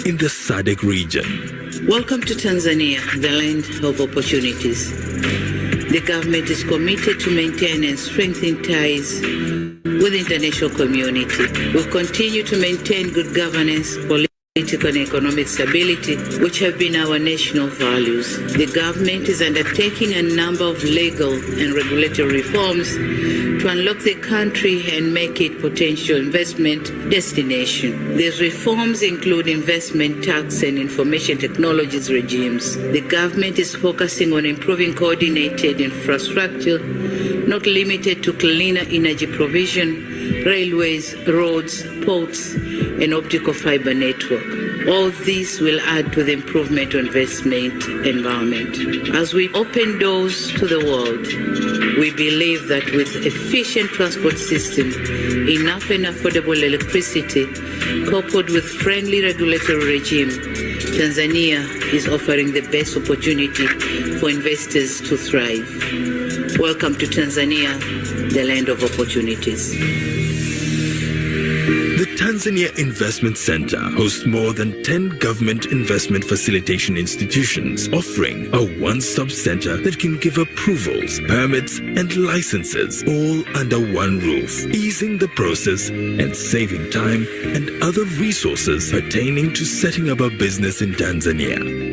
in the SADC region. Welcome to Tanzania, the land of opportunities. The government is committed to maintain and strengthen ties with the international community. We'll continue to maintain good governance, political and economic stability, which have been our national values. The government is undertaking a number of legal and regulatory reforms to unlock the country and make it potential investment destination. These reforms include investment tax and information technologies regimes. The government is focusing on improving coordinated infrastructure, not limited to cleaner energy provision, railways, roads, ports, and optical fiber network. All this will add to the improvement of investment environment. As we open doors to the world, we believe that with efficient transport system, enough and affordable electricity, coupled with friendly regulatory regime, Tanzania is offering the best opportunity for investors to thrive. Welcome to Tanzania, the land of opportunities. The Tanzania Investment Center hosts more than 10 government investment facilitation institutions, offering a one-stop center that can give approvals, permits, and licenses all under one roof, easing the process and saving time and other resources pertaining to setting up a business in Tanzania.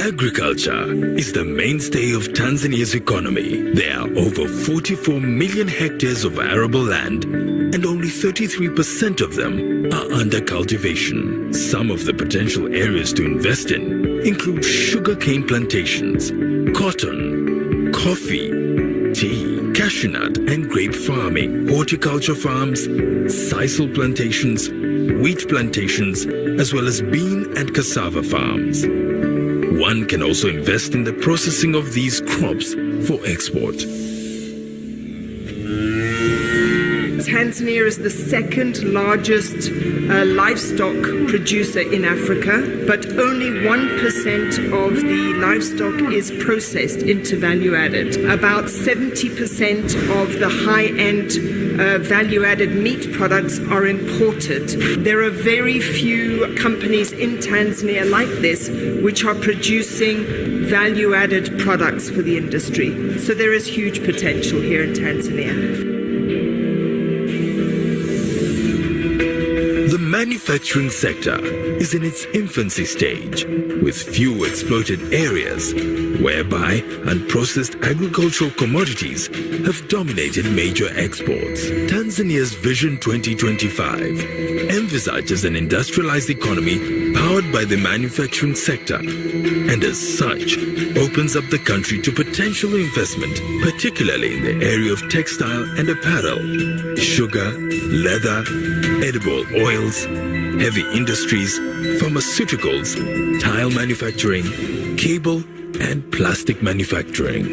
Agriculture is the mainstay of Tanzania's economy. There are over 44 million hectares of arable land, and only 33% of them are under cultivation. Some of the potential areas to invest in include sugarcane plantations, cotton, coffee, tea, cashew nut and grape farming, horticulture farms, sisal plantations, wheat plantations, as well as bean and cassava farms. One can also invest in the processing of these crops for export. Tanzania is the second largest livestock producer in Africa, but only 1% of the livestock is processed into value added. About 70% of the high-end value-added meat products are imported. There are very few companies in Tanzania like this which are producing value-added products for the industry. So there is huge potential here in Tanzania. The The manufacturing sector is in its infancy stage, with few exploited areas, whereby unprocessed agricultural commodities have dominated major exports. Tanzania's Vision 2025 envisages an industrialized economy powered by the manufacturing sector, and as such, opens up the country to potential investment, particularly in the area of textile and apparel, sugar, leather, edible oils, heavy industries, pharmaceuticals, tile manufacturing, cable, and plastic manufacturing.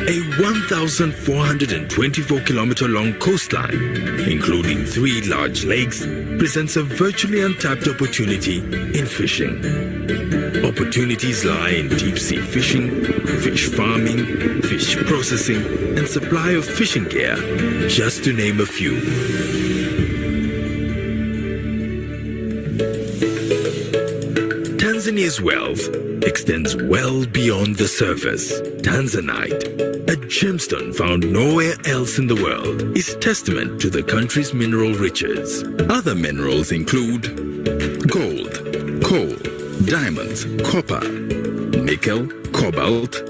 A 1,424-kilometer-long coastline, including 3 large lakes, presents a virtually untapped opportunity in fishing. Opportunities lie in deep-sea fishing, fish farming, fish processing, and supply of fishing gear, just to name a few. Tanzania's wealth extends well beyond the surface. Tanzanite, a gemstone found nowhere else in the world, is testament to the country's mineral riches. Other minerals include gold, coal, diamonds, copper, nickel, cobalt,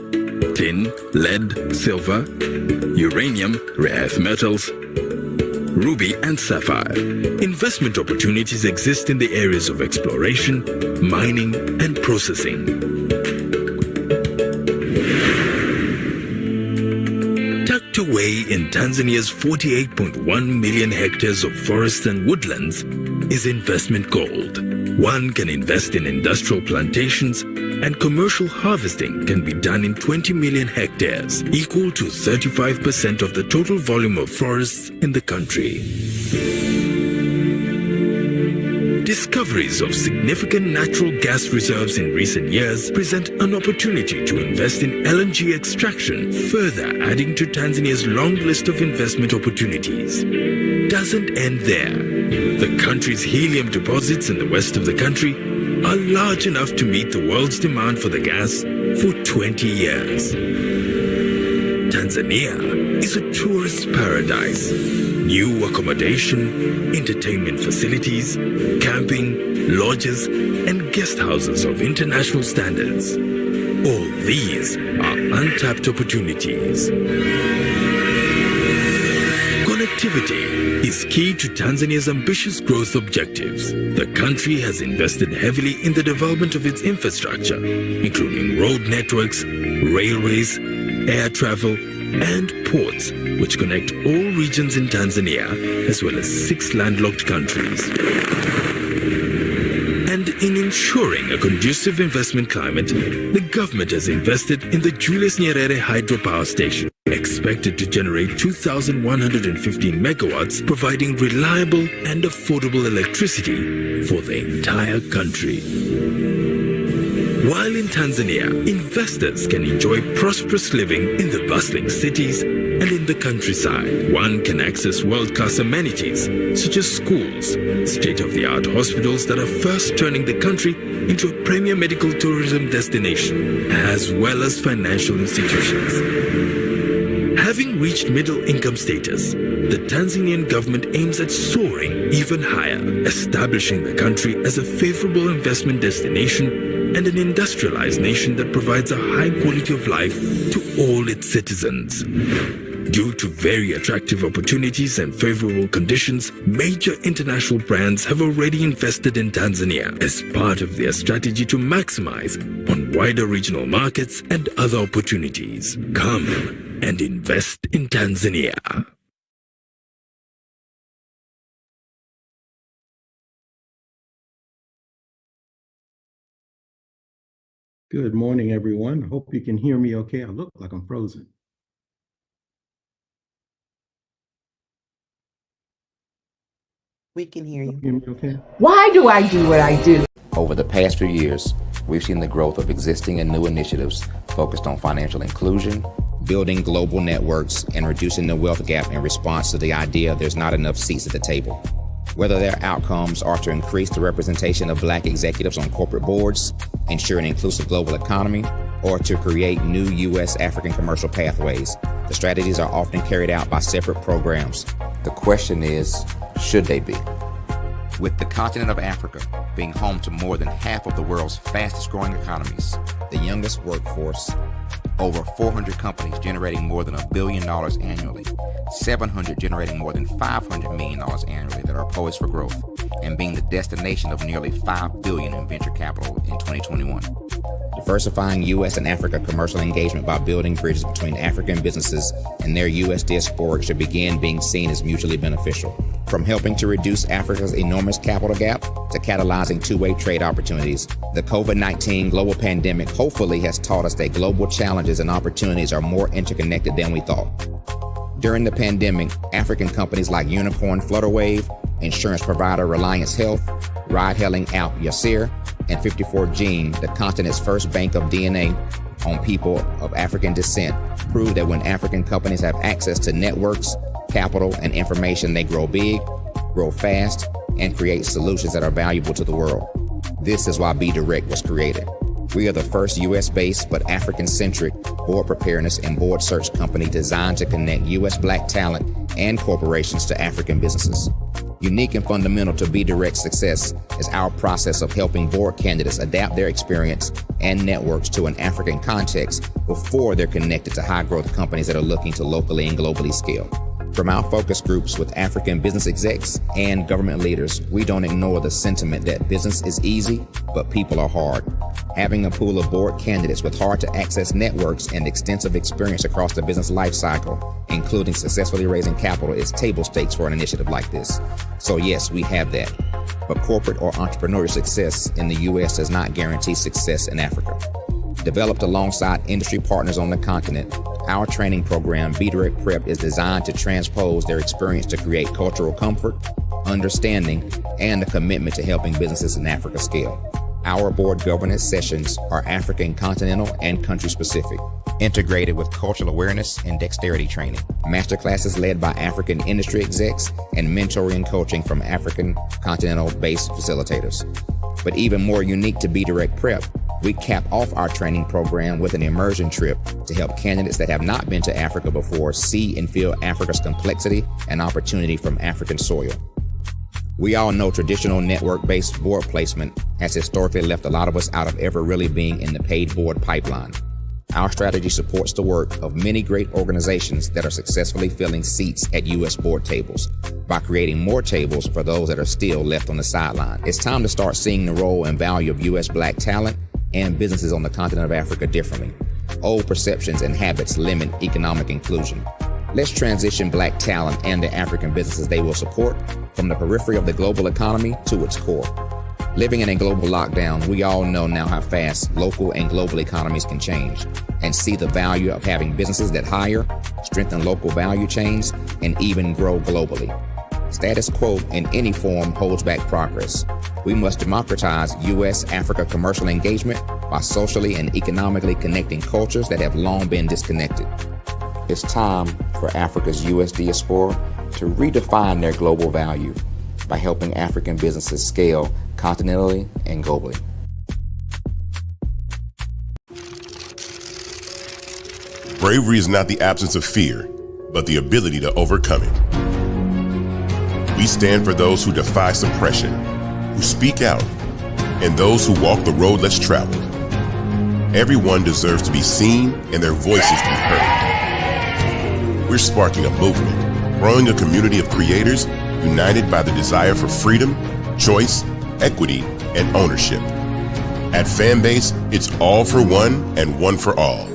tin, lead, silver, uranium, rare earth metals, ruby and sapphire. Investment opportunities exist in the areas of exploration, mining and processing. Tucked away in Tanzania's 48.1 million hectares of forests and woodlands is investment gold. One can invest in industrial plantations, and commercial harvesting can be done in 20 million hectares, equal to 35% of the total volume of forests in the country. Discoveries of significant natural gas reserves in recent years present an opportunity to invest in LNG extraction, further adding to Tanzania's long list of investment opportunities. Doesn't end there. The country's helium deposits in the west of the country are large enough to meet the world's demand for the gas for 20 years. Tanzania is a tourist paradise. New accommodation, entertainment facilities, camping, lodges, and guest houses of international standards. All these are untapped opportunities. Connectivity is key to Tanzania's ambitious growth objectives. The country has invested heavily in the development of its infrastructure, including road networks, railways, air travel, and ports, which connect all regions in Tanzania, as well as 6 landlocked countries. And in ensuring a conducive investment climate, the government has invested in the Julius Nyerere hydropower station, expected to generate 2,115 megawatts, providing reliable and affordable electricity for the entire country. While in Tanzania, investors can enjoy prosperous living in the bustling cities and in the countryside. One can access world-class amenities such as schools, state-of-the-art hospitals that are fast turning the country into a premier medical tourism destination, as well as financial institutions. Having reached middle income status, the Tanzanian government aims at soaring even higher, establishing the country as a favorable investment destination and an industrialized nation that provides a high quality of life to all its citizens. Due to very attractive opportunities and favorable conditions, major international brands have already invested in Tanzania as part of their strategy to maximize on wider regional markets and other opportunities. Come and invest in Tanzania. Good morning, everyone. Hope you can hear me okay. I look like I'm frozen. We can hear you. Hear me okay? Why do I do what I do? Over the past few years, we've seen the growth of existing and new initiatives focused on financial inclusion, building global networks, and reducing the wealth gap in response to the idea there's not enough seats at the table. Whether their outcomes are to increase the representation of Black executives on corporate boards, ensure an inclusive global economy, or to create new U.S. African commercial pathways, The strategies are often carried out by separate programs. The question is, should they be? With the continent of Africa being home to more than half of the world's fastest growing economies, the youngest workforce, over 400 companies generating more than $1 billion annually, 700 generating more than $500 million annually that are poised for growth, and being the destination of nearly $5 billion in venture capital in 2021. Diversifying U.S. and Africa commercial engagement by building bridges between African businesses and their U.S. diaspora should begin being seen as mutually beneficial. From helping to reduce Africa's enormous capital gap to catalyzing two-way trade opportunities, the COVID-19 global pandemic hopefully has taught us that global challenges and opportunities are more interconnected than we thought. During the pandemic, African companies like Unicorn Flutterwave, insurance provider Reliance Health, ride-hailing app Yasir, and 54Gene, the continent's first bank of DNA on people of African descent, proved that when African companies have access to networks, capital, and information, they grow big, grow fast, and create solutions that are valuable to the world. This is why Be Direct was created. We are the first U.S.-based but African-centric board preparedness and board search company designed to connect U.S. Black talent and corporations to African businesses. Unique and fundamental to Be Direct's success is our process of helping board candidates adapt their experience and networks to an African context before they're connected to high-growth companies that are looking to locally and globally scale. From our focus groups with African business execs and government leaders, we don't ignore the sentiment that business is easy, but people are hard. Having a pool of board candidates with hard-to-access networks and extensive experience across the business life cycle, including successfully raising capital, is table stakes for an initiative like this. So yes, we have that. But corporate or entrepreneurial success in the U.S. does not guarantee success in Africa. Developed alongside industry partners on the continent, our training program, Be Direct Prep, is designed to transpose their experience to create cultural comfort, understanding, and a commitment to helping businesses in Africa scale. Our board governance sessions are African, continental, and country-specific, integrated with cultural awareness and dexterity training, masterclasses led by African industry execs, and mentoring and coaching from African continental-based facilitators. But even more unique to Be Direct Prep, we cap off our training program with an immersion trip to help candidates that have not been to Africa before see and feel Africa's complexity and opportunity from African soil. We all know traditional network-based board placement has historically left a lot of us out of ever really being in the paid board pipeline. Our strategy supports the work of many great organizations that are successfully filling seats at U.S. board tables by creating more tables for those that are still left on the sideline. It's time to start seeing the role and value of U.S. Black talent and businesses on the continent of Africa differently. Old perceptions and habits limit economic inclusion. Let's transition Black talent and the African businesses they will support from the periphery of the global economy to its core. Living in a global lockdown, we all know now how fast local and global economies can change, and see the value of having businesses that hire, strengthen local value chains, and even grow globally. Status quo in any form holds back progress. We must democratize U.S.-Africa commercial engagement by socially and economically connecting cultures that have long been disconnected. It's time for Africa's U.S. diaspora to redefine their global value by helping African businesses scale continentally and globally. Bravery is not the absence of fear, but the ability to overcome it. We stand for those who defy suppression, who speak out, and those who walk the road less traveled. Everyone deserves to be seen and their voices to be heard. We're sparking a movement, growing a community of creators united by the desire for freedom, choice, equity, and ownership. At Fanbase, it's all for one and one for all.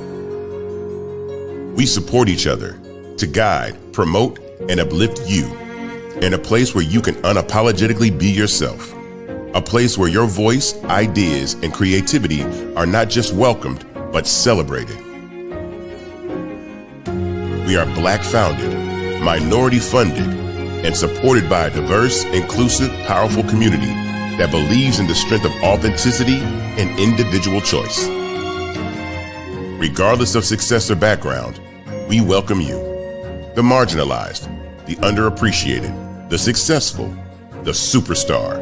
We support each other to guide, promote, and uplift you in a place where you can unapologetically be yourself. A place where your voice, ideas, and creativity are not just welcomed, but celebrated. We are Black founded, minority funded, and supported by a diverse, inclusive, powerful community that believes in the strength of authenticity and individual choice. Regardless of success or background, we welcome you, the marginalized, the underappreciated, the successful, the superstar.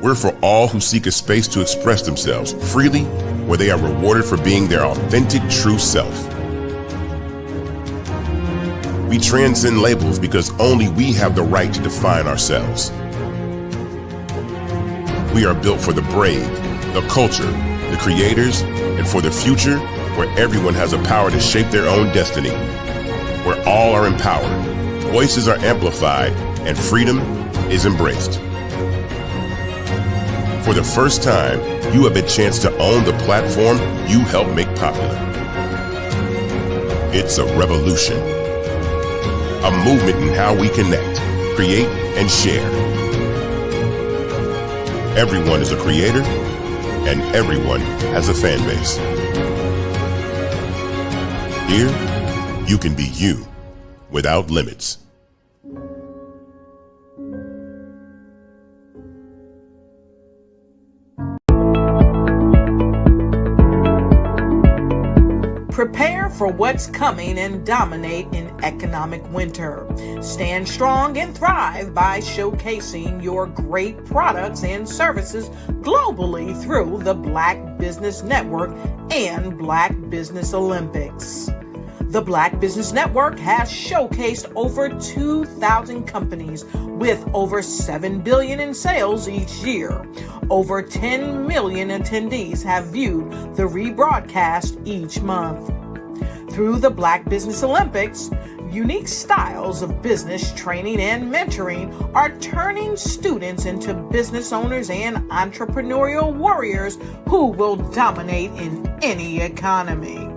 We're for all who seek a space to express themselves freely, where they are rewarded for being their authentic, true self. We transcend labels because only we have the right to define ourselves. We are built for the brave, the culture, the creators, and for the future where everyone has the power to shape their own destiny, where all are empowered, voices are amplified, and freedom is embraced. For the first time, you have a chance to own the platform you helped make popular. It's a revolution, a movement in how we connect, create, and share. Everyone is a creator, and everyone has a fan base. Here, you can be you without limits. Prepare for what's coming and dominate in economic winter. Stand strong and thrive by showcasing your great products and services globally through the Black Business Network and Black Business Olympics. The Black Business Network has showcased over 2,000 companies with over $7 billion in sales each year. Over 10 million attendees have viewed the rebroadcast each month. Through the Black Business Olympics, unique styles of business training and mentoring are turning students into business owners and entrepreneurial warriors who will dominate in any economy.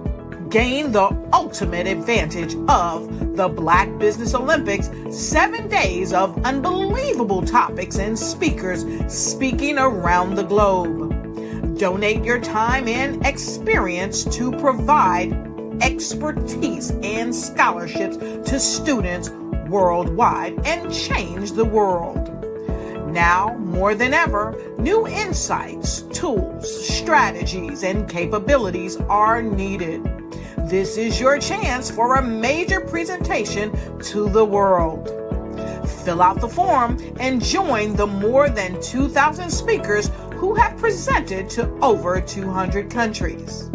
Gain the ultimate advantage of the Black Business Olympics, 7 days of unbelievable topics and speakers speaking around the globe. Donate your time and experience to provide expertise and scholarships to students worldwide and change the world. Now, more than ever, new insights, tools, strategies, and capabilities are needed. This is your chance for a major presentation to the world. Fill out the form and join the more than 2,000 speakers who have presented to over 200 countries.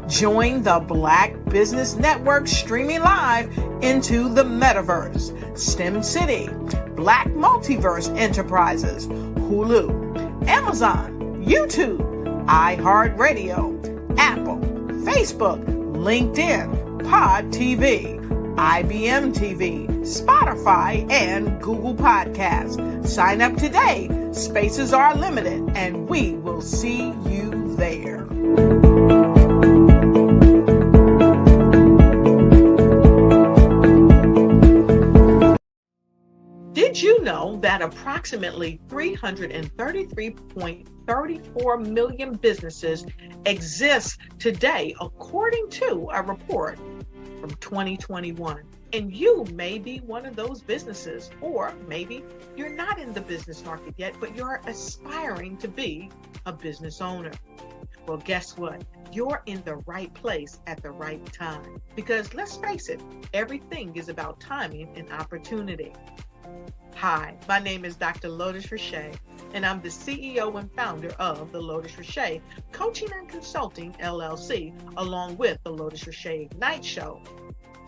Join the Black Business Network streaming live into the Metaverse, STEM City, Black Multiverse Enterprises, Hulu, Amazon, YouTube, iHeartRadio, Apple, Facebook, LinkedIn, Pod TV, IBM TV, Spotify, and Google Podcasts. Sign up today. Spaces are limited, and we will see you there. Did you know that approximately 333.34 million businesses exist today, according to a report from 2021? And you may be one of those businesses, or maybe you're not in the business market yet, but you're aspiring to be a business owner. Well, guess what? You're in the right place at the right time. Because let's face it, everything is about timing and opportunity. Hi, my name is Dr. Lotus Richey, and I'm the CEO and founder of the Lotus Richey Coaching and Consulting LLC, along with the Lotus Richey Ignite Show.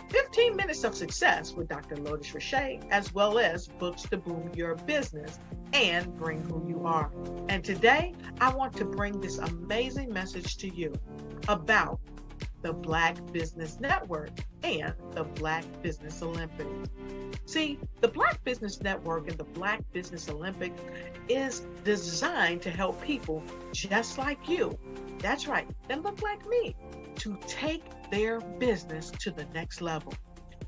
15 minutes of success with Dr. Lotus Richey, as well as books to boom your business and bring who you are. And today, I want to bring this amazing message to you about the Black Business Network and the Black Business Olympics. See, the Black Business Network and the Black Business Olympics is designed to help people just like you, that's right, that look like me, to take their business to the next level.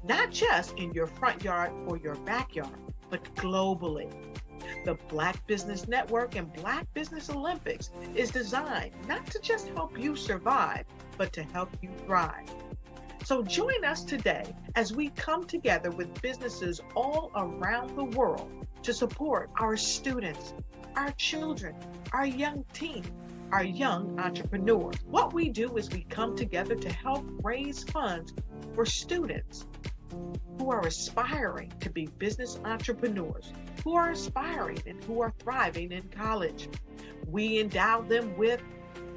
Not just in your front yard or your backyard, but globally. The Black Business Network and Black Business Olympics is designed not to just help you survive, but to help you thrive. So join us today as we come together with businesses all around the world to support our students, our children, our young teens, our young entrepreneurs. What we do is we come together to help raise funds for students who are aspiring to be business entrepreneurs, who are aspiring and who are thriving in college. We endow them with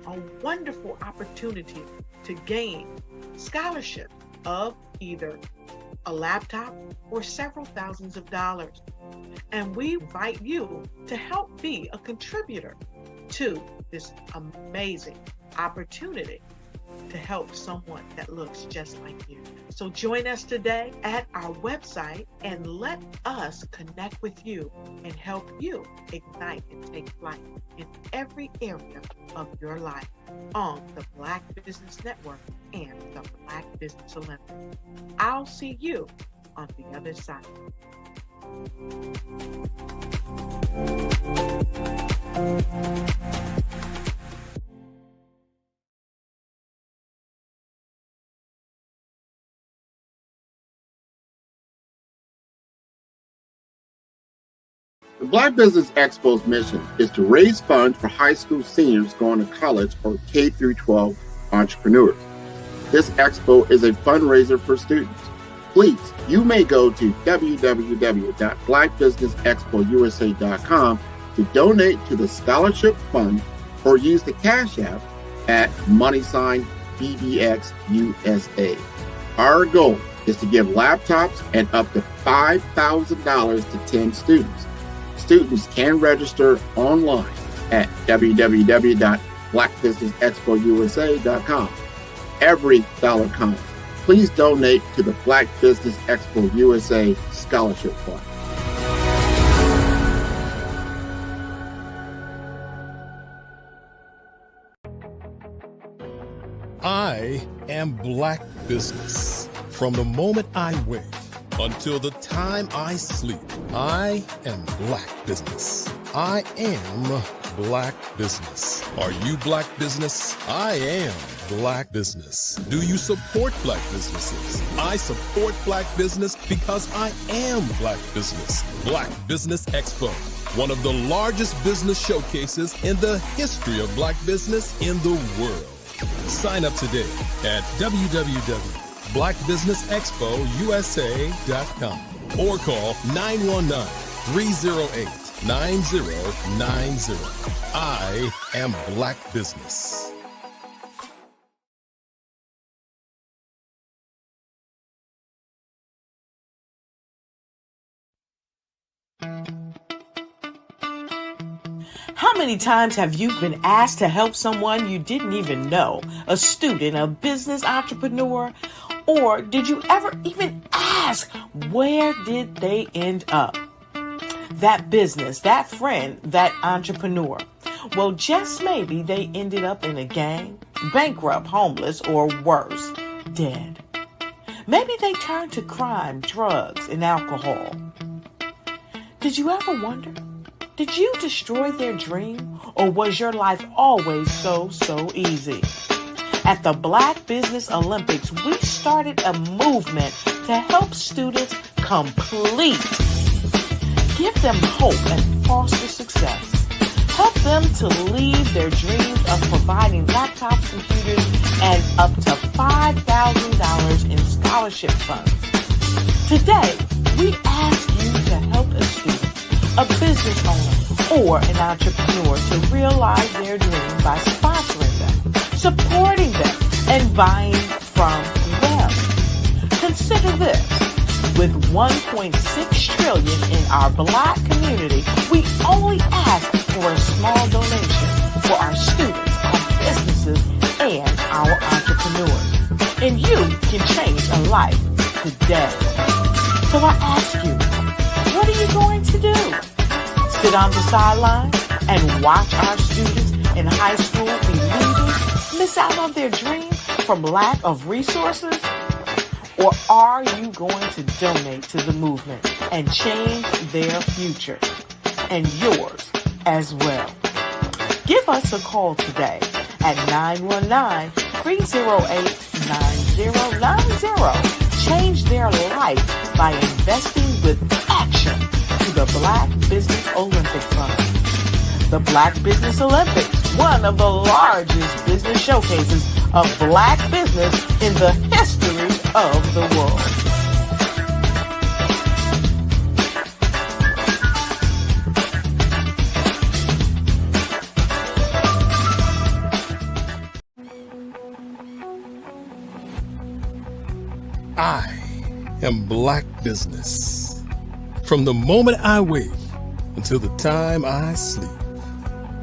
a wonderful opportunity to gain scholarship of either a laptop, or several thousands of dollars. And we invite you to help be a contributor to this amazing opportunity to help someone that looks just like you. So join us today at our website and let us connect with you and help you ignite and take flight in every area of your life on the Black Business Network and the Black Business Olympics. I'll see you on the other side. The Black Business Expo's mission is to raise funds for high school seniors going to college or K-12 entrepreneurs. This expo is a fundraiser for students. Please, you may go to www.blackbusinessexpousa.com to donate to the scholarship fund or use the Cash App at $BBXUSA. Our goal is to give laptops and up to $5,000 to 10 students. Students can register online at www.blackbusinessexpousa.com. Every dollar counts. Please donate to the Black Business Expo USA Scholarship Fund. I am Black Business. From the moment I wake until the time I sleep, I am Black Business. I am Black Business. Are you Black Business? I am Black Business. Do you support Black businesses? I support Black business because I am Black Business. Black Business Expo, one of the largest business showcases in the history of Black business in the world. Sign up today at www.blackbusinessexpousa.com or call 919-308-9090. I am Black Business. How many times have you been asked to help someone you didn't even know, a student, a business entrepreneur? Or did you ever even ask, where did they end up? That business, that friend, that entrepreneur. Well, just maybe they ended up in a gang, bankrupt, homeless, or worse, dead. Maybe they turned to crime, drugs, and alcohol. Did you ever wonder? Did you destroy their dream, or was your life always so easy? At the Black Business Olympics, we started a movement to help students complete. Give them hope and foster success. Help them to leave their dreams of providing laptops, computers, and up to $5,000 in scholarship funds. Today, we ask you to help a student, a business owner, or an entrepreneur to realize their dreams by sponsoring them, supporting them, and buying from them. Consider this. With $1.6 trillion in our Black community, we only ask for a small donation for our students, our businesses, and our entrepreneurs. And you can change a life today. So I ask you, what are you going to do? Sit on the sidelines and watch our students in high school be leaders, miss out on their dream from lack of resources? Or are you going to donate to the movement and change their future and yours as well? Give us a call today at 919-308-9090. Change their life by investing with action to the Black Business Olympic Fund. The Black Business Olympics, one of the largest business showcases of Black business in the history of the world. I am Black Business. From the moment I wake until the time I sleep.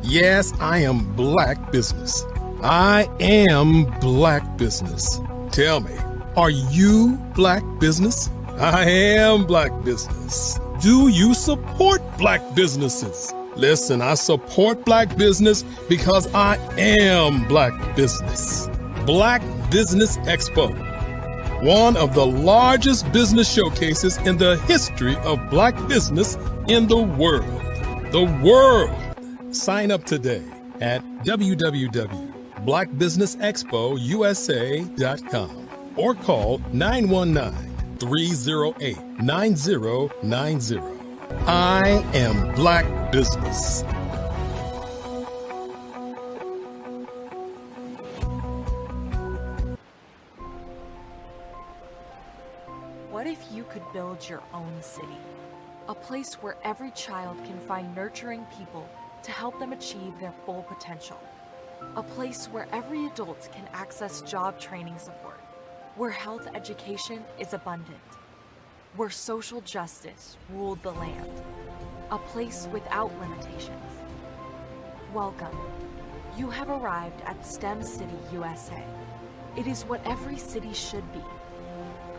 Yes, I am Black Business. I am Black Business. Tell me, are you Black Business? I am Black Business. Do you support Black businesses? Listen, I support Black business because I am Black Business. Black Business Expo, one of the largest business showcases in the history of Black business in the world. The world. Sign up today at www.blackbusinessexpousa.com or call 919-308-9090. I am Black Business. What if you could build your own city? A place where every child can find nurturing people to help them achieve their full potential. A place where every adult can access job training support, where health education is abundant, where social justice ruled the land. A place without limitations. Welcome. You have arrived at STEM City USA. It is what every city should be.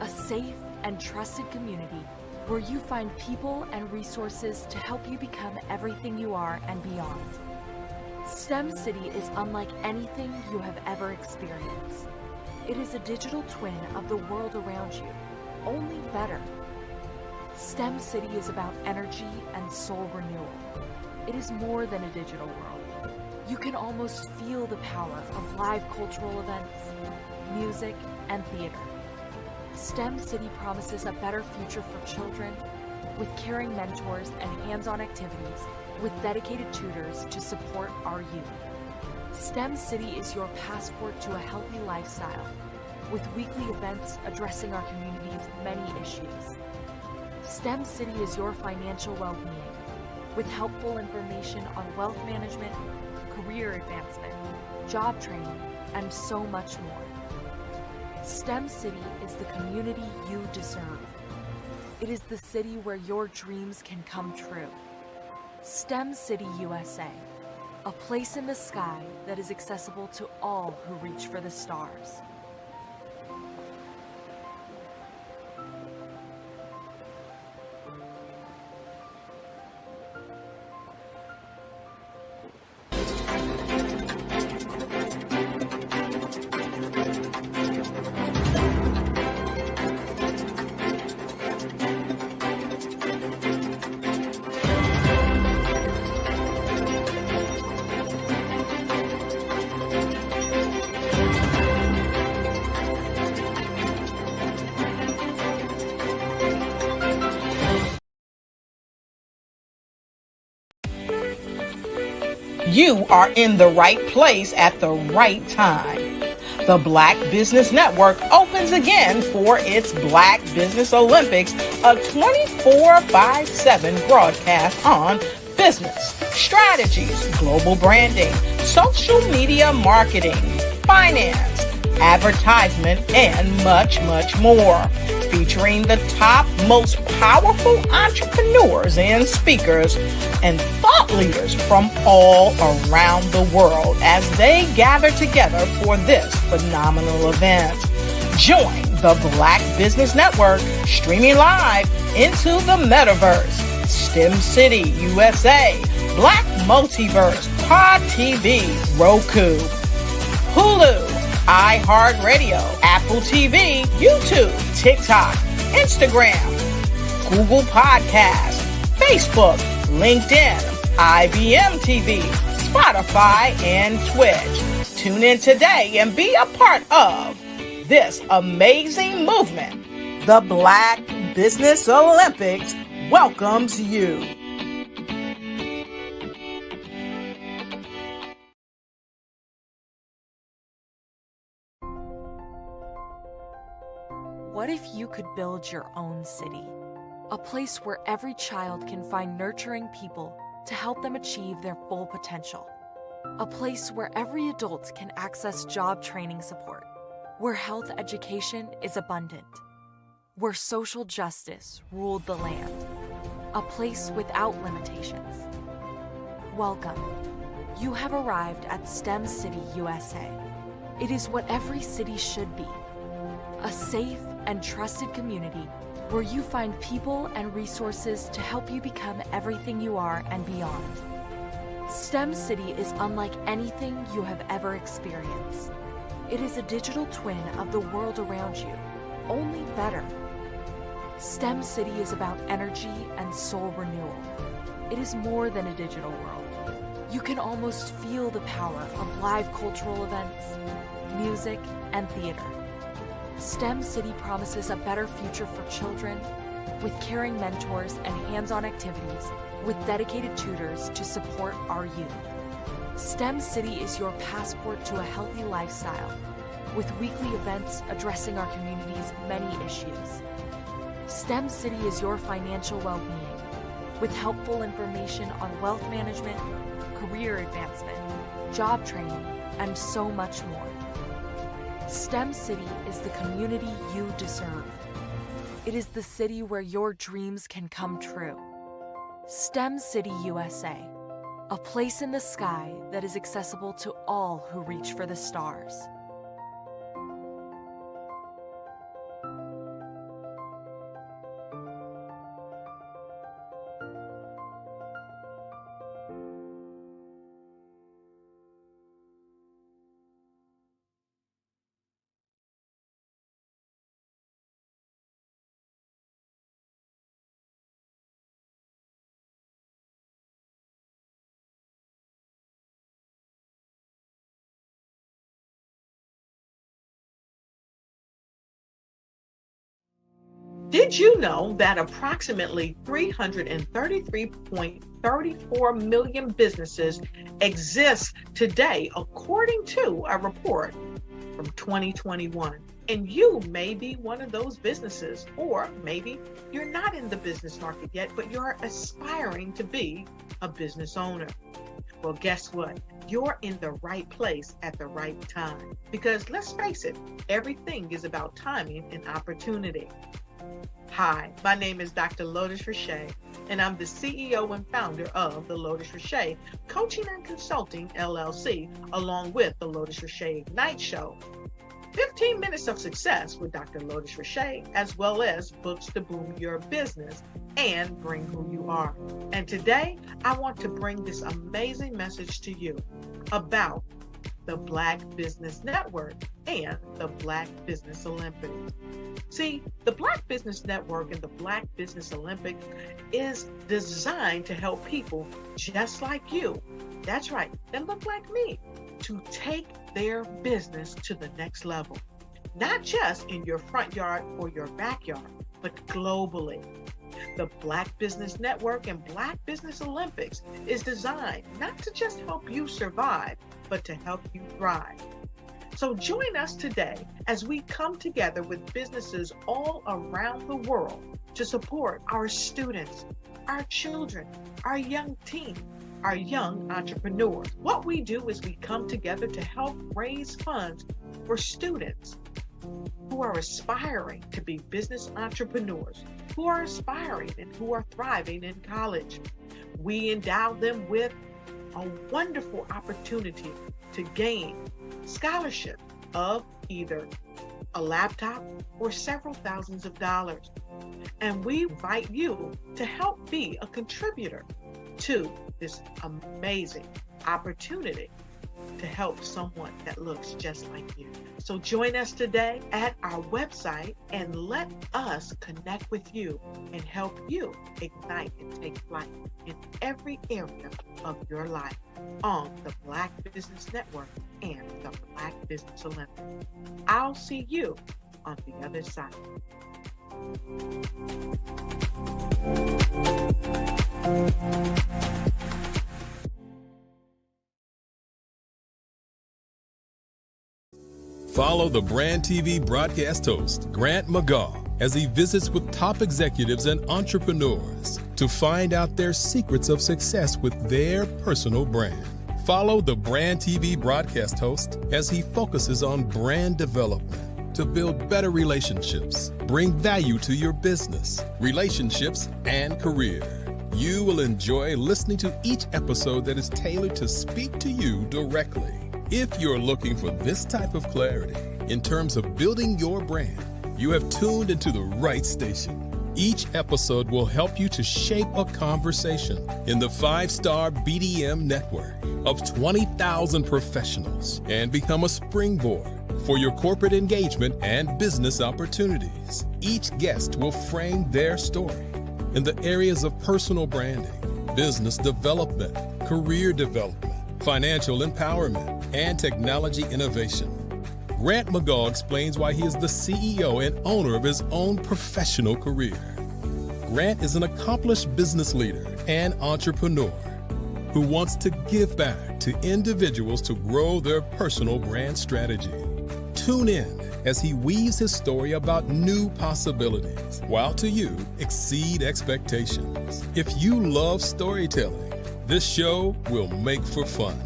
A safe and trusted community where you find people and resources to help you become everything you are and beyond. STEM City is unlike anything you have ever experienced. It is a digital twin of the world around you, only better. STEM City is about energy and soul renewal. It is more than a digital world. You can almost feel the power of live cultural events, music, and theater. STEM City promises a better future for children with caring mentors and hands-on activities with dedicated tutors to support our youth. STEM City is your passport to a healthy lifestyle with weekly events addressing our community's many issues. STEM City is your financial well-being with helpful information on wealth management, career advancement, job training, and so much more. STEM City is the community you deserve. It is the city where your dreams can come true. STEM City USA, a place in the sky that is accessible to all who reach for the stars. You are in the right place at the right time. The Black Business Network opens again for its Black Business Olympics, a 24/7 broadcast on business, strategies, global branding, social media marketing, finance, advertisement, and much, much more. Featuring the top, most powerful entrepreneurs and speakers and thought leaders from all around the world as they gather together for this phenomenal event. Join the Black Business Network streaming live into the metaverse, STEM City USA, Black Multiverse, Pod TV, Roku, Hulu, iHeartRadio, Apple TV, YouTube, TikTok, Instagram, Google Podcasts, Facebook, LinkedIn, IBM TV, Spotify, and Twitch. Tune in today and be a part of this amazing movement. The Black Business Olympics welcomes you. What if you could build your own city? A place where every child can find nurturing people to help them achieve their full potential. A place where every adult can access job training support, where health education is abundant, where social justice ruled the land, a place without limitations. Welcome. You have arrived at STEM City, USA. It is what every city should be, a safe and trusted community where you find people and resources to help you become everything you are and beyond. STEM City is unlike anything you have ever experienced. It is a digital twin of the world around you, only better. STEM City is about energy and soul renewal. It is more than a digital world. You can almost feel the power of live cultural events, music, and theater. STEM City promises a better future for children with caring mentors and hands-on activities with dedicated tutors to support our youth. STEM City is your passport to a healthy lifestyle with weekly events addressing our community's many issues. STEM City is your financial well-being with helpful information on wealth management, career advancement, job training, and so much more. STEM City is the community you deserve. It is the city where your dreams can come true. STEM City USA, a place in the sky that is accessible to all who reach for the stars. Did you know that approximately 333.34 million businesses exist today, according to a report from 2021? And you may be one of those businesses, or maybe you're not in the business market yet, but you're aspiring to be a business owner. Well, guess what? You're in the right place at the right time. Because let's face it, everything is about timing and opportunity. Hi, my name is Dr. Lotus Richey, and I'm the CEO and founder of the Lotus Richey Coaching and Consulting LLC, along with the Lotus Richey Ignite Show. 15 minutes of success with Dr. Lotus Richey, as well as books to boom your business and bring who you are. And today, I want to bring this amazing message to you about the Black Business Network and the Black Business Olympics. See, the Black Business Network and the Black Business Olympics is designed to help people just like you, that's right, that look like me, to take their business to the next level. Not just in your front yard or your backyard, but globally. The Black Business Network and Black Business Olympics is designed not to just help you survive, but to help you thrive. So join us today as we come together with businesses all around the world to support our students, our children, our young teens, our young entrepreneurs. What we do is we come together to help raise funds for students who are aspiring to be business entrepreneurs, who are aspiring and who are thriving in college. We endow them with a wonderful opportunity to gain scholarship of either a laptop or several thousands of dollars. And we invite you to help be a contributor to this amazing opportunity to help someone that looks just like you. So join us today at our website and let us connect with you and help you ignite and take flight in every area of your life on the Black Business Network and the Black Business Olympics. I'll see you on the other side. Follow the Brand TV broadcast host, Grant McGaw, as he visits with top executives and entrepreneurs to find out their secrets of success with their personal brand. Follow the Brand TV broadcast host as he focuses on brand development to build better relationships, bring value to your business, relationships, and career. You will enjoy listening to each episode that is tailored to speak to you directly. If you're looking for this type of clarity in terms of building your brand, you have tuned into the right station. Each episode will help you to shape a conversation in the 5-star BDM network of 20,000 professionals and become a springboard for your corporate engagement and business opportunities. Each guest will frame their story in the areas of personal branding, business development, career development, financial empowerment, and technology innovation. Grant McGaugh explains why he is the CEO and owner of his own professional career. Grant is an accomplished business leader and entrepreneur who wants to give back to individuals to grow their personal brand strategy. Tune in as he weaves his story about new possibilities, while to you exceed expectations. If you love storytelling, this show will make for fun.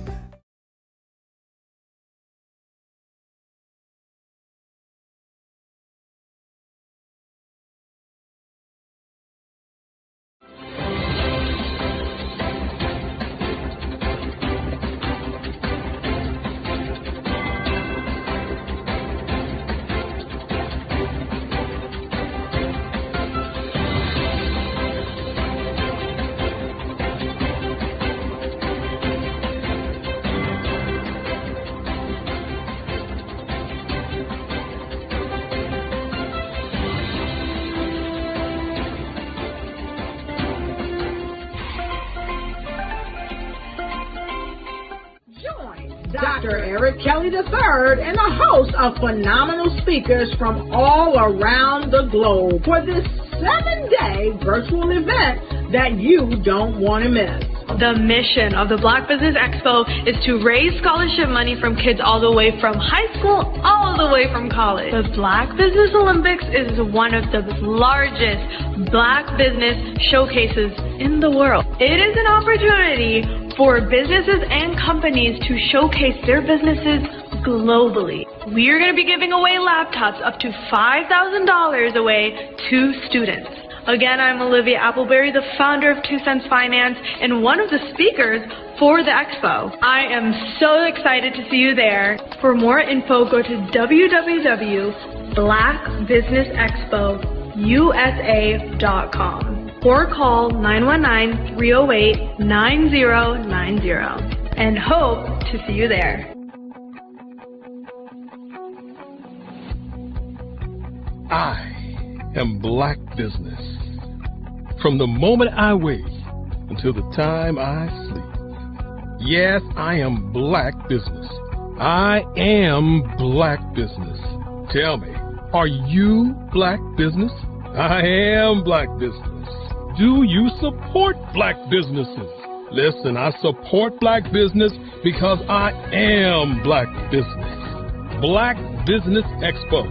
Dr. Eric Kelly III and the host of phenomenal speakers from all around the globe for this 7-day virtual event that you don't want to miss. The mission of the Black Business Expo is to raise scholarship money from kids all the way from high school all the way from college. The Black Business Olympics is one of the largest Black business showcases in the world. It is an opportunity for businesses and companies to showcase their businesses globally. We are going to be giving away laptops up to $5,000 away to students. Again, I'm Olivia Appleberry, the founder of 2 Cents Finance and one of the speakers for the expo. I am so excited to see you there. For more info, go to www.blackbusinessexpousa.com or call 919-308-9090 and hope to see you there. I am Black Business. From the moment I wake until the time I sleep. Yes, I am Black Business. I am Black Business. Tell me, are you Black Business? I am Black Business. Do you support Black businesses? Listen, I support Black business because I am Black Business. Black Business Expo,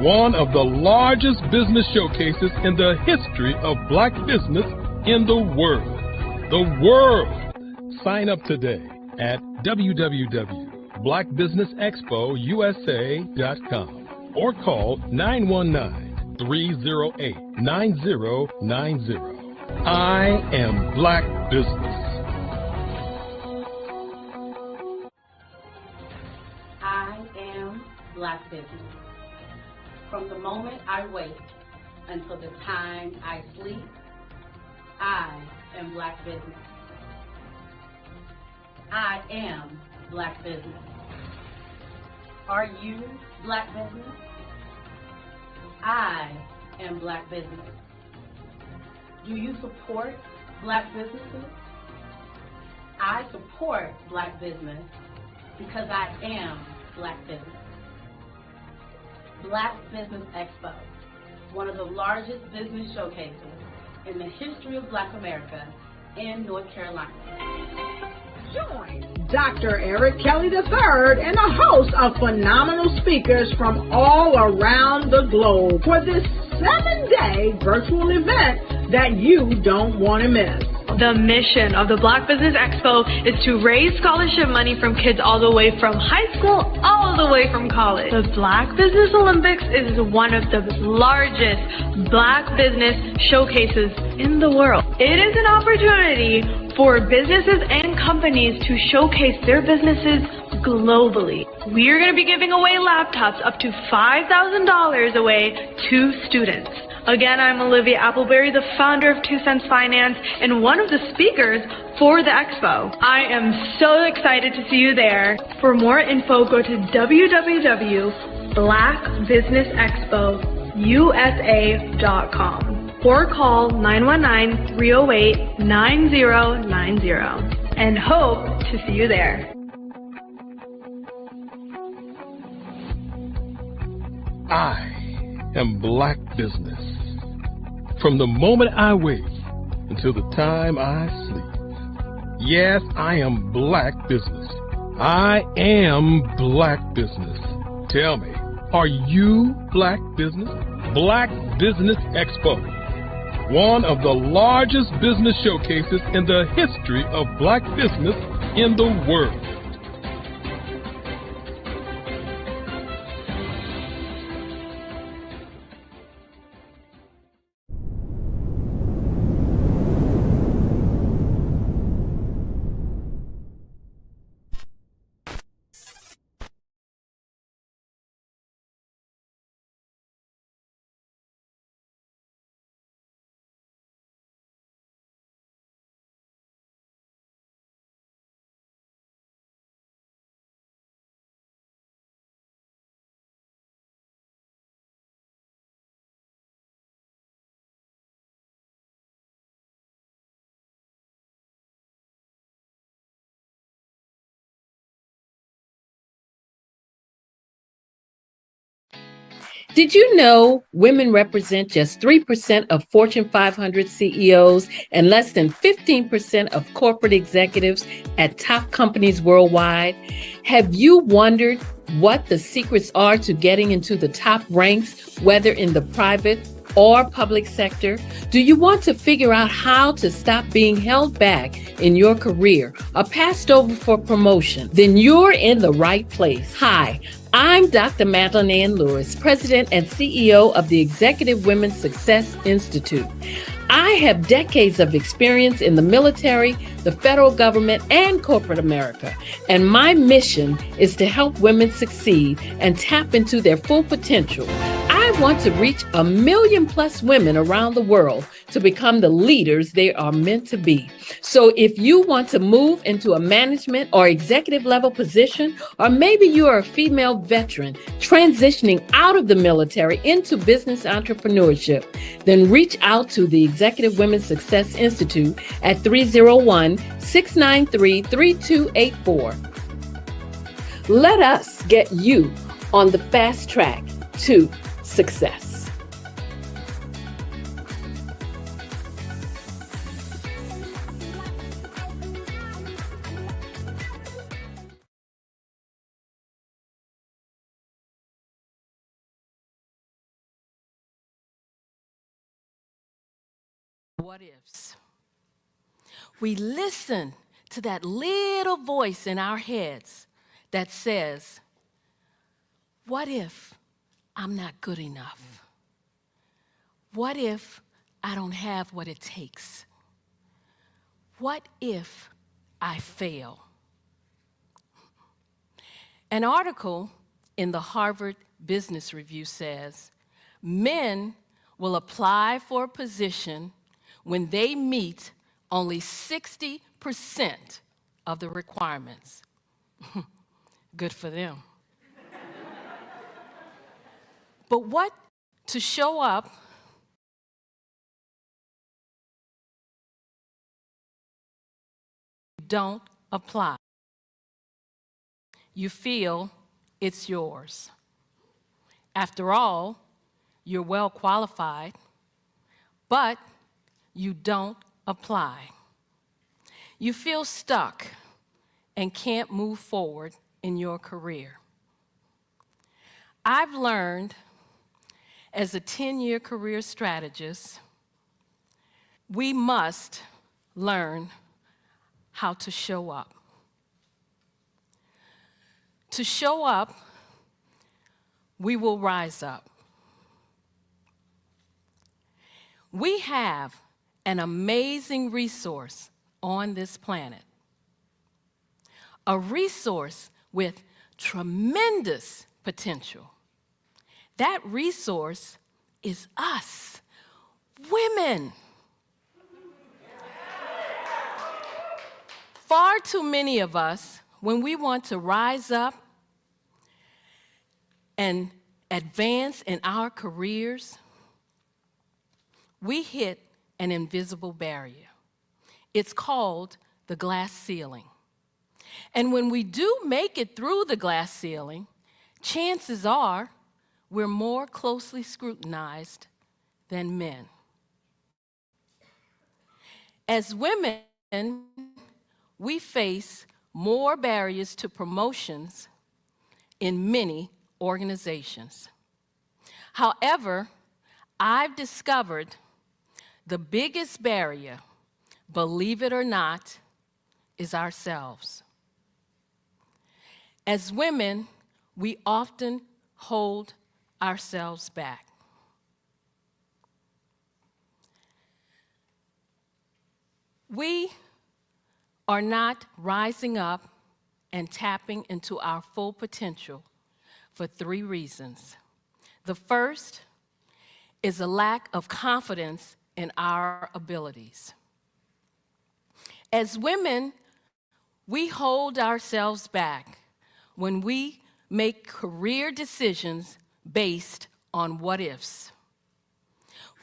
one of the largest business showcases in the history of Black business in the world. The world! Sign up today at www.blackbusinessexpousa.com or call 919-308-9090. I am Black Business. I am Black Business. From the moment I wake until the time I sleep, I am Black Business. I am Black Business. Are you Black Business? I am Black Business. Do you support Black businesses? I support Black business because I am Black Business. Black Business Expo, one of the largest business showcases in the history of Black America in North Carolina. Join Dr. Eric Kelly III and a host of phenomenal speakers from all around the globe for this 7-day virtual event that you don't want to miss. The mission of the Black Business Expo is to raise scholarship money from kids all the way from high school, all the way from college. The Black Business Olympics is one of the largest Black business showcases in the world. It is an opportunity for businesses and companies to showcase their businesses globally. We are going to be giving away laptops up to $5,000 away to students. Again, I'm Olivia Appleberry, the founder of 2 Cents Finance and one of the speakers for the expo. I am so excited to see you there. For more info, go to www.blackbusinessexpousa.com or call 919-308-9090 and hope to see you there. I am Black Business. From the moment I wake until the time I sleep. Yes, I am Black Business. I am Black Business. Tell me, are you Black Business? Black Business Expo, one of the largest business showcases in the history of Black business in the world. Did you know women represent just 3% of Fortune 500 CEOs and less than 15% of corporate executives at top companies worldwide? Have you wondered what the secrets are to getting into the top ranks, whether in the private or public sector? Do you want to figure out how to stop being held back in your career or passed over for promotion? Then you're in the right place. Hi, I'm Dr. Madeline Ann Lewis, President and CEO of the Executive Women's Success Institute. I have decades of experience in the military, the federal government, and corporate America, and my mission is to help women succeed and tap into their full potential. I want to reach 1 million+ women around the world to become the leaders they are meant to be. So if you want to move into a management or executive level position, or maybe you are a female veteran transitioning out of the military into business entrepreneurship, then reach out to the Executive Women's Success Institute at 301-693-3284. Let us get you on the fast track to success. What ifs? We listen to that little voice in our heads that says, what if I'm not good enough? What if I don't have what it takes? What if I fail? An article in the Harvard Business Review says, men will apply for a position when they meet only 60% of the requirements. Good for them. But what to show up don't apply. You feel it's yours. After all, you're well qualified, but you don't apply. You feel stuck and can't move forward in your career. I've learned as a 10-year career strategist, we must learn how to show up. To show up, we will rise up. We have an amazing resource on this planet, a resource with tremendous potential. That resource is us, women. Far too many of us, when we want to rise up and advance in our careers, we hit an invisible barrier. It's called the glass ceiling. And when we do make it through the glass ceiling, chances are we're more closely scrutinized than men. As women, we face more barriers to promotions in many organizations. However, I've discovered the biggest barrier, believe it or not, is ourselves. As women, we often hold ourselves back. We are not rising up and tapping into our full potential for 3 reasons. The first is a lack of confidence in our abilities. As women, we hold ourselves back when we make career decisions based on what ifs.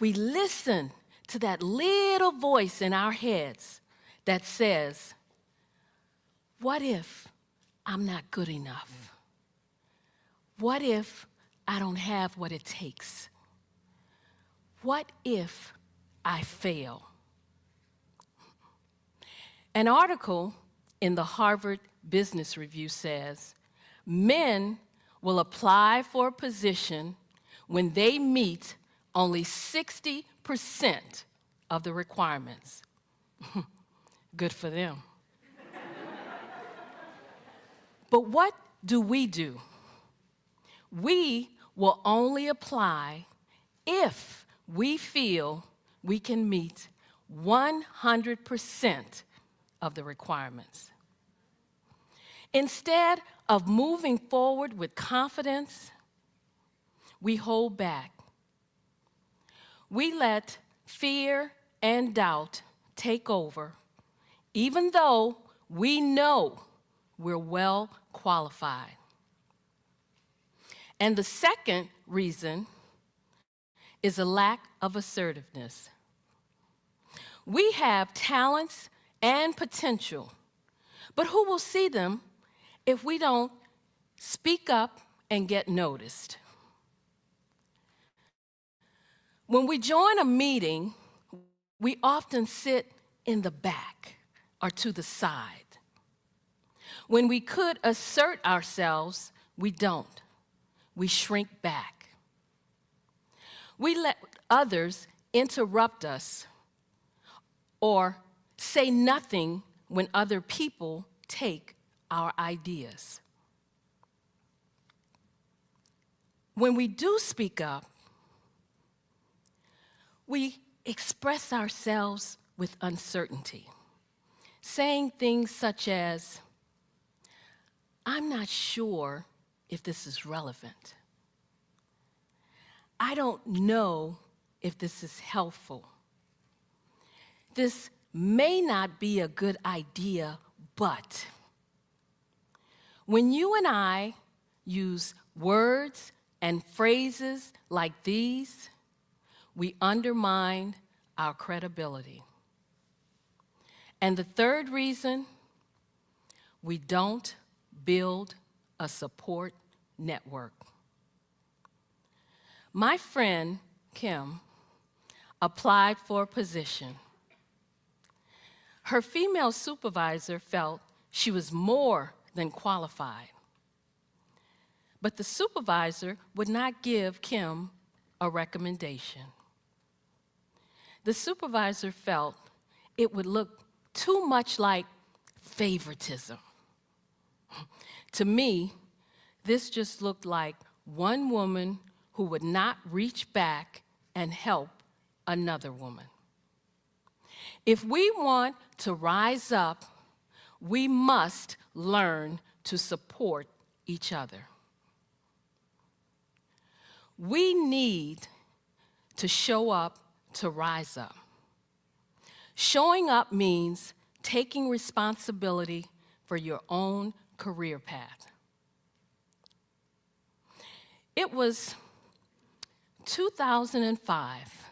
We listen to that little voice in our heads that says, what if I'm not good enough? What if I don't have what it takes? What if I fail? An article in the Harvard Business Review says, men will apply for a position when they meet only 60% of the requirements. Good for them. But what do? We will only apply if we feel we can meet 100% of the requirements. Instead of moving forward with confidence, we hold back. We let fear and doubt take over, even though we know we're well qualified. And the second reason is a lack of assertiveness. We have talents and potential, but who will see them if we don't speak up and get noticed? When we join a meeting, we often sit in the back or to the side. When we could assert ourselves, we don't. We shrink back. We let others interrupt us or say nothing when other people take our ideas. When we do speak up, we express ourselves with uncertainty, saying things such as, I'm not sure if this is relevant. I don't know if this is helpful. This may not be a good idea, but when you and I use words and phrases like these, we undermine our credibility. And the third reason, we don't build a support network. My friend, Kim, applied for a position. Her female supervisor felt she was more than qualified. But the supervisor would not give Kim a recommendation. The supervisor felt it would look too much like favoritism. To me, this just looked like one woman who would not reach back and help another woman. If we want to rise up, we must learn to support each other. We need to show up to rise up. Showing up means taking responsibility for your own career path. It was 2005,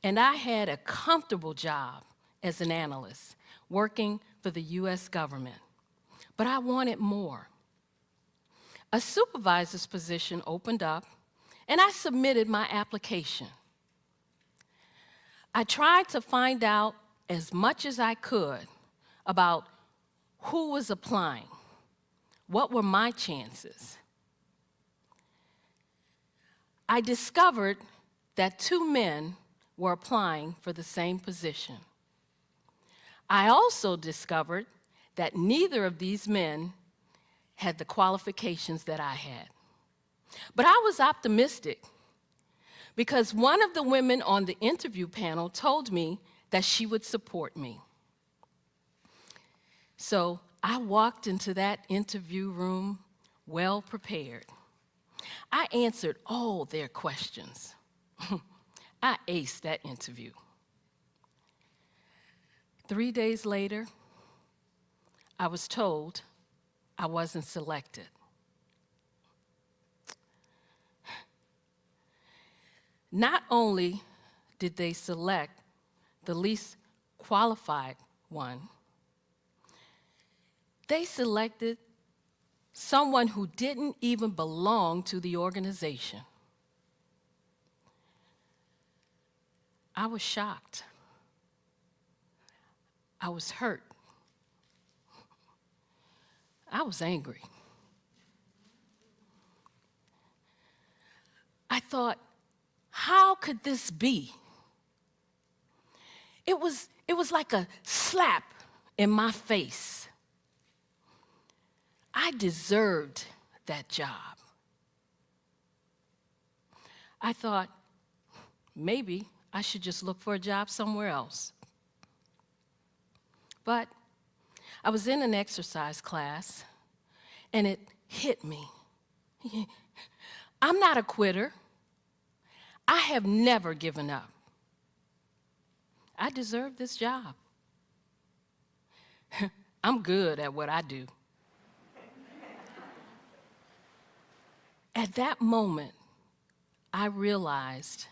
and I had a comfortable job as an analyst working for the US government, but I wanted more. A supervisor's position opened up, and I submitted my application. I tried to find out as much as I could about who was applying, what were my chances. I discovered that 2 men were applying for the same position. I also discovered that neither of these men had the qualifications that I had. But I was optimistic because one of the women on the interview panel told me that she would support me. So I walked into that interview room well prepared. I answered all their questions. I aced that interview. 3 days later, I was told I wasn't selected. Not only did they select the least qualified one, they selected someone who didn't even belong to the organization. I was shocked. I was hurt. I was angry. I thought, how could this be? It was like a slap in my face. I deserved that job. I thought, maybe I should just look for a job somewhere else. But I was in an exercise class, and it hit me. I'm not a quitter. I have never given up. I deserve this job. I'm good at what I do. At that moment, I realized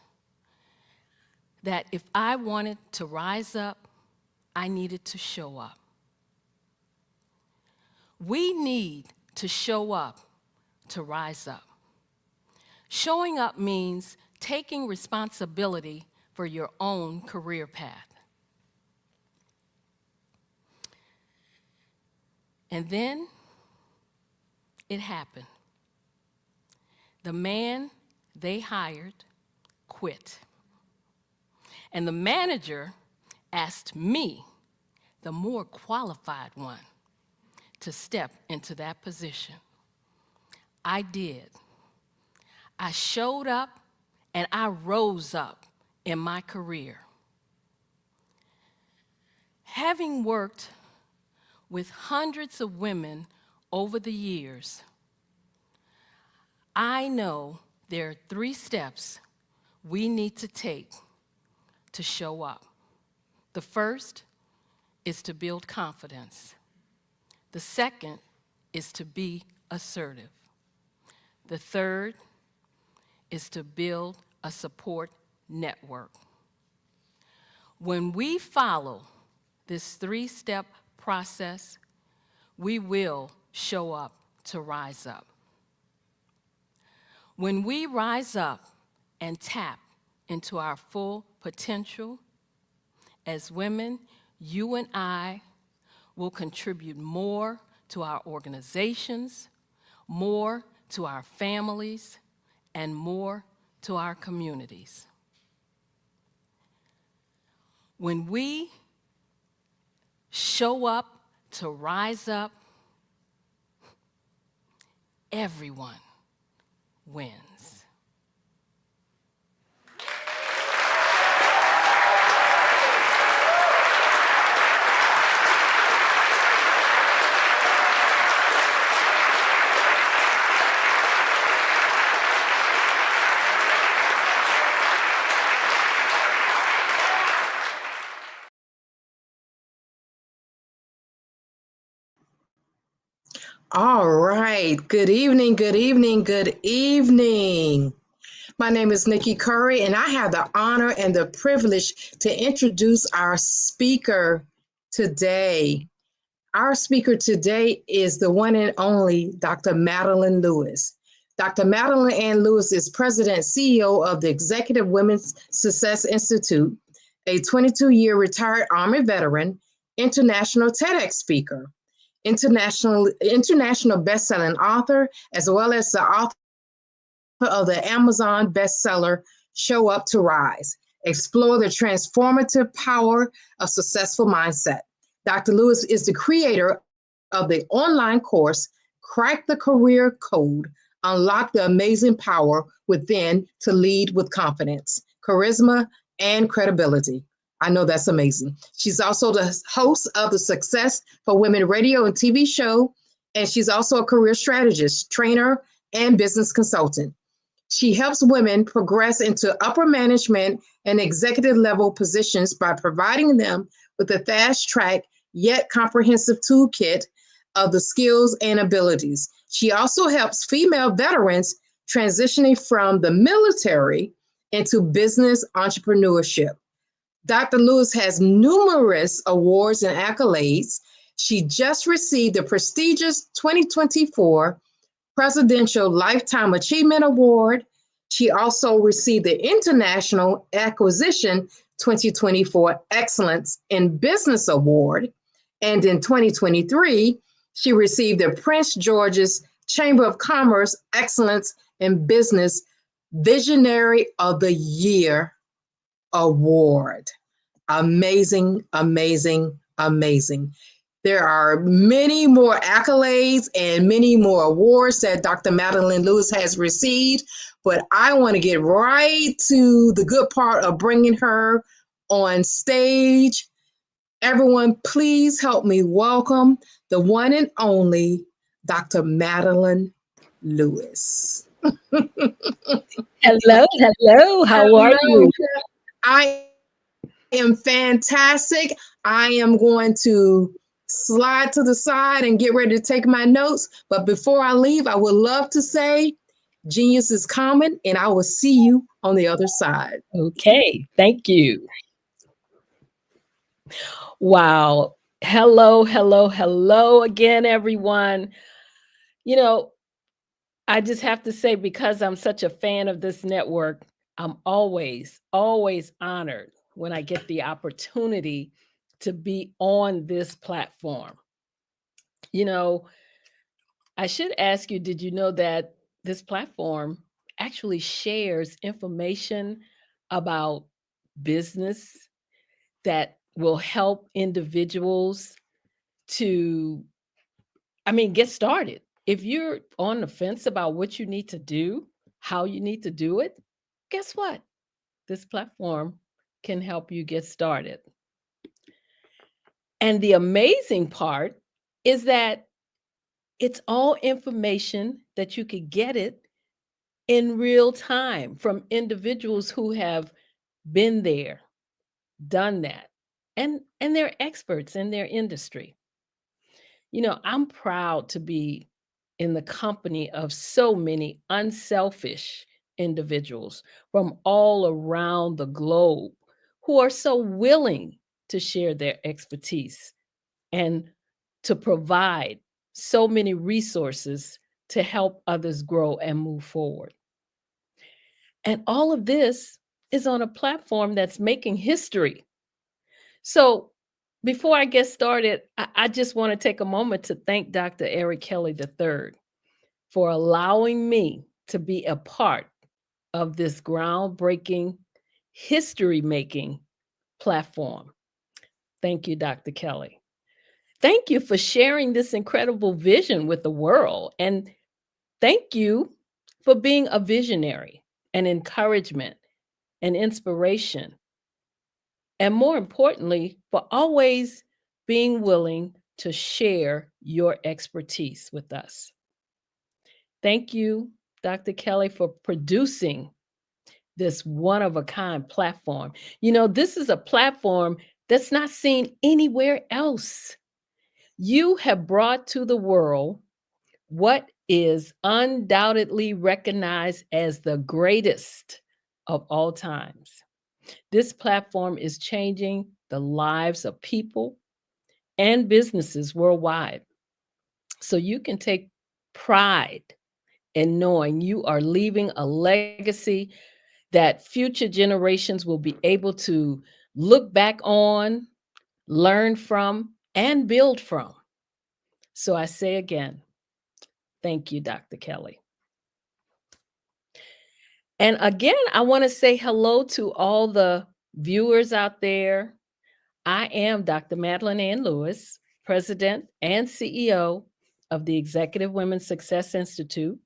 that if I wanted to rise up, I needed to show up. We need to show up to rise up. Showing up means taking responsibility for your own career path. And then it happened. The man they hired quit. And the manager asked me, the more qualified one, to step into that position. I did. I showed up and I rose up in my career. Having worked with hundreds of women over the years, I know there are 3 steps we need to take to show up. The first is to build confidence. The second is to be assertive. The third is to build a support network. When we follow this 3-step process, we will show up to rise up. When we rise up and tap into our full potential, as women, you and I will contribute more to our organizations, more to our families, and more to our communities. When we show up, to rise up, everyone wins. All right. Good evening, good evening, good evening. My name is Nikki Curry, and I have the honor and the privilege to introduce our speaker today. Our speaker today is the one and only Dr. Madeline Lewis. Dr. Madeline Ann Lewis is President and CEO of the Executive Women's Success Institute, a 22-year retired Army veteran, international TEDx speaker, international best-selling author, as well as the author of the Amazon bestseller, Show Up to Rise, Explore the Transformative Power of Successful Mindset. Dr. Lewis is the creator of the online course, Crack the Career Code, Unlock the Amazing Power Within to Lead with Confidence, Charisma, and Credibility. I know that's amazing. She's also the host of the Success for Women radio and TV show, and she's also a career strategist, trainer, and business consultant. She helps women progress into upper management and executive level positions by providing them with a fast track yet comprehensive toolkit of the skills and abilities. She also helps female veterans transitioning from the military into business entrepreneurship. Dr. Lewis has numerous awards and accolades. She just received the prestigious 2024 Presidential Lifetime Achievement Award. She also received the International Acquisition 2024 Excellence in Business Award. And in 2023, she received the Prince George's Chamber of Commerce Excellence in Business Visionary of the Year Award. Amazing, amazing, amazing. There are many more accolades and many more awards that Dr. Madeline Lewis has received, but I want to get right to the good part of bringing her on stage. Everyone, please help me welcome the one and only Dr. Madeline Lewis. Hello, hello. How are you? I am fantastic. I am going to slide to the side and get ready to take my notes. But before I leave, I would love to say genius is common, and I will see you on the other side. Okay, thank you. Wow. Hello, hello, hello again, everyone. You know, I just have to say, because I'm such a fan of this network, I'm always, always honored when I get the opportunity to be on this platform. You know, I should ask you, did you know that this platform actually shares information about business that will help individuals to, get started? If you're on the fence about what you need to do, how you need to do it, guess what? This platform can help you get started. And the amazing part is that it's all information that you could get it in real time from individuals who have been there, done that, and they're experts in their industry. You know, I'm proud to be in the company of so many unselfish individuals from all around the globe who are so willing to share their expertise and to provide so many resources to help others grow and move forward. And all of this is on a platform that's making history. So before I get started, I just want to take a moment to thank Dr. Eric Kelly III for allowing me to be a part of this groundbreaking, history-making platform. Thank you, Dr. Kelly. Thank you for sharing this incredible vision with the world. And thank you for being a visionary, an encouragement, an inspiration, and more importantly, for always being willing to share your expertise with us. Thank you, Dr. Kelly, for producing this one of a kind platform. You know, this is a platform that's not seen anywhere else. You have brought to the world what is undoubtedly recognized as the greatest of all times. This platform is changing the lives of people and businesses worldwide. So you can take pride in knowing you are leaving a legacy that future generations will be able to look back on, learn from, and build from. So I say again, thank you, Dr. Kelly. And again, I want to say hello to all the viewers out there. I am Dr. Madeline Ann Lewis, President and CEO of the Executive Women's Success Institute.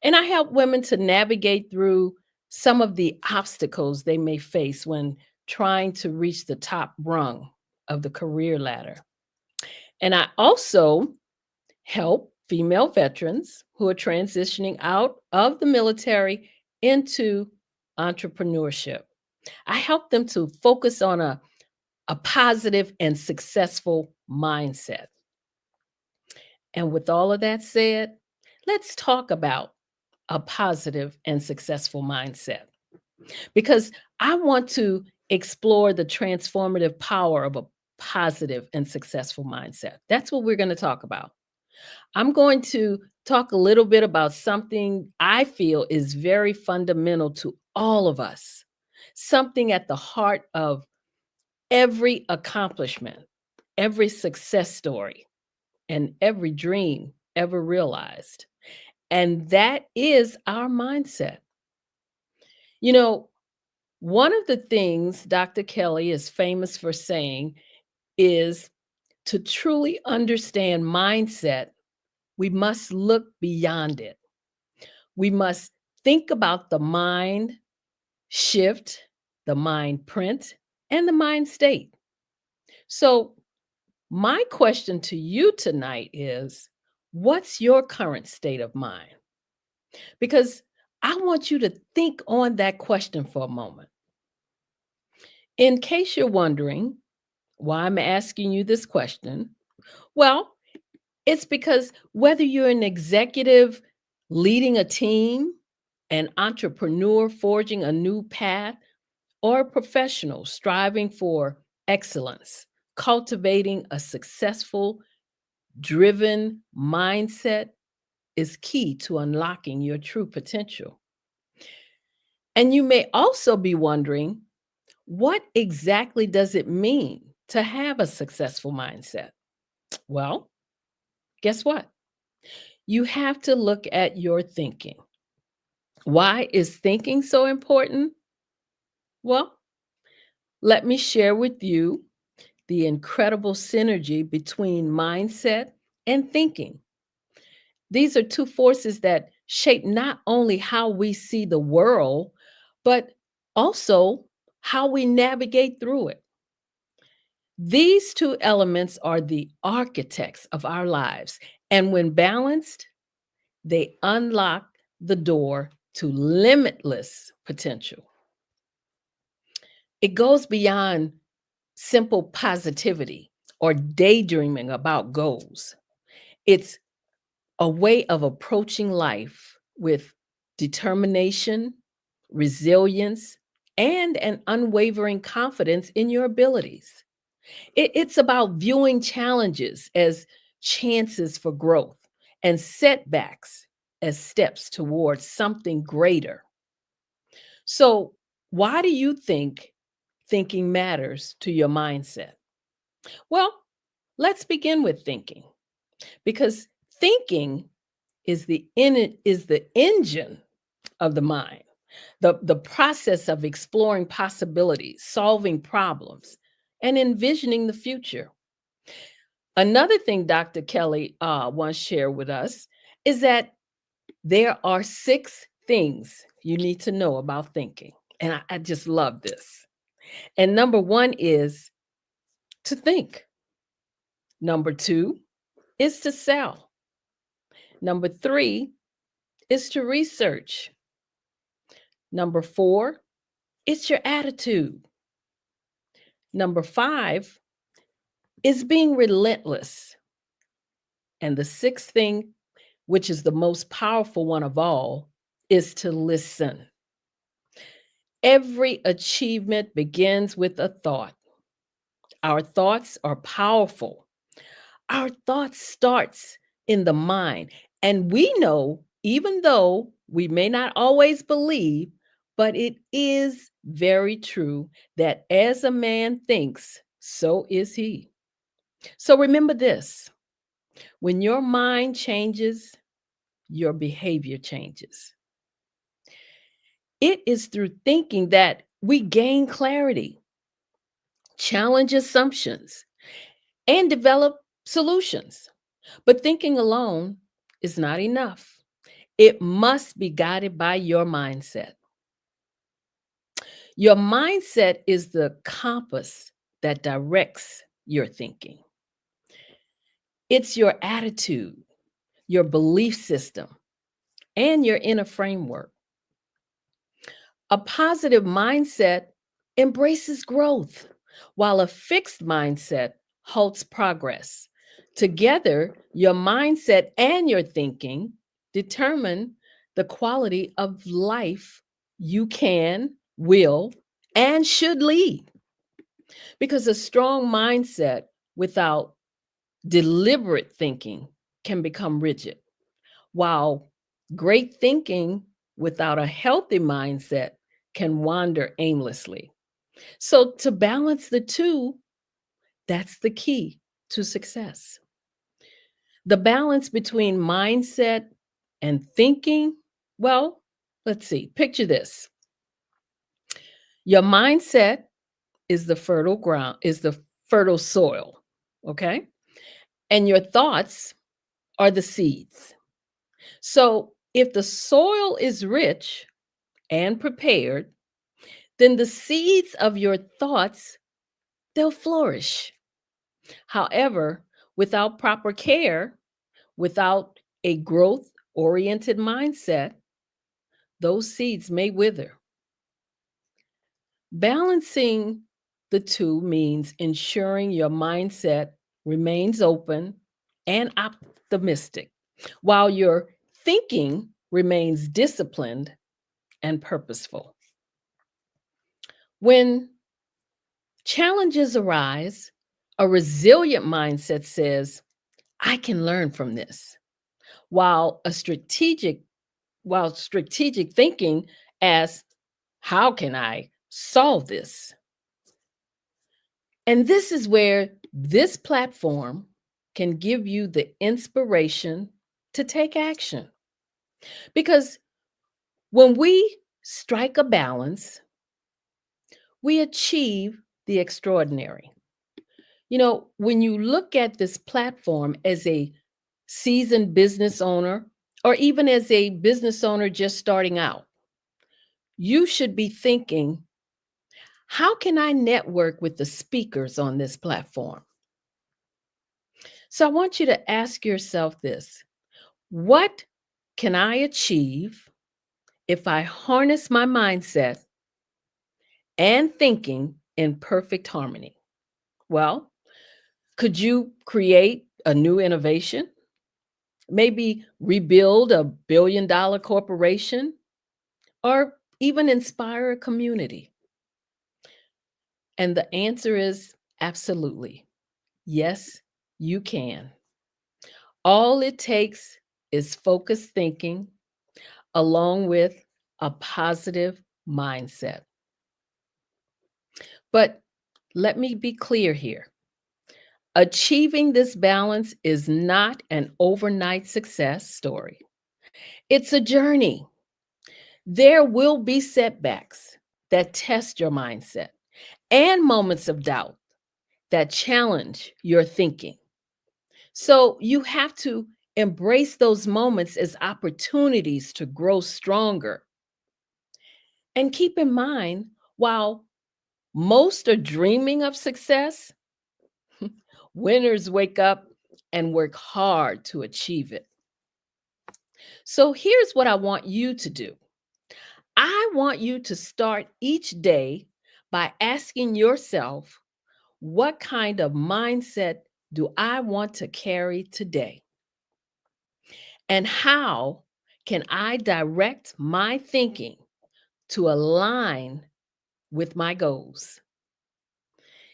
And I help women to navigate through some of the obstacles they may face when trying to reach the top rung of the career ladder. And I also help female veterans who are transitioning out of the military into entrepreneurship. I help them to focus on a positive and successful mindset. And with all of that said, let's talk about a positive and successful mindset, because I want to explore the transformative power of a positive and successful mindset. That's what we're going to talk about. I'm going to talk a little bit about something I feel is very fundamental to all of us, something at the heart of every accomplishment, every success story, and every dream ever realized. And that is our mindset. You know, one of the things Dr. Kelly is famous for saying is to truly understand mindset, we must look beyond it. We must think about the mind shift, the mind print, and the mind state. So, my question to you tonight is, what's your current state of mind? Because I want you to think on that question for a moment. In case you're wondering why I'm asking you this question, well, it's because whether you're an executive leading a team, an entrepreneur forging a new path, or a professional striving for excellence, cultivating a successful, driven mindset is key to unlocking your true potential. And you may also be wondering, what exactly does it mean to have a successful mindset? Well, guess what? You have to look at your thinking. Why is thinking so important? Well, let me share with you the incredible synergy between mindset and thinking. These are two forces that shape not only how we see the world, but also how we navigate through it. These two elements are the architects of our lives, and when balanced, they unlock the door to limitless potential. It goes beyond simple positivity or daydreaming about goals. It's a way of approaching life with determination, resilience, and an unwavering confidence in your abilities. It's about viewing challenges as chances for growth and setbacks as steps towards something greater. So, why do you think thinking matters to your mindset? Well, let's begin with thinking, because thinking is the engine of the mind, the process of exploring possibilities, solving problems, and envisioning the future. Another thing Dr. Kelly once shared with us is that there are 6 things you need to know about thinking. And I just love this. And number 1 is to think. Number 2 is to sell. Number 3 is to research. Number 4, it's your attitude. Number 5 is being relentless. And the 6th thing, which is the most powerful one of all, is to listen. Every achievement begins with a thought. Our thoughts are powerful. Our thought starts in the mind. And we know, even though we may not always believe, but it is very true that as a man thinks, so is he. So remember this: when your mind changes, your behavior changes. It is through thinking that we gain clarity, challenge assumptions, and develop solutions. But thinking alone is not enough. It must be guided by your mindset. Your mindset is the compass that directs your thinking. It's your attitude, your belief system, and your inner framework. A positive mindset embraces growth, while a fixed mindset halts progress. Together, your mindset and your thinking determine the quality of life you can, will, and should lead. Because a strong mindset without deliberate thinking can become rigid, while great thinking without a healthy mindset can wander aimlessly. So, to balance the two, that's the key to success. The balance between mindset and thinking, well, let's see, picture this. Your mindset is the fertile ground, is the fertile soil, okay? And your thoughts are the seeds. So, if the soil is rich and prepared, then the seeds of your thoughts, they'll flourish. However, without proper care, without a growth-oriented mindset, those seeds may wither. Balancing the two means ensuring your mindset remains open and optimistic, while your thinking remains disciplined and purposeful. When challenges arise, a resilient mindset says, I can learn from this, while strategic thinking asks, how can I solve this? And this is where this platform can give you the inspiration to take action. Because when we strike a balance, we achieve the extraordinary. You know, when you look at this platform as a seasoned business owner, or even as a business owner just starting out, you should be thinking, how can I network with the speakers on this platform? So I want you to ask yourself this: what can I achieve if I harness my mindset and thinking in perfect harmony? Well, could you create a new innovation? Maybe rebuild a billion-dollar corporation, or even inspire a community? And the answer is absolutely. Yes, you can. All it takes is focused thinking along with a positive mindset. But let me be clear here. Achieving this balance is not an overnight success story. It's a journey. There will be setbacks that test your mindset and moments of doubt that challenge your thinking. So you have to embrace those moments as opportunities to grow stronger. And keep in mind, while most are dreaming of success, winners wake up and work hard to achieve it. So here's what I want you to do. I want you to start each day by asking yourself, what kind of mindset do I want to carry today? And how can I direct my thinking to align with my goals?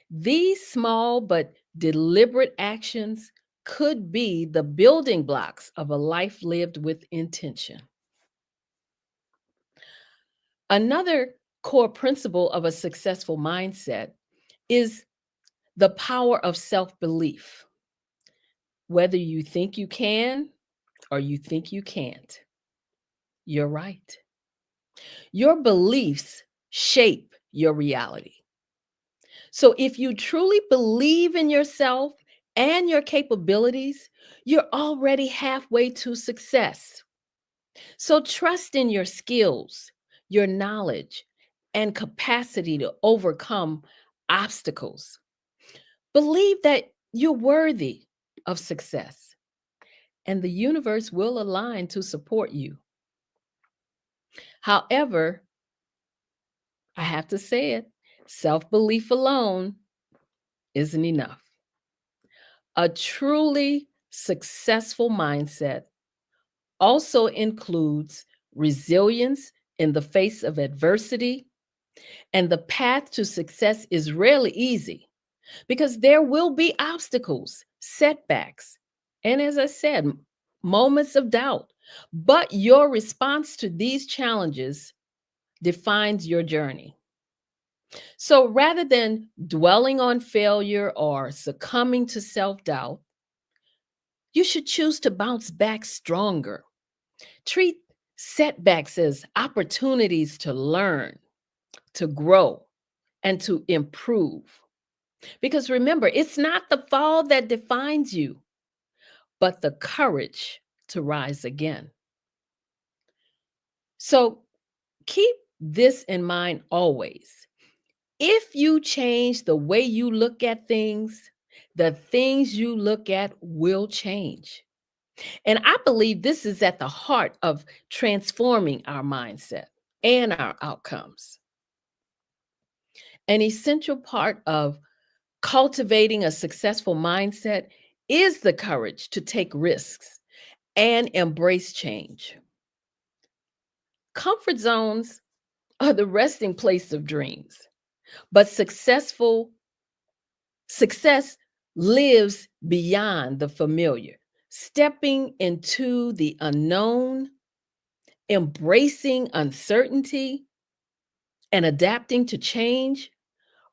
These small but deliberate actions could be the building blocks of a life lived with intention. Another core principle of a successful mindset is the power of self-belief. Whether you think you can or you think you can't, you're right. Your beliefs shape your reality. So if you truly believe in yourself and your capabilities, you're already halfway to success. So trust in your skills, your knowledge, and capacity to overcome obstacles. Believe that you're worthy of success, and the universe will align to support you. However, I have to say it, self-belief alone isn't enough. A truly successful mindset also includes resilience in the face of adversity, and the path to success is rarely easy because there will be obstacles, setbacks, and as I said, moments of doubt. But your response to these challenges defines your journey. So rather than dwelling on failure or succumbing to self-doubt, you should choose to bounce back stronger. Treat setbacks as opportunities to learn, to grow, and to improve. Because remember, it's not the fall that defines you, but the courage to rise again. So keep this in mind always. If you change the way you look at things, the things you look at will change. And I believe this is at the heart of transforming our mindset and our outcomes. An essential part of cultivating a successful mindset is the courage to take risks and embrace change. Comfort zones are the resting place of dreams, but success lives beyond the familiar. Stepping into the unknown, embracing uncertainty, and adapting to change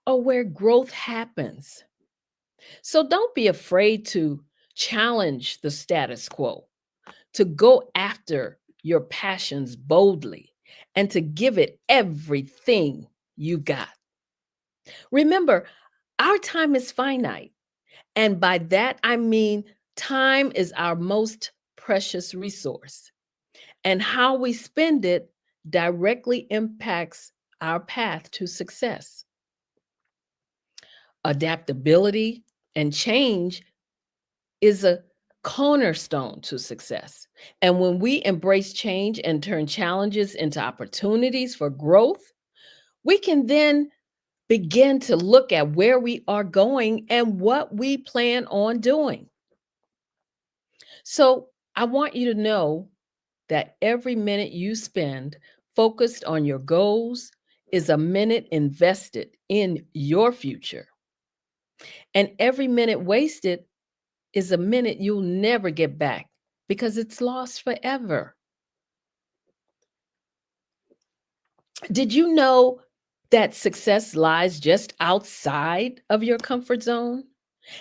are where growth happens. So don't be afraid to challenge the status quo, to go after your passions boldly, and to give it everything you got. Remember, our time is finite. And by that, I mean time is our most precious resource. And how we spend it directly impacts our path to success. Adaptability and change is a cornerstone to success. And when we embrace change and turn challenges into opportunities for growth, we can then begin to look at where we are going and what we plan on doing. So I want you to know that every minute you spend focused on your goals is a minute invested in your future. And every minute wasted is a minute you'll never get back because it's lost forever. Did you know that success lies just outside of your comfort zone?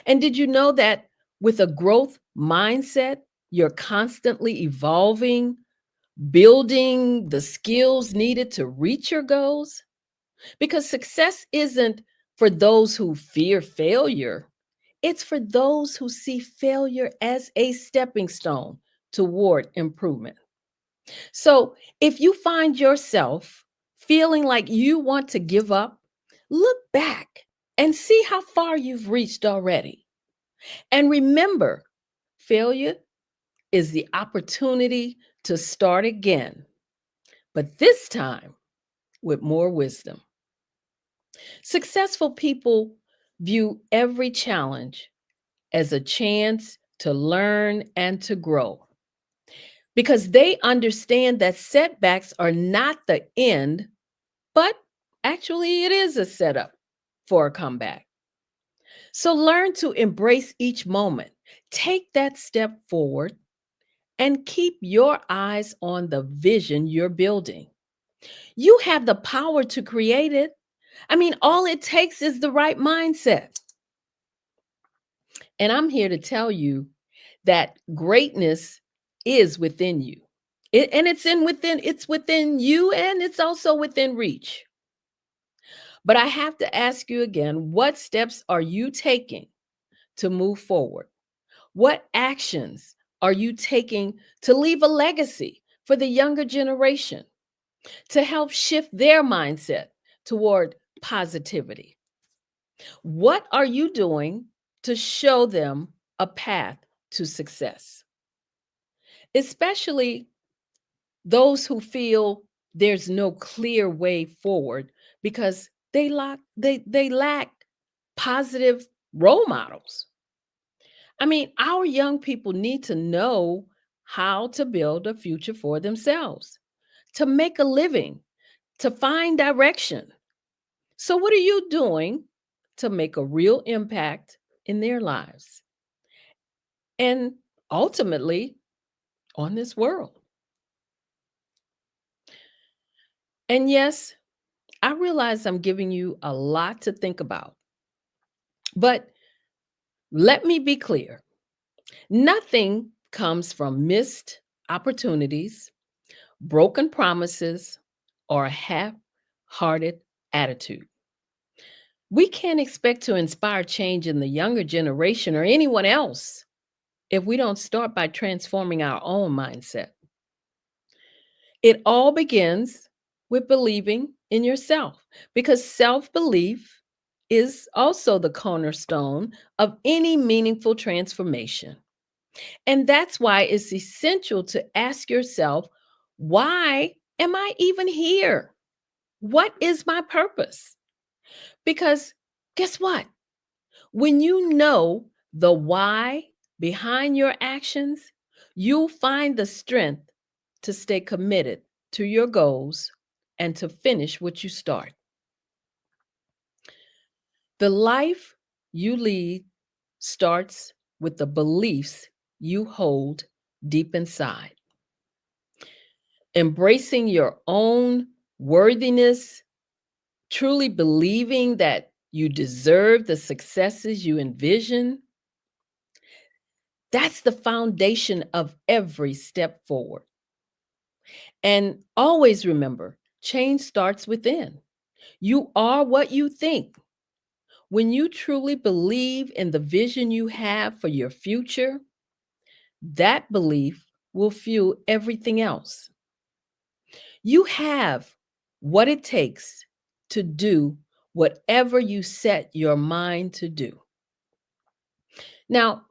And did you know that with a growth mindset, you're constantly evolving, building the skills needed to reach your goals? Because success isn't for those who fear failure. It's for those who see failure as a stepping stone toward improvement. So if you find yourself feeling like you want to give up, look back and see how far you've reached already. And remember, failure is the opportunity to start again, but this time with more wisdom. Successful people view every challenge as a chance to learn and to grow because they understand that setbacks are not the end, but actually it is a setup for a comeback. So learn to embrace each moment, take that step forward, and keep your eyes on the vision you're building. You have the power to create it. I mean, all it takes is the right mindset. And I'm here to tell you that greatness is within you. It's within you, and it's also within reach. But I have to ask you again, what steps are you taking to move forward? What actions are you taking to leave a legacy for the younger generation, to help shift their mindset toward positivity? What are you doing to show them a path to success? Especially those who feel there's no clear way forward because they lack positive role models. I mean, our young people need to know how to build a future for themselves, to make a living, to find direction. So, what are you doing to make a real impact in their lives and ultimately on this world? And yes, I realize I'm giving you a lot to think about, but let me be clear. Nothing comes from missed opportunities, broken promises, or a half-hearted attitude. We can't expect to inspire change in the younger generation or anyone else if we don't start by transforming our own mindset. It all begins with believing in yourself because self-belief is also the cornerstone of any meaningful transformation. And that's why it's essential to ask yourself, why am I even here? What is my purpose? Because guess what? When you know the why behind your actions, you'll find the strength to stay committed to your goals and to finish what you start. The life you lead starts with the beliefs you hold deep inside. Embracing your own worthiness, truly believing that you deserve the successes you envision, that's the foundation of every step forward. And always remember, change starts within. You are what you think. When you truly believe in the vision you have for your future, that belief will fuel everything else. You have what it takes to do whatever you set your mind to do. Now,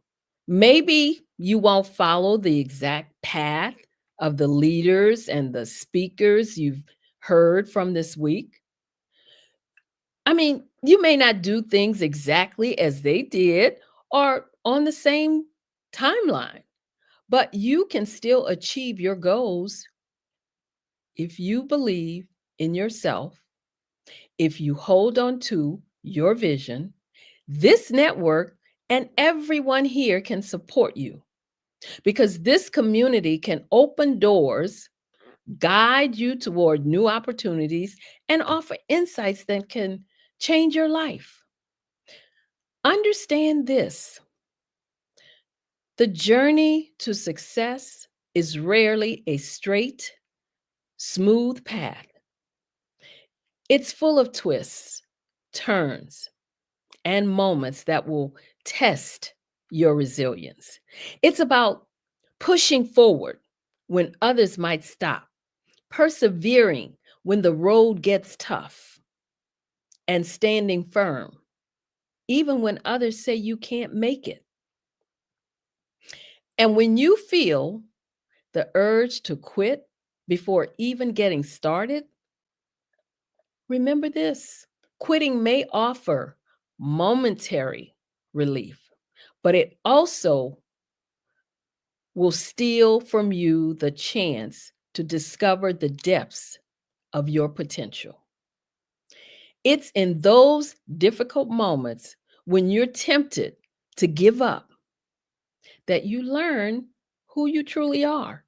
maybe you won't follow the exact path of the leaders and the speakers you've heard from this week. I mean, you may not do things exactly as they did or on the same timeline, but you can still achieve your goals if you believe in yourself, if you hold on to your vision. This network and everyone here can support you because this community can open doors, guide you toward new opportunities, and offer insights that can change your life. Understand this: the journey to success is rarely a straight, smooth path. It's full of twists, turns, and moments that will test your resilience. It's about pushing forward when others might stop, persevering when the road gets tough, and standing firm, even when others say you can't make it. And when you feel the urge to quit before even getting started, remember this: quitting may offer momentary relief, but it also will steal from you the chance to discover the depths of your potential. It's in those difficult moments when you're tempted to give up that you learn who you truly are.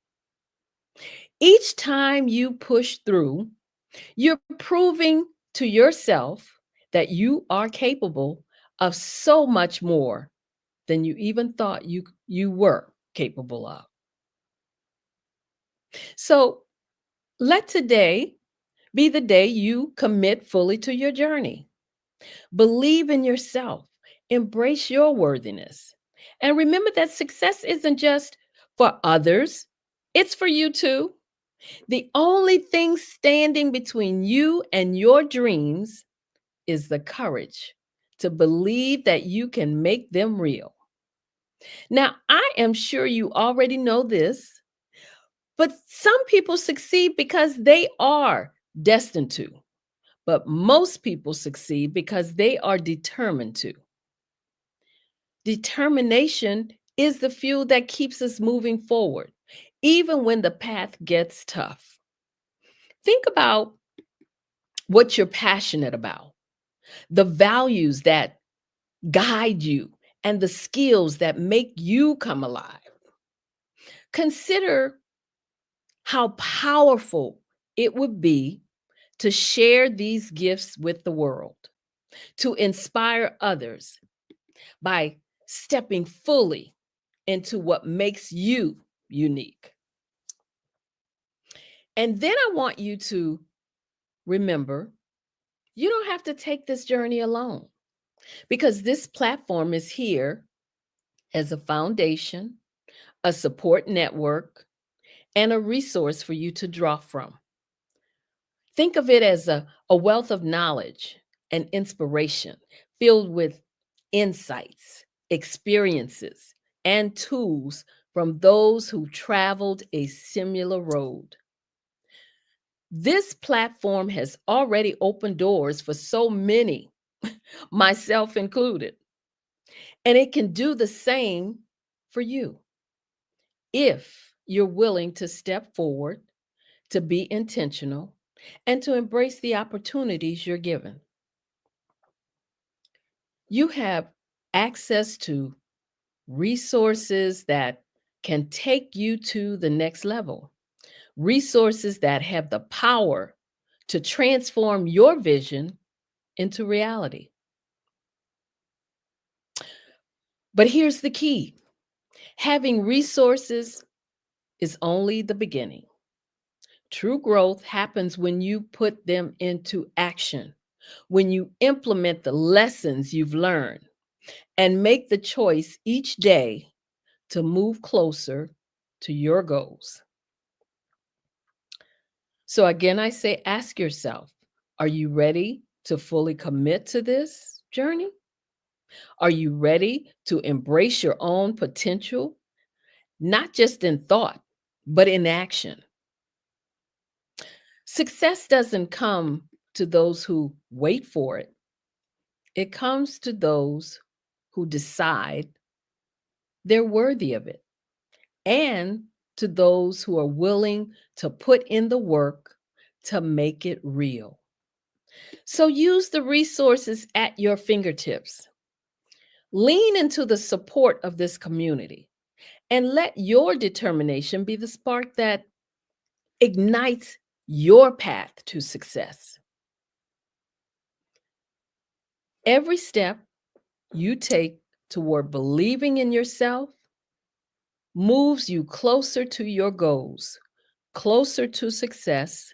Each time you push through, you're proving to yourself that you are capable of so much more than you even thought you were capable of. So let today be the day you commit fully to your journey. Believe in yourself, embrace your worthiness, and remember that success isn't just for others, it's for you too. The only thing standing between you and your dreams is the courage to believe that you can make them real. Now, I am sure you already know this, but some people succeed because they are destined to, but most people succeed because they are determined to. Determination is the fuel that keeps us moving forward, even when the path gets tough. Think about what you're passionate about, the values that guide you, and the skills that make you come alive. Consider how powerful it would be to share these gifts with the world, to inspire others by stepping fully into what makes you unique. And then I want you to remember, you don't have to take this journey alone, because this platform is here as a foundation, a support network, and a resource for you to draw from. Think of it as a wealth of knowledge and inspiration filled with insights, experiences, and tools from those who traveled a similar road. This platform has already opened doors for so many, myself included, and it can do the same for you if you're willing to step forward, to be intentional, and to embrace the opportunities you're given. You have access to resources that can take you to the next level, resources that have the power to transform your vision into reality. But here's the key: having resources is only the beginning. True growth happens when you put them into action, when you implement the lessons you've learned, and make the choice each day to move closer to your goals. So again, I say, ask yourself, are you ready to fully commit to this journey? Are you ready to embrace your own potential, not just in thought, but in action? Success doesn't come to those who wait for it. It comes to those who decide they're worthy of it, and to those who are willing to put in the work to make it real. So use the resources at your fingertips. Lean into the support of this community and let your determination be the spark that ignites your path to success. Every step you take toward believing in yourself moves you closer to your goals, closer to success,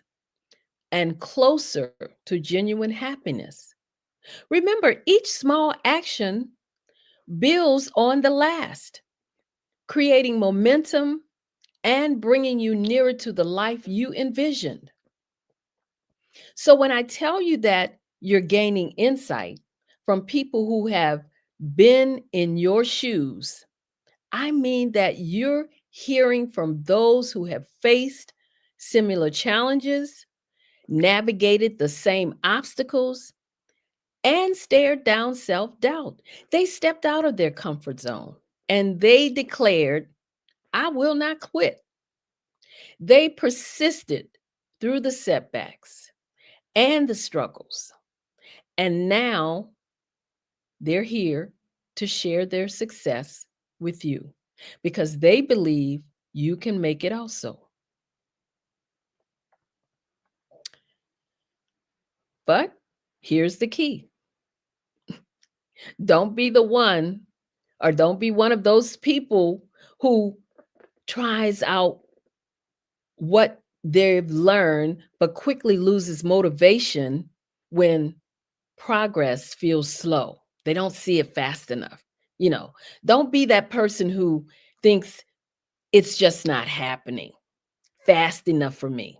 and closer to genuine happiness. Remember, each small action builds on the last, creating momentum and bringing you nearer to the life you envisioned. So when I tell you that you're gaining insight from people who have been in your shoes, I mean that you're hearing from those who have faced similar challenges, navigated the same obstacles, and stared down self-doubt. They stepped out of their comfort zone and they declared, I will not quit. They persisted through the setbacks and the struggles. And now they're here to share their success with you because they believe you can make it also. But here's the key. Don't be the one, or don't be one of those people who tries out what they've learned, but quickly loses motivation when progress feels slow. They don't see it fast enough. Don't be that person who thinks it's just not happening fast enough for me,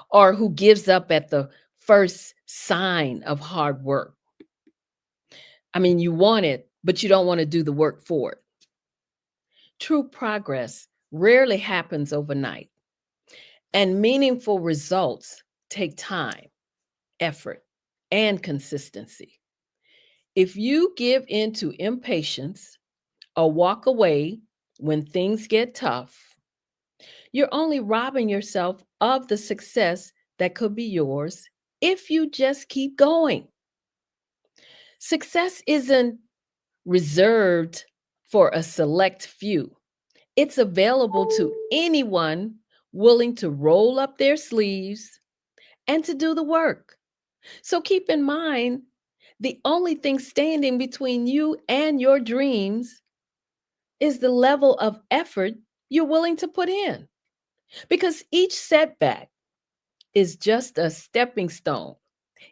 or who gives up at the first sign of hard work. I mean, you want it, but you don't want to do the work for it. True progress rarely happens overnight, and meaningful results take time, effort, and consistency. If you give in to impatience or walk away when things get tough, you're only robbing yourself of the success that could be yours if you just keep going. Success isn't reserved for a select few. It's available to anyone willing to roll up their sleeves and to do the work. So keep in mind, the only thing standing between you and your dreams is the level of effort you're willing to put in. Because each setback is just a stepping stone,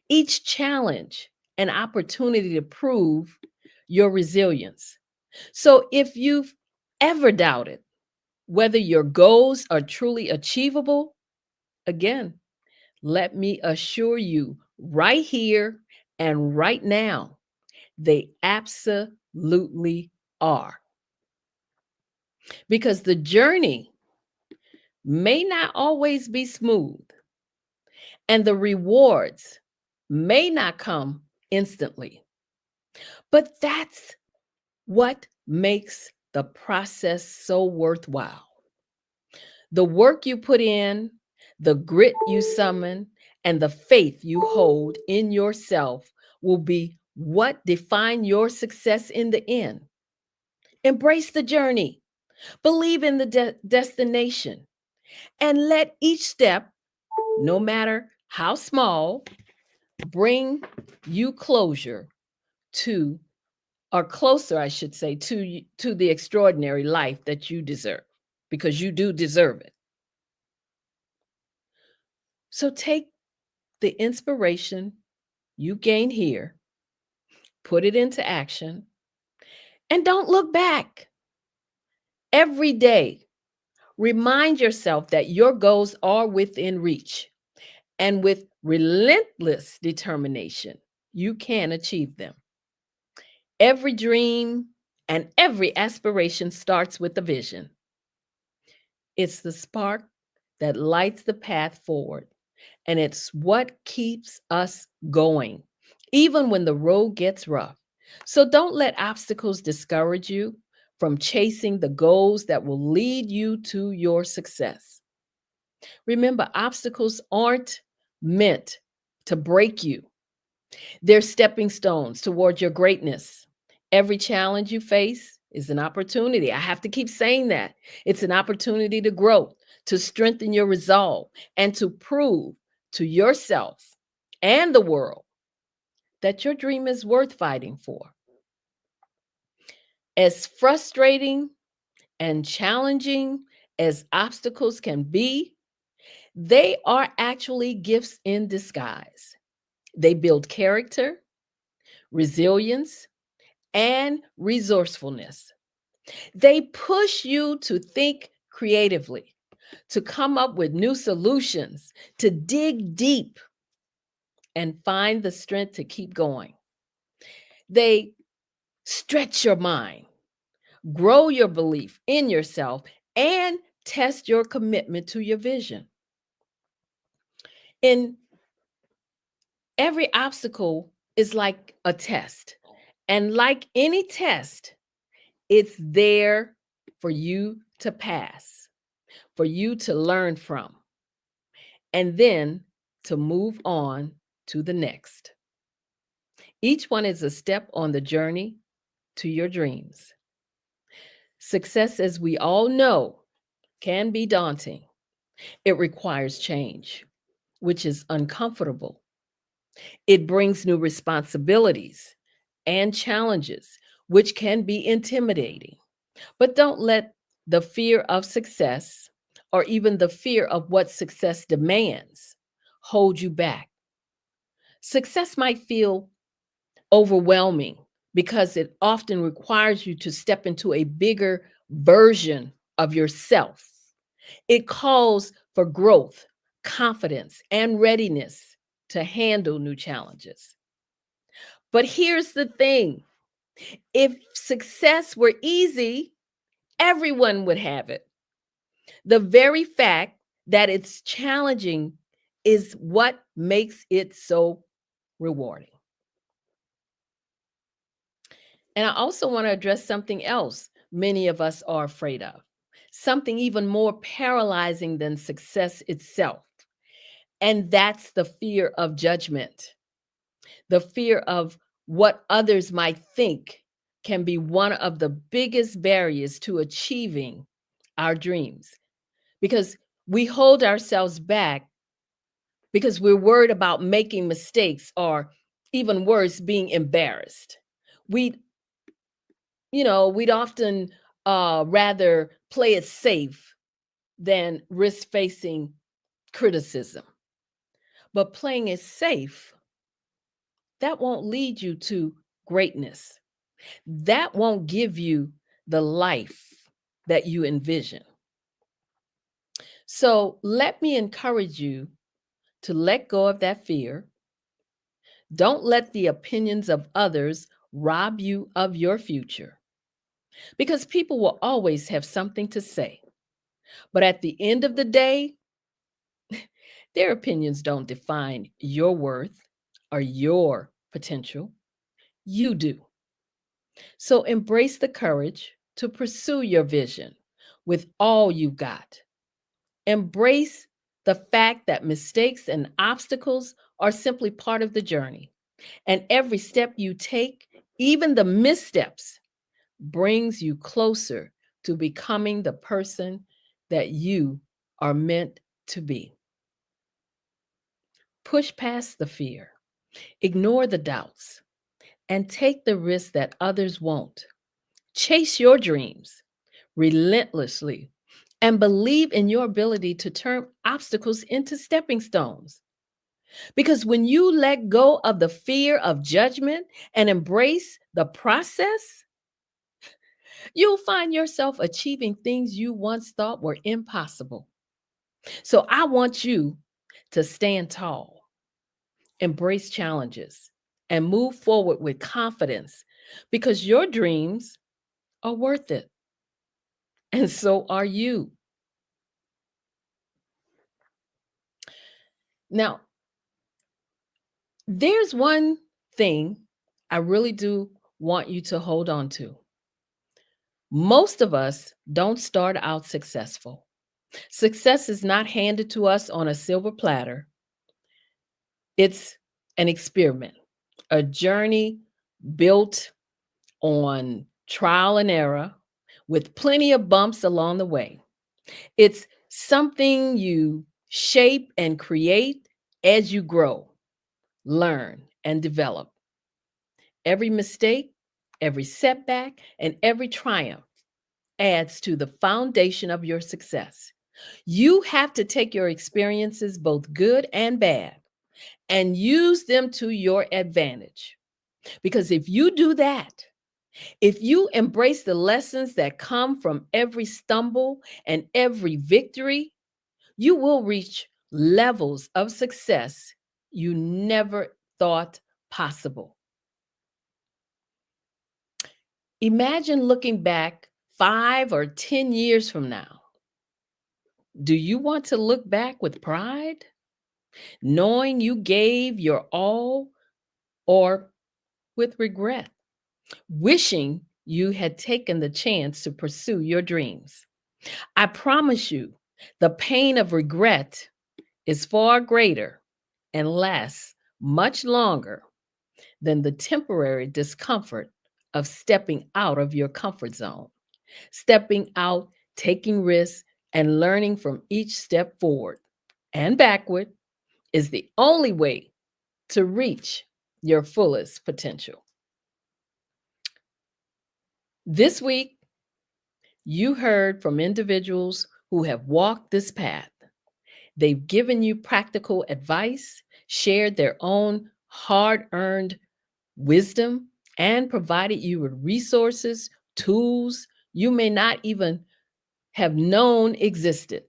each challenge an opportunity to prove your resilience. So if you've ever doubted whether your goals are truly achievable, again, let me assure you right here and right now, they absolutely are. Because the journey may not always be smooth, and the rewards may not come instantly. But that's what makes the process so worthwhile. The work you put in, the grit you summon, and the faith you hold in yourself will be what define your success in the end. Embrace the journey, believe in the destination, and let each step, no matter how small, bring you closer to, or closer, I should say, to the extraordinary life that you deserve, because you do deserve it. So take the inspiration you gain here, put it into action, and don't look back. Every day, remind yourself that your goals are within reach, and with relentless determination, you can achieve them. Every dream and every aspiration starts with a vision. It's the spark that lights the path forward, and it's what keeps us going, even when the road gets rough. So don't let obstacles discourage you from chasing the goals that will lead you to your success. Remember, obstacles aren't meant to break you. They're stepping stones toward your greatness. Every challenge you face is an opportunity. I have to keep saying that. It's an opportunity to grow, to strengthen your resolve, and to prove to yourself and the world that your dream is worth fighting for. As frustrating and challenging as obstacles can be, they are actually gifts in disguise. They build character, resilience, and resourcefulness. They push you to think creatively, to come up with new solutions, to dig deep and find the strength to keep going. They stretch your mind, grow your belief in yourself, and test your commitment to your vision. In every obstacle is like a test. And like any test, it's there for you to pass, for you to learn from, and then to move on to the next. Each one is a step on the journey to your dreams. Success, as we all know, can be daunting. It requires change, which is uncomfortable. It brings new responsibilities and challenges, which can be intimidating. But don't let the fear of success or even the fear of what success demands hold you back. Success might feel overwhelming because it often requires you to step into a bigger version of yourself. It calls for growth, confidence, and readiness to handle new challenges. But here's the thing: if success were easy, everyone would have it. The very fact that it's challenging is what makes it so rewarding. And I also want to address something else many of us are afraid of, something even more paralyzing than success itself. And that's the fear of judgment. The fear of what others might think can be one of the biggest barriers to achieving our dreams, because we hold ourselves back because we're worried about making mistakes, or even worse, being embarrassed. We'd often rather play it safe than risk facing criticism. But playing it safe, that won't lead you to greatness. That won't give you the life that you envision. So let me encourage you to let go of that fear. Don't let the opinions of others rob you of your future, because people will always have something to say. But at the end of the day, their opinions don't define your worth or your potential. You do. So embrace the courage to pursue your vision with all you've got. Embrace the fact that mistakes and obstacles are simply part of the journey. And every step you take, even the missteps, brings you closer to becoming the person that you are meant to be. Push past the fear, ignore the doubts, and take the risks that others won't. Chase your dreams relentlessly and believe in your ability to turn obstacles into stepping stones. Because when you let go of the fear of judgment and embrace the process, you'll find yourself achieving things you once thought were impossible. So I want you to stand tall, embrace challenges, and move forward with confidence, because your dreams are worth it. And so are you. Now, there's one thing I really do want you to hold on to. Most of us don't start out successful. Success is not handed to us on a silver platter. It's an experiment, a journey built on trial and error with plenty of bumps along the way. It's something you shape and create as you grow, learn, and develop. Every mistake, every setback, and every triumph adds to the foundation of your success. You have to take your experiences, both good and bad, and use them to your advantage. Because if you do that, if you embrace the lessons that come from every stumble and every victory, you will reach levels of success you never thought possible. Imagine looking back 5 or 10 years from now. Do you want to look back with pride, knowing you gave your all, or with regret, wishing you had taken the chance to pursue your dreams? I promise you, the pain of regret is far greater and lasts much longer than the temporary discomfort of stepping out of your comfort zone. Stepping out, taking risks, and learning from each step forward and backward is the only way to reach your fullest potential. This week, you heard from individuals who have walked this path. They've given you practical advice, shared their own hard-earned wisdom, and provided you with resources, tools you may not even have known existed.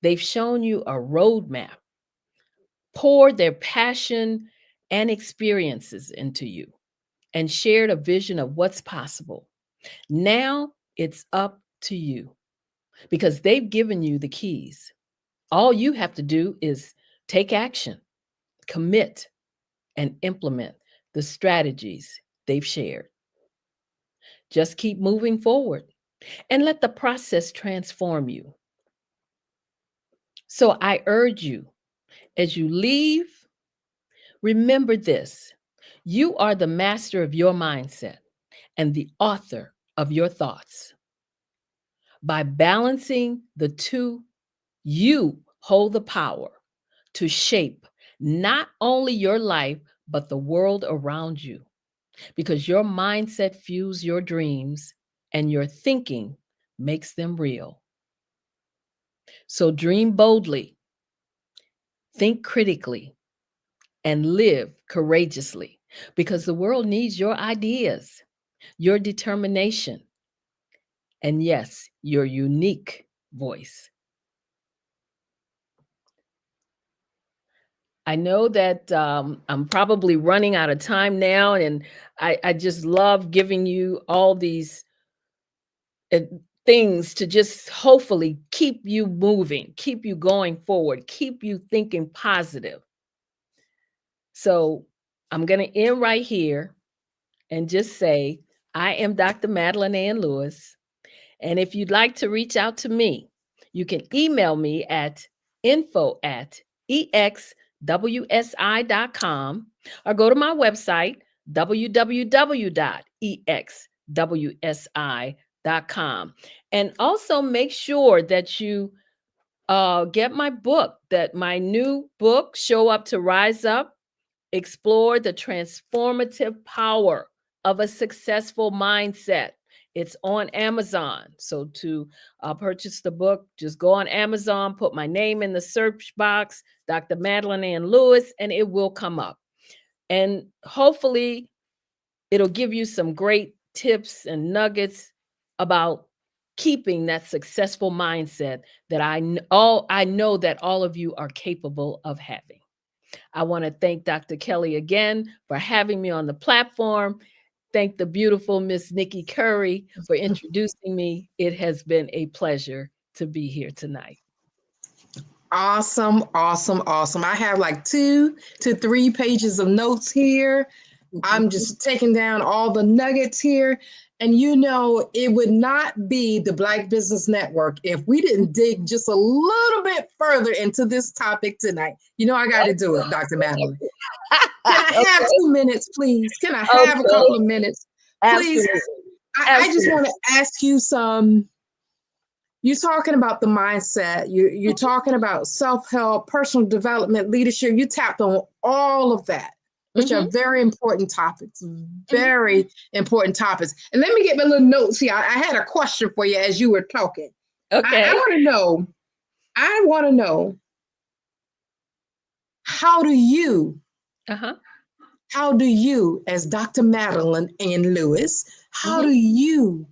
They've shown you a roadmap, poured their passion and experiences into you, and shared a vision of what's possible. Now it's up to you because they've given you the keys. All you have to do is take action, commit, and implement the strategies they've shared. Just keep moving forward and let the process transform you. So I urge you, as you leave, remember this: you are the master of your mindset and the author of your thoughts. By balancing the two, you hold the power to shape not only your life, but the world around you. Because your mindset fuels your dreams and your thinking makes them real. So dream boldly, think critically, and live courageously, because the world needs your ideas, your determination, and yes, your unique voice. I know that I'm probably running out of time now, and I just love giving you all these things to just hopefully keep you moving, keep you going forward, keep you thinking positive. So I'm going to end right here and just say, I am Dr. Madeline Ann Lewis. And if you'd like to reach out to me, you can email me at info@exwsi.com or go to my website, www.exwsi.com. And also make sure that you get my book, my new book, Show Up to Rise Up, Explore the Transformative Power of a Successful Mindset. It's on Amazon. So to purchase the book, just go on Amazon, put my name in the search box, Dr. Madeline Ann Lewis, and it will come up. And hopefully it'll give you some great tips and nuggets about keeping that successful mindset that I know that all of you are capable of having. I want to thank Dr. Kelly again for having me on the platform. Thank the beautiful Miss Nikki Curry for introducing me. It has been a pleasure to be here tonight. Awesome, awesome, awesome. I have like 2 to 3 pages of notes here. I'm just taking down all the nuggets here. And you know, it would not be the Black Business Network if we didn't dig just a little bit further into this topic tonight. You know, I got to do it, Dr. Madeline. Can I have 2 minutes, please? Can I have a couple of minutes? Please. Absolutely. I just want to ask you some. You're talking about the mindset. You're talking about self-help, personal development, leadership. You tapped on all of that, which are very important topics, very important topics. And let me get my little notes here. I had a question for you as you were talking. Okay. I want to know, how do you how do you, as Dr. Madeline and Lewis, how do you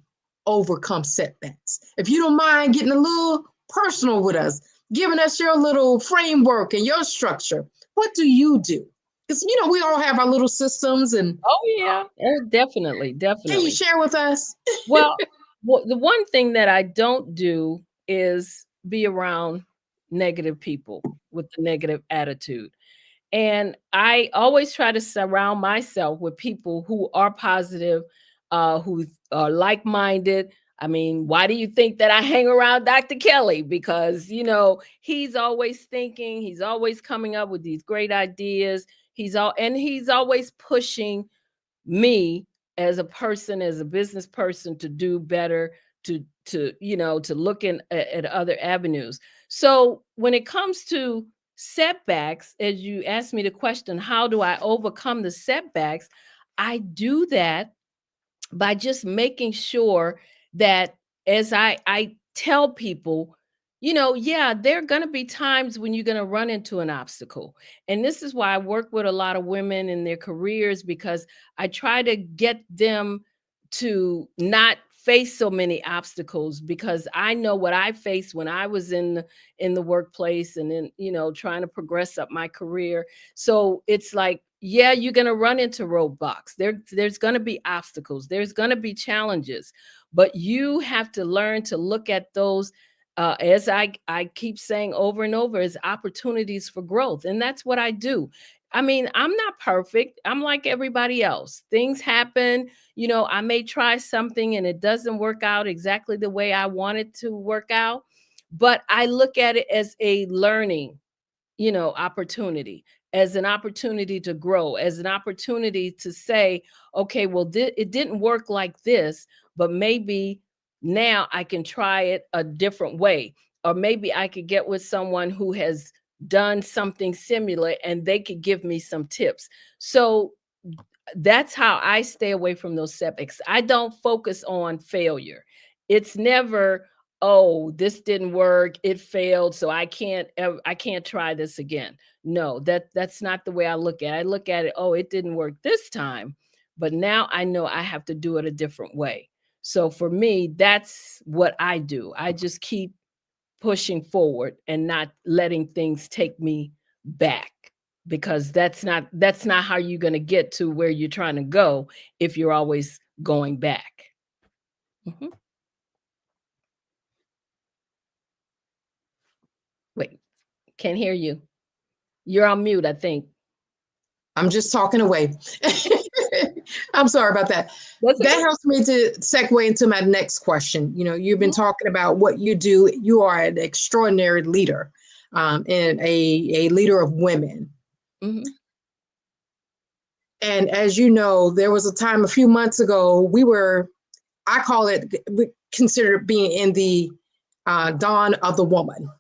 overcome setbacks? If you don't mind getting a little personal with us, giving us your little framework and your structure, what do you do? Because, you know, we all have our little systems and. Oh, yeah. Definitely. Can you share with us? Well, the one thing that I don't do is be around negative people with the negative attitude. And I always try to surround myself with people who are positive, who are like-minded. I mean, why do you think that I hang around Dr. Kelly? Because, you know, he's always thinking, he's always coming up with these great ideas. He's always pushing me as a person, as a business person, to do better, to look at other avenues. So when it comes to setbacks, as you asked me the question, how do I overcome the setbacks? I do that by just making sure that as I tell people, yeah, there are going to be times when you're going to run into an obstacle. And this is why I work with a lot of women in their careers, because I try to get them to not face so many obstacles, because I know what I faced when I was in the workplace and then, trying to progress up my career. So it's like, yeah, you're going to run into roadblocks. There's going to be obstacles. There's going to be challenges, but you have to learn to look at those, as I keep saying over and over, as opportunities for growth. And that's what I do. I mean, I'm not perfect. I'm like everybody else. Things happen. I may try something and it doesn't work out exactly the way I want it to work out, but I look at it as a learning, opportunity, as an opportunity to grow, as an opportunity to say, okay, well, it didn't work like this, but maybe now I can try it a different way. Or maybe I could get with someone who has done something similar and they could give me some tips. So that's how I stay away from those setbacks. I don't focus on failure. It's never, oh, this didn't work, it failed, so I can't try this again. No, that's not the way I look at it. I look at it, oh, it didn't work this time, but now I know I have to do it a different way. So for me, that's what I do. I just keep pushing forward and not letting things take me back, because that's not how you're going to get to where you're trying to go if you're always going back. Wait, can't hear you. You're on mute, I think. I'm just talking away. I'm sorry about that. That helps me to segue into my next question. You've been talking about what you do. You are an extraordinary leader, and a leader of women. And as you know, there was a time a few months ago, we consider being in the dawn of the woman.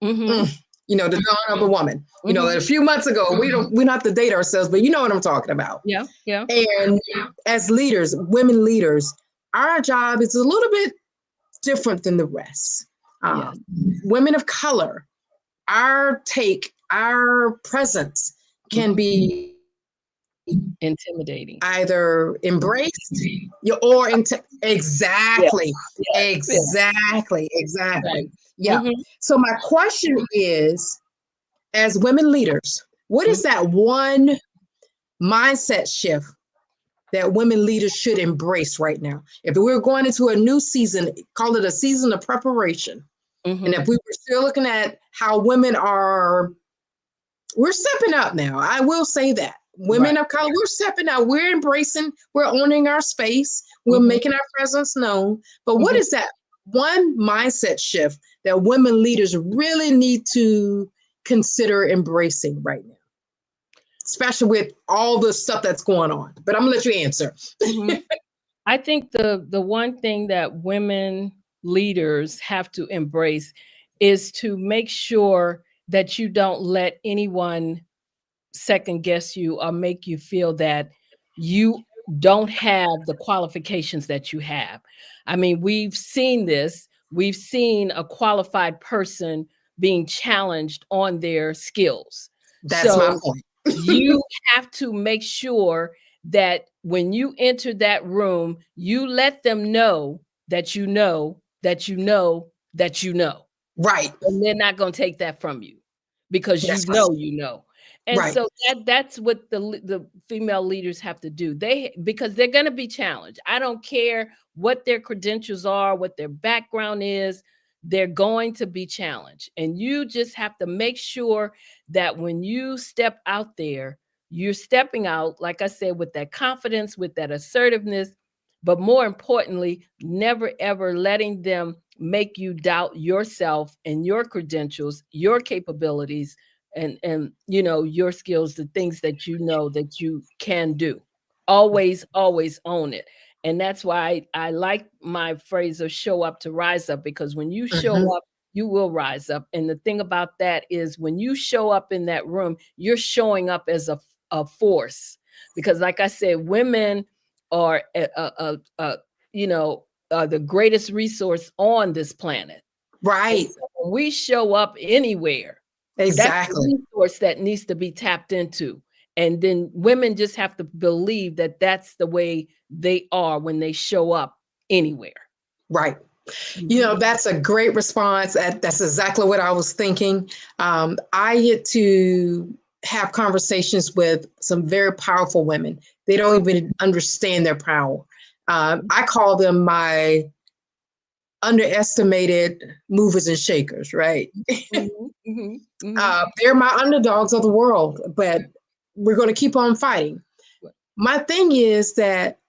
The dawn of a woman. A few months ago, we don't have to date ourselves, but you know what I'm talking about. Yeah. And as leaders, women leaders, our job is a little bit different than the rest. Women of color, our presence can be intimidating, either embraced or exactly. Yeah. So my question is, as women leaders, what is that one mindset shift that women leaders should embrace right now? If we're going into a new season, call it a season of preparation. And if we were still looking at how we're stepping up now. I will say that. Women of color, we're stepping out. We're embracing, we're owning our space. We're making our presence known. But what is that one mindset shift that women leaders really need to consider embracing right now? Especially with all the stuff that's going on. But I'm gonna let you answer. I think the one thing that women leaders have to embrace is to make sure that you don't let anyone second guess you or make you feel that you don't have the qualifications that you have. I mean, we've seen this. We've seen a qualified person being challenged on their skills. That's my point. You have to make sure that when you enter that room, you let them know that you know, that you know, that you know. Right. And they're not going to take that from you because That's you right. know, you know. And Right. so that's what the female leaders have to do. Because they're going to be challenged. I don't care what their credentials are, what their background is, they're going to be challenged. And you just have to make sure that when you step out there, you're stepping out, like I said, with that confidence, with that assertiveness, but more importantly, never ever letting them make you doubt yourself and your credentials, your capabilities, and you know, your skills, the things that you know that you can do. Always own it. And that's why I like my phrase of show up to rise up, because when you show up, you will rise up. And the thing about that is when you show up in that room, you're showing up as a force. Because like I said, women are the greatest resource on this planet. Right. So when we show up anywhere, that's a resource that needs to be tapped into. And then women just have to believe that that's the way they are when they show up anywhere. Right. You know, that's a great response. That's exactly what I was thinking. I get to have conversations with some very powerful women. They don't even understand their power. I call them my underestimated movers and shakers, right? They're my underdogs of the world, but we're going to keep on fighting. My thing is that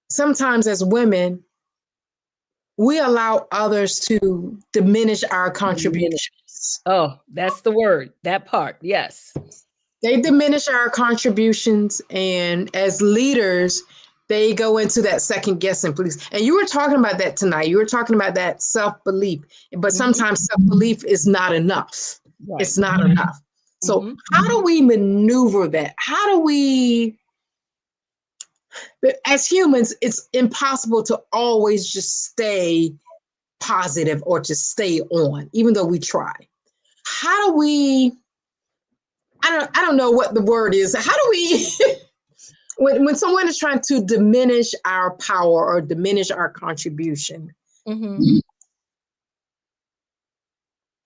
sometimes as women, we allow others to diminish our contributions. Oh, that's the word, that part. Yes. They diminish our contributions. And as leaders, they go into that second guessing, please. And you were talking about that tonight. You were talking about that self-belief, but sometimes self-belief is not enough. Right. It's not enough. So how do we maneuver that? How do we, as humans, it's impossible to always just stay positive or to stay on, even though we try. How do we, I don't know what the word is. How do we, when someone is trying to diminish our power or diminish our contribution,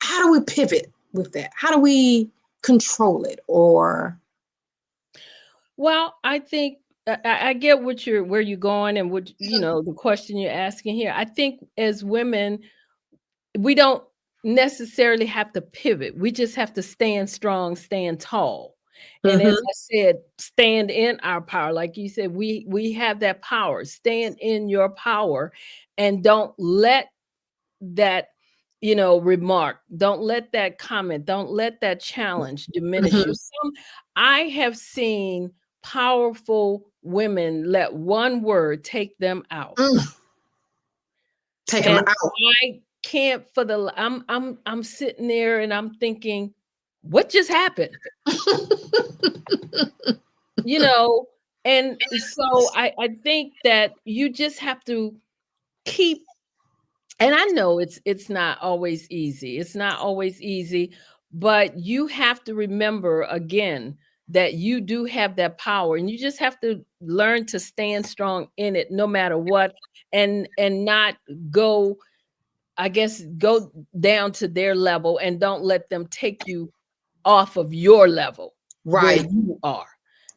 how do we pivot with that? How do we control it? Or, well, I think I get where you're going and what, you know, the question you're asking here. I think as women, we don't necessarily have to pivot. We just have to stand strong, stand tall. And as I said, stand in our power. Like you said, we have that power. Stand in your power and don't let that, you know, remark, don't let that comment, don't let that challenge diminish you. I have seen powerful women let one word take them out. Take them out. I can't for the I'm sitting there and I'm thinking, what just happened? You know, and so I think that you just have to keep, and I know it's not always easy. It's not always easy, but you have to remember again that you do have that power, and you just have to learn to stand strong in it no matter what, and not go, I guess, go down to their level and don't let them take you off of your level where you are.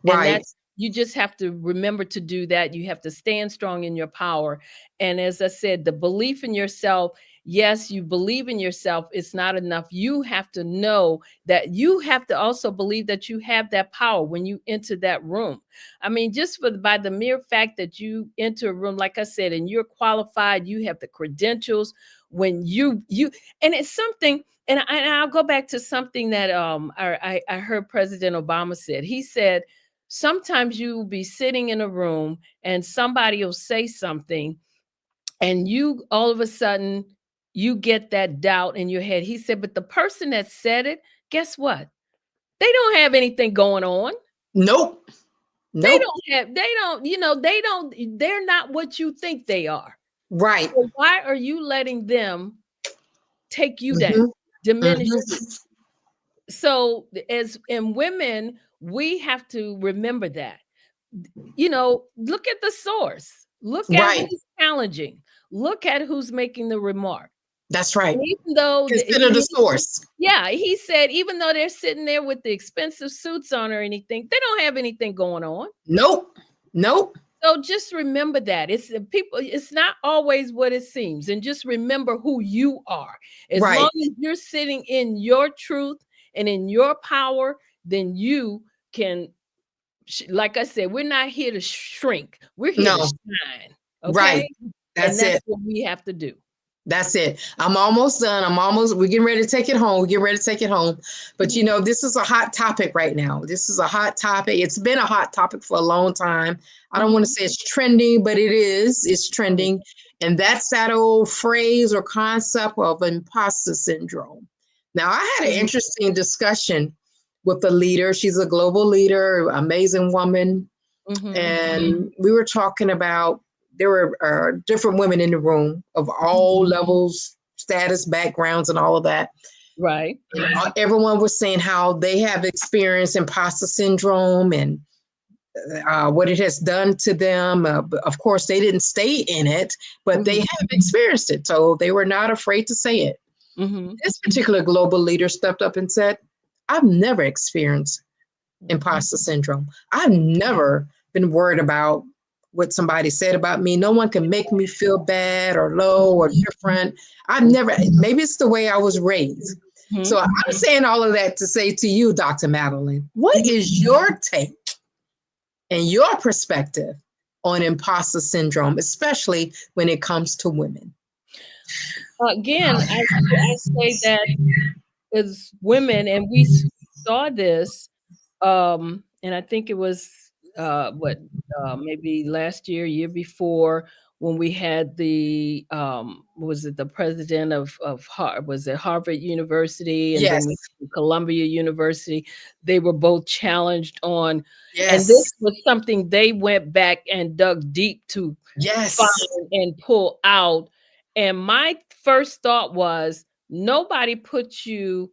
And that's, you just have to remember to do that. You have to stand strong in your power. And as I said, the belief in yourself, yes, you believe in yourself, it's not enough. You have to know that you have to also believe that you have that power when you enter that room. I mean, just by the mere fact that you enter a room, like I said, and you're qualified, you have the credentials, when you and it's something, and I'll go back to something that I heard President Obama said. He said, sometimes you will be sitting in a room and somebody will say something and you all of a sudden you get that doubt in your head. He said, but the person that said it, guess what? They don't have anything going on. Nope. They're not what you think they are. Right. So why are you letting them take you down, diminish you? so as in women, we have to remember that. Look at the source. Look at Right. who's challenging. Look at who's making the remark. That's right. Even though Consider the source. Yeah, he said even though they're sitting there with the expensive suits on or anything, they don't have anything going on. Nope. So just remember that it's not always what it seems, and just remember who you are. As Right. long as you're sitting in your truth and in your power, then you can, like I said, we're not here to shrink. We're here to shine. Okay. Right. That's it. What we have to do. That's it. I'm almost done. We're getting ready to take it home. But this is a hot topic right now. This is a hot topic. It's been a hot topic for a long time. I don't want to say it's trending, but it is. It's trending. And that's that old phrase or concept of imposter syndrome. Now, I had an interesting discussion with a leader. She's a global leader, amazing woman. And we were talking about, there were different women in the room of all levels, status, backgrounds, and all of that. Right. And everyone was saying how they have experienced imposter syndrome and what it has done to them. Of course, they didn't stay in it, but they have experienced it. So they were not afraid to say it. This particular global leader stepped up and said, I've never experienced imposter syndrome. I've never been worried about what somebody said about me. No one can make me feel bad or low or different. Maybe it's the way I was raised. So I'm saying all of that to say to you, Dr. Madeline, what is your take and your perspective on imposter syndrome, especially when it comes to women? Again, I say that as women, and we saw this, and I think it was maybe last year before, when we had the was it the president of Harvard University and then Columbia University. They were both challenged on, and this was something they went back and dug deep to find and pull out. And my first thought was, nobody puts you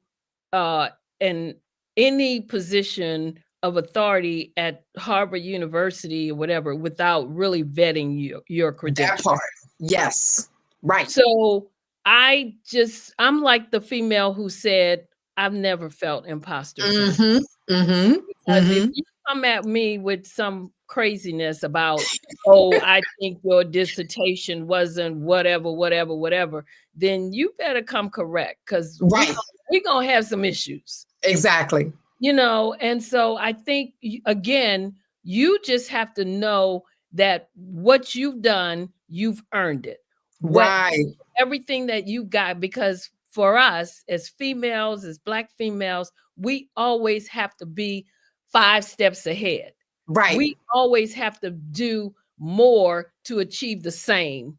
in any position of authority at Harvard University or whatever without really vetting your credentials. That part. Yes. Right. So I'm like the female who said, I've never felt imposter syndrome. Because if you come at me with some craziness about, I think your dissertation wasn't whatever, then you better come correct, because we're going to have some issues. Exactly. And so I think, again, you just have to know that what you've done, you've earned it. Right. Everything that you got, because for us as females, as Black females, we always have to be 5 steps ahead. Right. We always have to do more to achieve the same.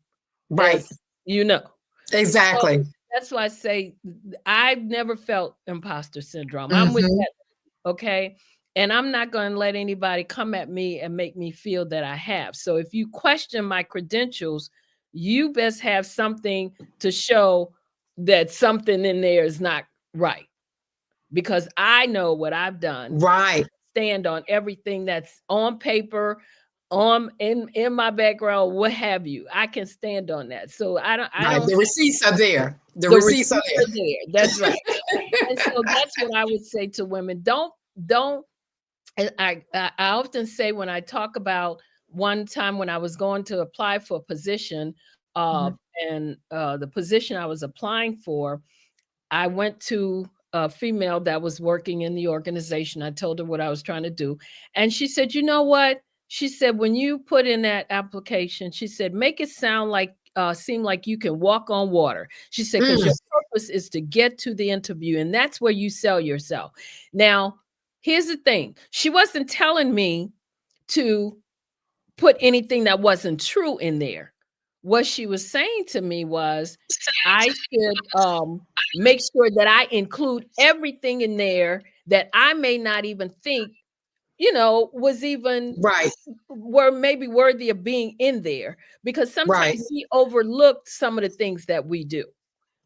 Right. Exactly. So that's why I say I've never felt imposter syndrome. I'm with that. Okay. And I'm not going to let anybody come at me and make me feel that I have. So if you question my credentials, you best have something to show that something in there is not right. Because I know what I've done. Right. Stand on everything that's on paper, in my background, what have you. I can stand on that. So I don't. The receipts are there. The receipts are there. That's right. And so that's what I would say to women. Don't. I often say, when I talk about one time when I was going to apply for a position, and the position I was applying for, I went to a female that was working in the organization. I told her what I was trying to do. And she said, you know what? She said, when you put in that application, she said, make it seem like you can walk on water. She said, because your purpose is to get to the interview, and that's where you sell yourself. Now, here's the thing. She wasn't telling me to put anything that wasn't true in there. What she was saying to me was, I should make sure that I include everything in there that I may not even think, was even were maybe worthy of being in there, because sometimes we overlook some of the things that we do.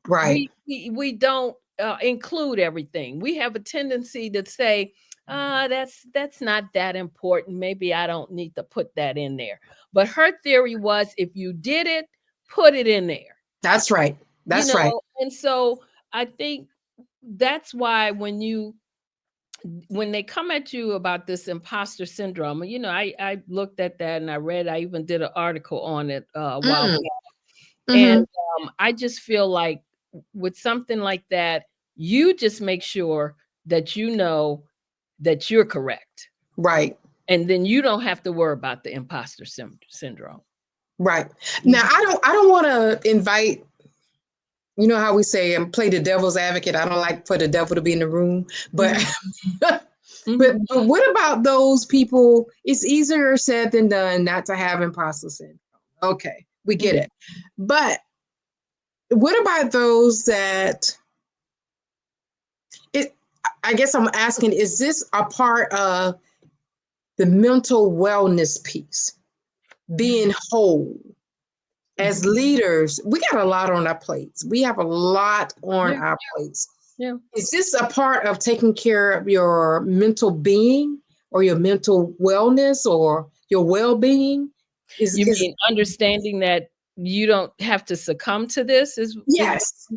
Right. We don't include everything. We have a tendency to say, that's not that important. Maybe I don't need to put that in there. But her theory was, if you did it, put it in there. That's right. That's right. And so I think that's why when they come at you about this imposter syndrome, I looked at that and I even did an article on it a while back. And I just feel like with something like that, you just make sure that you know that you're correct. Right. And then you don't have to worry about the imposter syndrome. Right. Now, I don't want to invite, you know how we say, and play the devil's advocate. I don't like for the devil to be in the room, but but what about those people? It's easier said than done not to have imposter syndrome. Okay, we get it. But what about those that I guess I'm asking, is this a part of the mental wellness piece? Being whole. As leaders, we got a lot on our plates. We have a lot on our plates. Yeah. Is this a part of taking care of your mental being or your mental wellness or your well-being? You mean understanding that you don't have to succumb to this? Yes.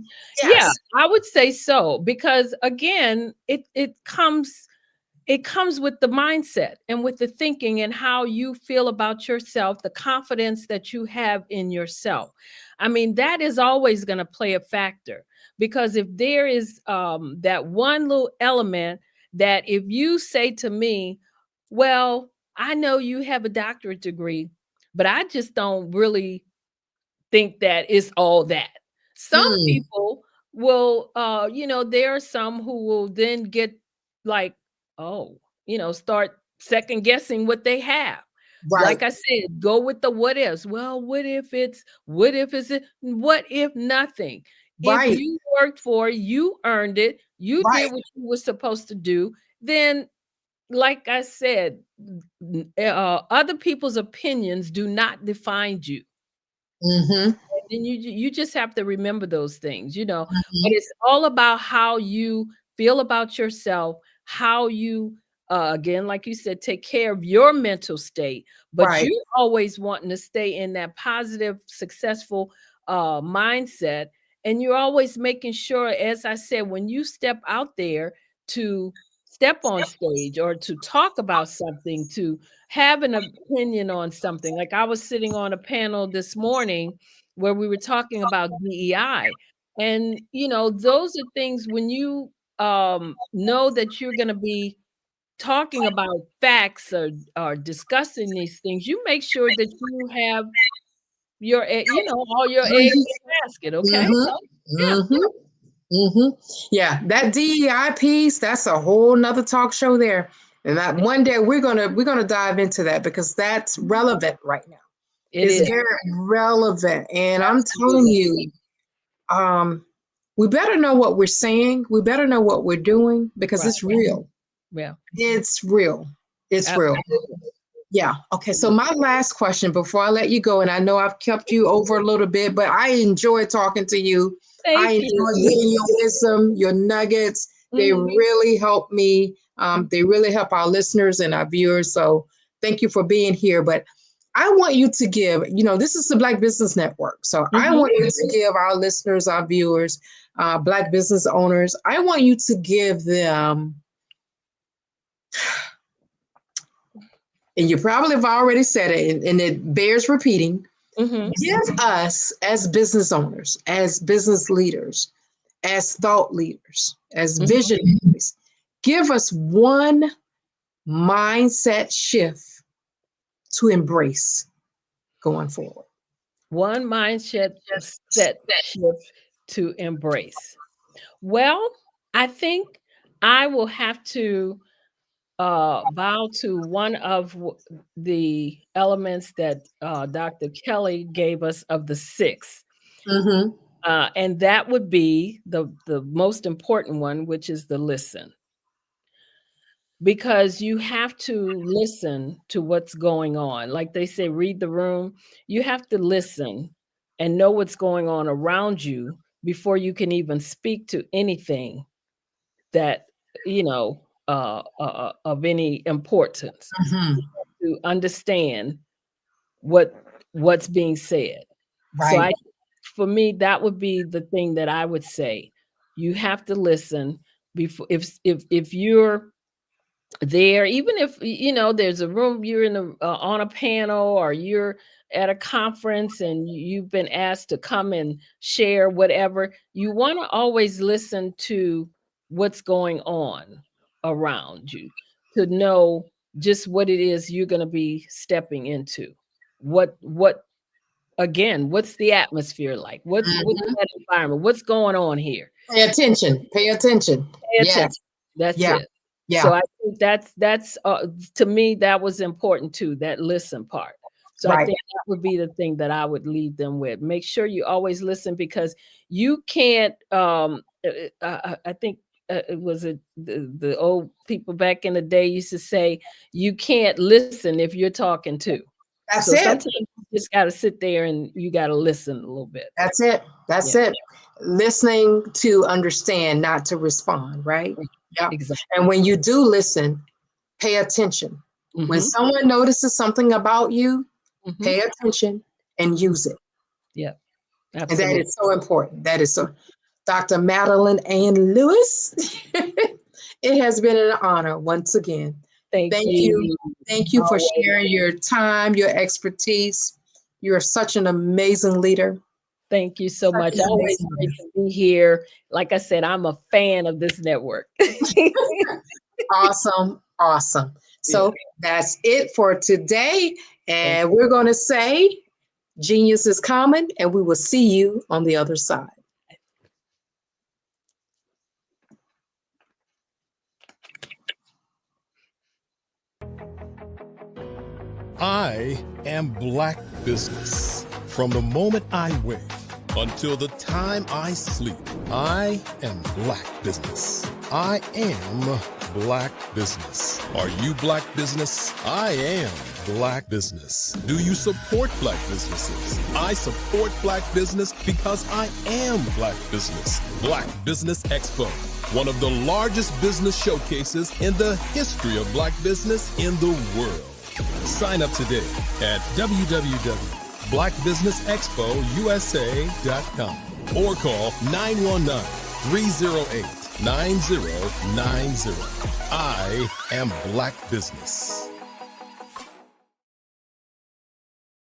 Yeah, I would say so, because again, it comes with the mindset and with the thinking and how you feel about yourself, the confidence that you have in yourself. I mean, that is always going to play a factor, because if there is that one little element that if you say to me, well, I know you have a doctorate degree, but I just don't really think that it's all that. Some people will, there are some who will then get like, oh, start second guessing what they have. Right. Like I said, go with the what ifs. Well, what if nothing? Right. If you worked for it, you earned it, you did what you were supposed to do, then like I said, other people's opinions do not define you. And you just have to remember those things, but it's all about how you feel about yourself, how you, again, like you said, take care of your mental state, but you always wanting to stay in that positive, successful mindset. And you're always making sure, as I said, when you step out there to step on stage or to talk about something, to have an opinion on something. Like I was sitting on a panel this morning where we were talking about DEI. And, those are things when you know that you're going to be talking about facts or discussing these things, you make sure that you have your, all your eggs in the basket. Okay. Yeah, that DEI piece, that's a whole nother talk show there. And that one day we're gonna dive into that, because that's relevant right now. It's very relevant. And I'm telling you, we better know what we're saying. We better know what we're doing, because it's real. Yeah. It's real. It's real. Yeah. Okay. So my last question before I let you go, and I know I've kept you over a little bit, but I enjoy talking to you. I enjoy getting your wisdom, your nuggets. They really help me. They really help our listeners and our viewers. So thank you for being here. But I want you to give, this is the Black Business Network. So I want you to give our listeners, our viewers, Black business owners, I want you to give them, and you probably have already said it, and it bears repeating, give us as business owners, as business leaders, as thought leaders, as visionaries, give us one mindset shift to embrace going forward. One mindset shift to embrace. Well, I think I will have to bow to one of the elements that Dr. Kelly gave us of the 6. And that would be the most important one, which is the listen. Because you have to listen to what's going on. Like they say, read the room. You have to listen and know what's going on around you before you can even speak to anything that, of any importance. To understand what's being said. Right. So for me, that would be the thing that I would say. You have to listen before, if you're there, even if there's a room, you're on a panel, or you're at a conference and you've been asked to come and share whatever, you want to always listen to what's going on around you, to know just what it is you're going to be stepping into. Again, what's the atmosphere like? What's that environment? What's going on here? Pay attention. Pay attention. Pay attention. That's it. Yeah. So I think that's to me, that was important too, that listen part. So I think that would be the thing that I would leave them with. Make sure you always listen, because you can't, I think it was the old people back in the day used to say, you can't listen if you're talking to. That's so it. Sometimes you just got to sit there and you got to listen a little bit. That's it. That's it. Listening to understand, not to respond, right? Yeah. Exactly. And when you do listen, pay attention. When someone notices something about you, pay attention and use it. Yeah. Absolutely. And that is so important. That is so. Dr. Madeline Ann Lewis, it has been an honor once again. Thank you. Thank you for sharing your time, your expertise. You're such an amazing leader. Thank you so much. Always great to be here. Like I said, I'm a fan of this network. Awesome. So that's it for today. And we're going to say genius is common, and we will see you on the other side. I am Black Business. From the moment I wake until the time I sleep, I am Black Business. I am Black Business. Are you Black Business? I am Black Business. Do you support Black businesses? I support Black Business because I am Black Business. Black Business Expo, one of the largest business showcases in the history of Black business in the world. Sign up today at www.blackbusinessexpousa.com or call 919-308-9090. I am Black Business.